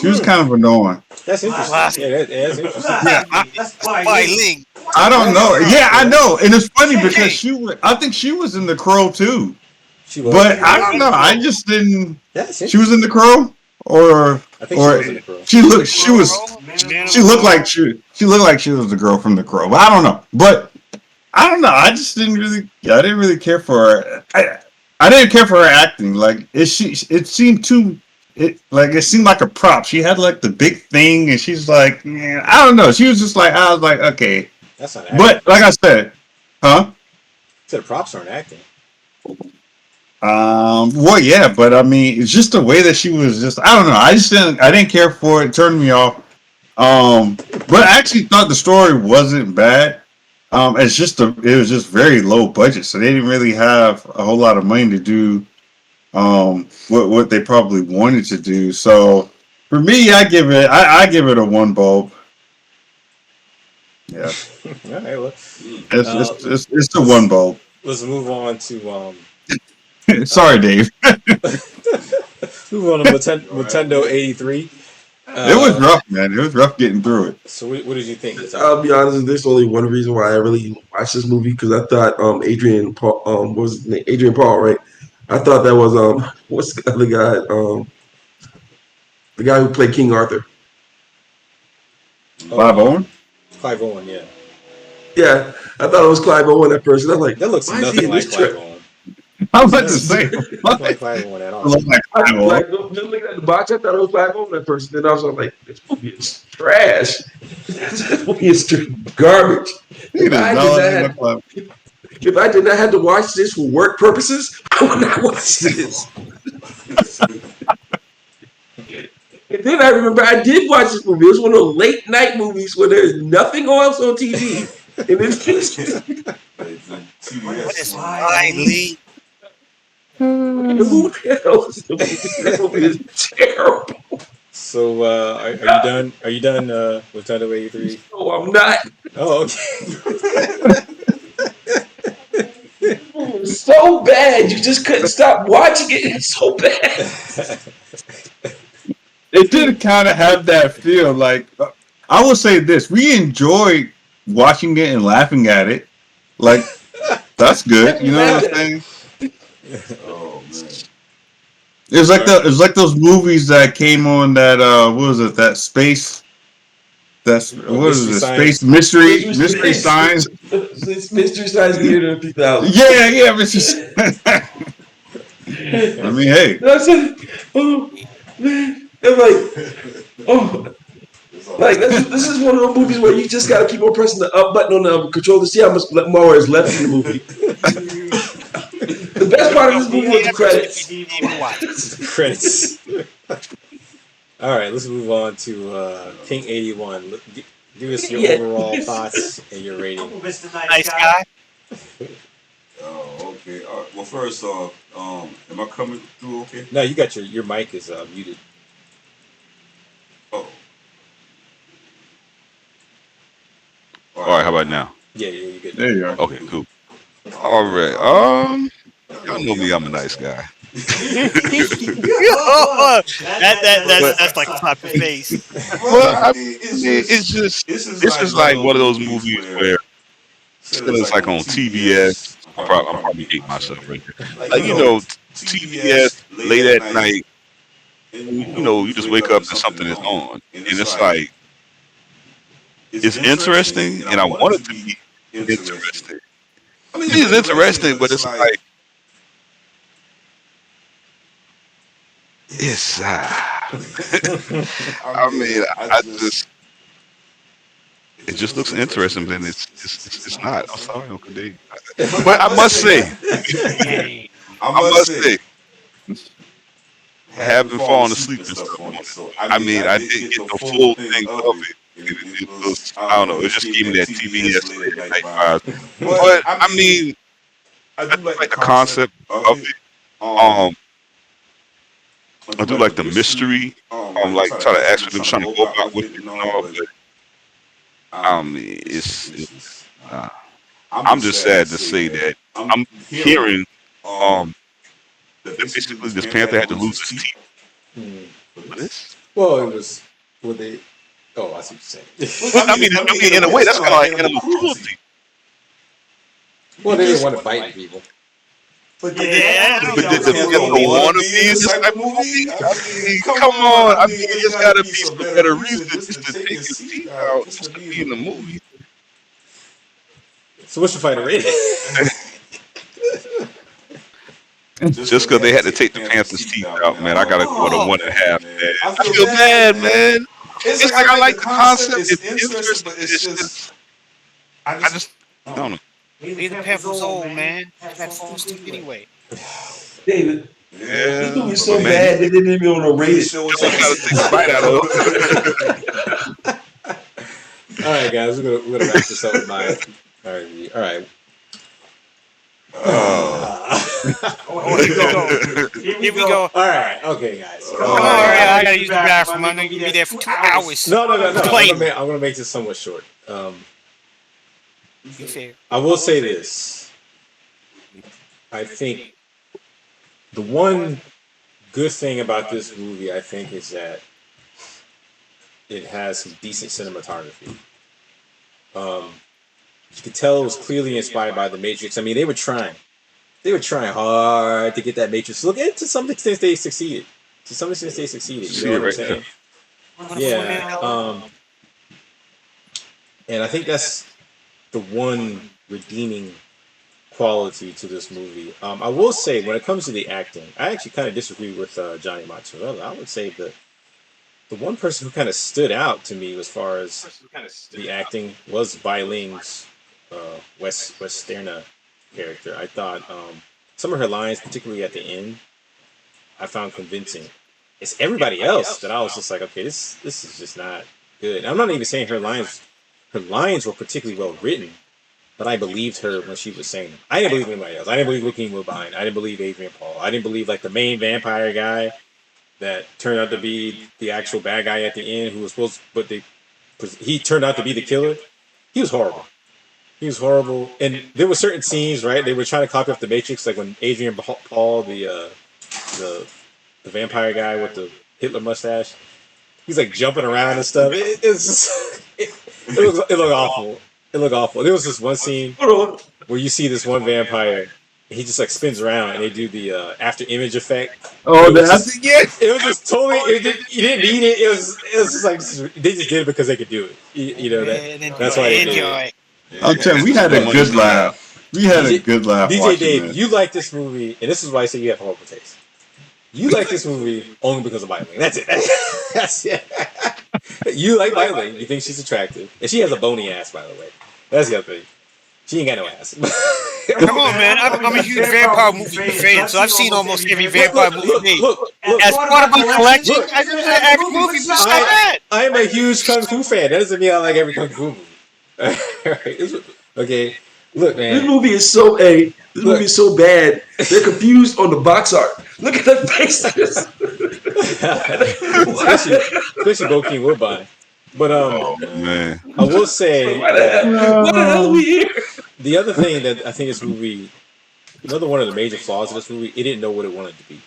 She was kind of annoying. That's interesting. Yeah, that's interesting. Yeah, That's Bai Ling. I don't know. Yeah, I know, and it's funny because I think she was in The Crow too. She was. But I don't know. I just didn't. That's She was in The Crow, or I think she was in The Crow. she looked. She looked like she looked like she was the girl from The Crow. But I don't know. But I don't know. I just didn't really. I didn't really care for her. I didn't care for her acting. Like it seemed too. It seemed like a prop. She had like the big thing, and she's like, man, I don't know. She was just like, I was like, okay. That's not acting. But like I said, huh? So the props aren't acting. Well, yeah, but I mean, it's just the way that she was. Just I don't know. I didn't care for it. It turned me off. But I actually thought the story wasn't bad. It was just very low budget, so they didn't really have a whole lot of money to do what they probably wanted to do. So for me, I give it a 1 bulb. Yeah, All right, well, it's a 1 bulb. let's move on to Sorry, Dave. move on to Nintendo 83. It was rough, man. It was rough getting through it. So what did you think? I'll be honest. There's only one reason why I really watched this movie because I thought Adrian Paul what was his name? Adrian Paul, right? I thought that was what's the other guy? The guy who played King Arthur. Clive Owen? Clive Owen, yeah. Yeah, I thought it was Clive Owen at first. And I'm like, That looks why is he nothing in like this Clive trip? Owen. I was about to say. Not like Clive Owen at all. Look like Clive Owen. Like, just looking at the box, I thought it was Clive Owen at first. And then I was like, this movie is trash. This movie is garbage. If I did not have to watch this for work purposes, I would not watch this. And then I remember I did watch this movie. It was one of those late night movies where there's nothing else on TV. And it's just What is Bai Ling? who the hell is the movie? This movie is terrible. So are you done? Are you done with Nintendo 83? No, I'm not. Oh, okay. It's so bad. You just couldn't stop watching it. It's so bad. It did kind of have that feel. Like I will say this: we enjoyed watching it and laughing at it. Like that's good. You know what I'm saying? Oh man. It's like those movies that came on that what was it? That space. That's what is it? Space mystery science. It's Mystery Science Theater 3000. Yeah, Mystery. I mean, hey. That's it. Oh man, I'm like this is one of those movies where you just gotta keep on pressing the up button on the controller to see how much more is left in the movie. The best part of this movie was the credits. Credits. All right, let's move on to King 81. Give us your overall thoughts and your rating. Nice guy. Oh, Okay. Well, first off, am I coming through okay? No, you got your mic is muted. Oh. All right, how about now? Yeah, you good. There you are. Okay, cool. All right. Y'all know me. I'm a nice guy. That's like slap your face. Well, I mean, it's just like one of those movies where it's like on TBS. I'm probably hating myself right there. Like TBS late at night. You just wake up and something is on, and it's like it's interesting, and I want it to be interesting. I mean, it's interesting, but it's like it's. I mean, it just looks interesting, but it's not. I'm sorry, Uncle Dave, but I must say, I have been falling asleep and stuff on it. I mean, I didn't get the full thing of it. It was, I don't know. It just gave me that TBS late night vibe. But I mean, I do like the concept of it. I do like the mystery. Like try to ask what they're trying to go about with it and all. But I mean, it's. I'm just sad to say that I'm hearing that basically this panther had to lose his teeth. For this? Well, it was. Well, they. Oh, I see what you're saying. Well, I mean, in a way, that's kind of like animal cruelty. Well, they didn't want to bite people. But did the want to be in this type of movie? I mean, come on. I mean, it's got to be some better reason just to take his teeth out just to be in the movie. So what's your final rating? Just because they had to take the panther's teeth out, man, I gotta go with a 1.5, man. I feel bad, man. It's like I like the concept. It's interesting, but it's just I don't know. Leave the panther's old, man. That falls teeth anyway. David. Yeah. This movie's so bad they didn't even want to rate it. Just gotta take a bite out of it. All right, guys, we're gonna wrap this up with my. All right. Here we go. All right. Okay, guys. All right, I gotta use the bathroom. I'm gonna be there for 2 hours. No. I'm gonna make this somewhat short. I will say this. I think the one good thing about this movie, I think, is that it has some decent cinematography. You could tell it was clearly inspired by The Matrix. I mean, they were trying hard to get that Matrix look. And to some extent, they succeeded. You know what I'm saying? Yeah. And I think that's the one redeeming quality to this movie. I will say, when it comes to the acting, I actually kind of disagree with Johnny Mozzarella. I would say that the one person who kind of stood out to me as far as the acting was Bai Ling's Westerna character. I thought some of her lines, particularly at the end, I found convincing. It's everybody else that I was just like, okay, this is just not good. And I'm not even saying her lines were particularly well written, but I believed her when she was saying them. I didn't believe anybody else. I didn't believe Joaquin Wilbine. I didn't believe Adrian Paul. I didn't believe like the main vampire guy that turned out to be the actual bad guy at the end, who was supposed, he turned out to be the killer. He was horrible. And there were certain scenes, right? They were trying to copy off The Matrix, like when Adrian Paul, the vampire guy with the Hitler mustache, he's like jumping around and stuff. It looked awful. It looked awful. There was this one scene where you see this one vampire. He just like spins around and they do the after image effect. Oh, it was just totally. You didn't need it. It was just like they just did it because they could do it. You know that's why they did it. I'm telling you, we had a good laugh. DJ Dave, you like this movie, and this is why I say you have horrible taste. You like this movie only because of Bai Ling. That's it. That's it. You like Bai Ling. You think she's attractive, and she has a bony ass, by the way. That's the other thing. She ain't got no ass. Come on, man. I'm a huge vampire movie fan, so I've seen almost every vampire movie made. As part of my collection, I just said every movie was not bad. I am a huge Kung Fu fan. That doesn't mean I like every Kung Fu movie. Okay. Look, man. This movie is so movie is so bad. They're confused on the box art. Look at the faces. especially Bokeem Woodbine. But man, I will say why the hell are we here? The other thing that I think this movie, another one of the major flaws of this movie, it didn't know what it wanted to be.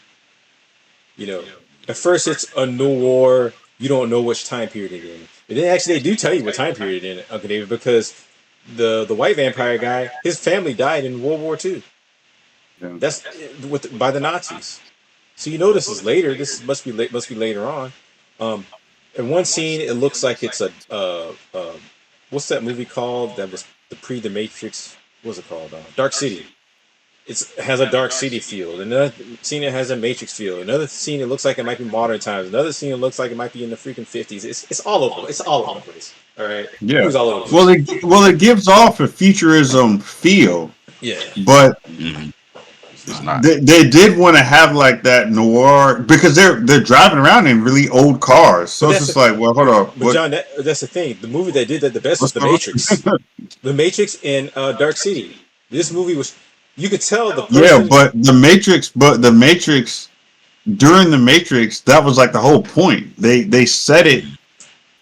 You know, at first it's a noir. You don't know which time period it's in. And then actually they do tell you what time period it's in, Uncle David, because the white vampire guy, his family died in World War II. Yeah. That's by the Nazis. So you know this is later. This must be later on. In one scene, it looks like it's a what's that movie called? That was the Matrix. What's it called? Dark City. It has a Dark City feel. Another scene it has a Matrix feel. Another scene it looks like it might be modern times. Another scene it looks like it might be in the freaking 50s. It's all over. It's all over the place. All right. Yeah. All over the place. Well, it gives off a futurism feel. Yeah. But it's not. They did want to have like that noir because they're driving around in really old cars. So it's just like, well, hold on. But John, that's the thing. The movie that did that the best was The Matrix. The Matrix and Dark City. This movie was. You could tell the person. Yeah, but the Matrix. During the Matrix, that was like the whole point. They said it.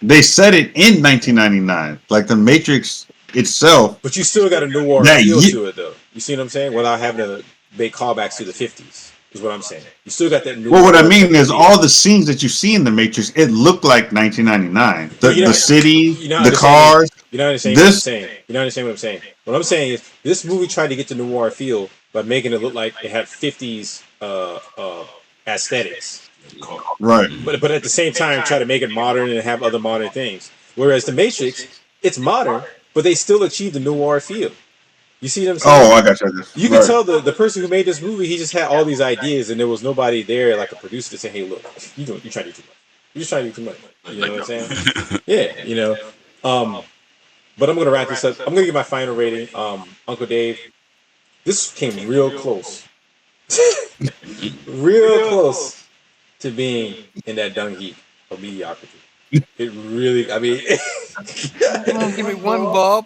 They said it in 1999. Like the Matrix itself. But you still got a noir feel to it, though. You see what I'm saying? Without having to make callbacks to the 50s, is what I'm saying. You still got that noir. Well, what I mean is all the scenes that you see in the Matrix, it looked like 1999. The city, the cars. You're not understanding what I'm saying. You're not understanding what I'm saying. What I'm saying is this movie tried to get the noir feel by making it look like it had 50s aesthetics. Right. But at the same time, try to make it modern and have other modern things. Whereas the Matrix, it's modern, but they still achieve the noir feel. You see what I'm saying? Oh, I got you. You can tell the person who made this movie, he just had all these ideas, and there was nobody there, like a producer, to say, "Hey, look, you're trying to do too much. You're just trying to do too much." You know what I'm saying? Yeah, you know. But I'm gonna wrap this up. I'm gonna give my final rating. Uncle Dave, this came real close, real close to being in that dung heap of mediocrity. It really, I mean, give me one bulb.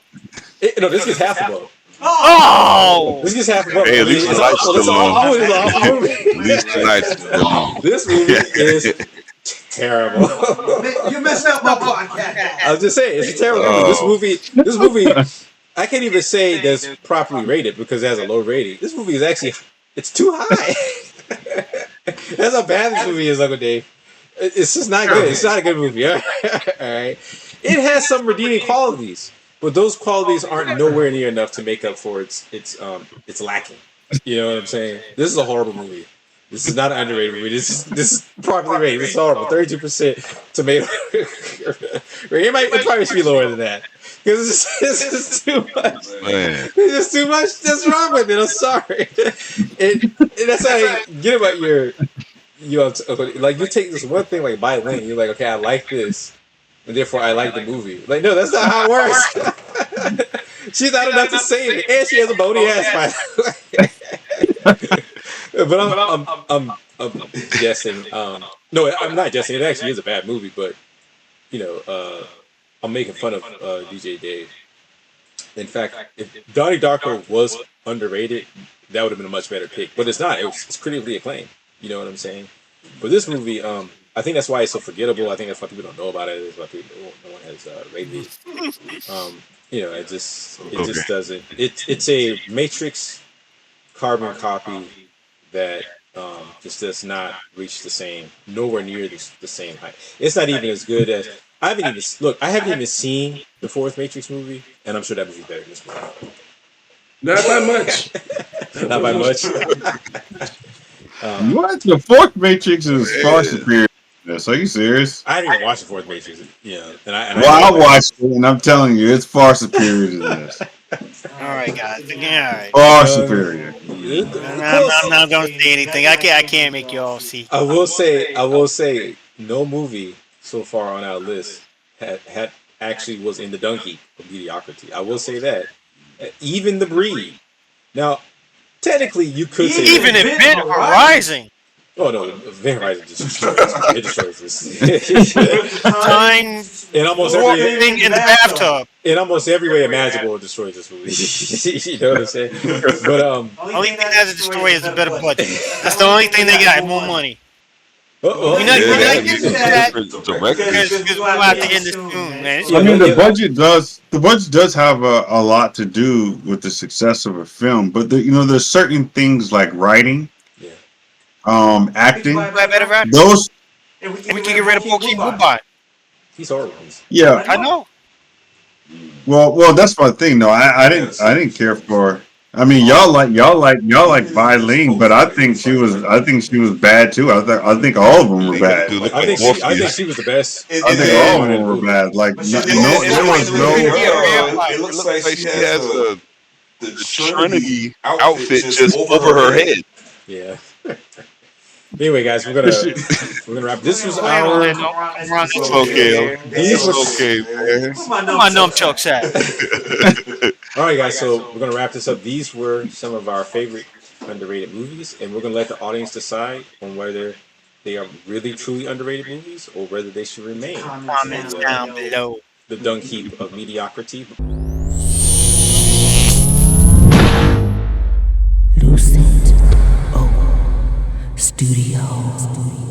No, this gets half a bulb. Oh! This gets half a bulb. Hey, at least the light's still on. At least the light's still on. This movie is terrible. You messed up my podcast. I was just saying, it's a terrible movie. This movie, I can't even say that's properly rated because it has a low rating. This movie is actually, it's too high. That's how bad this movie is, Uncle Dave. It's just not good. It's not a good movie. All right. It has some redeeming qualities, but those qualities aren't nowhere near enough to make up for its lacking. You know what I'm saying? This is a horrible movie. This is not an underrated movie. This is properly rated. This is horrible. 32% tomato. It probably should be lower than that because this is too much. Man. There's just too much that's wrong with it. I'm sorry. And that's how I get about like you take this one thing like Bai Ling, you're like, okay, I like this, and therefore I like the movie. Like, no, that's not how it works. She's not enough to save it, and she has a bony ass, by the way. But I'm guessing. No, I'm not guessing. It actually is a bad movie, but you know, I'm making fun of DJ Dave. In fact, if Donnie Darko was underrated, that would have been a much better pick. But it's not. It's critically acclaimed. You know what I'm saying? But this movie, I think that's why it's so forgettable. I think that's why people don't know about it. It's why no one has rated it. You know, it just doesn't. It's a Matrix carbon copy that just does not reach the same, nowhere near the same height. It's not even as good as. I haven't even seen the fourth Matrix movie, and I'm sure that movie's better than this movie. Not by much. Not by much. What? The fourth Matrix is far superior. Are you serious? I didn't even watch the fourth Matrix. Yeah, I watched it, and I'm telling you, it's far superior to this. All right, guys. Yeah, all right. Far superior. I'm not going to say anything. I can't make you all see. I will say, no movie so far on our list had actually was in the dung heap of mediocrity. I will say that. Even The Breed. Now, technically, you could say even Event Horizon. Oh no, Vampire destroys this. It destroys this. Time in almost every thing in the bathtub. In almost every way imaginable, it destroys this movie. You know what I'm saying? But only thing that has to destroy is a better budget. That's the only thing they got. More money. We're not getting to that because we'll have to end this soon, man. I mean, the budget does have a lot to do with the success of a film, but there's certain things like writing, acting, those. And we can get rid of Pokey Woodbine. He's horrible. Yeah, I know. Well, that's my thing. No, I didn't care for. I mean, y'all like Bai Ling, but I think she was bad too. I think all of them were bad. I think she was the best. I think all of them were bad. Like there was no. It looks like she has the Trinity outfit just over her head. Yeah. Anyway, guys, we're gonna wrap. This was our. It's okay. It's okay, man. Where's my nunchucks at? All right, guys. So we're gonna wrap this up. These were some of our favorite underrated movies, and we're gonna let the audience decide on whether they are really truly underrated movies or whether they should remain. Comments down below. The dung heap of mediocrity. Lucent Troupe Studio.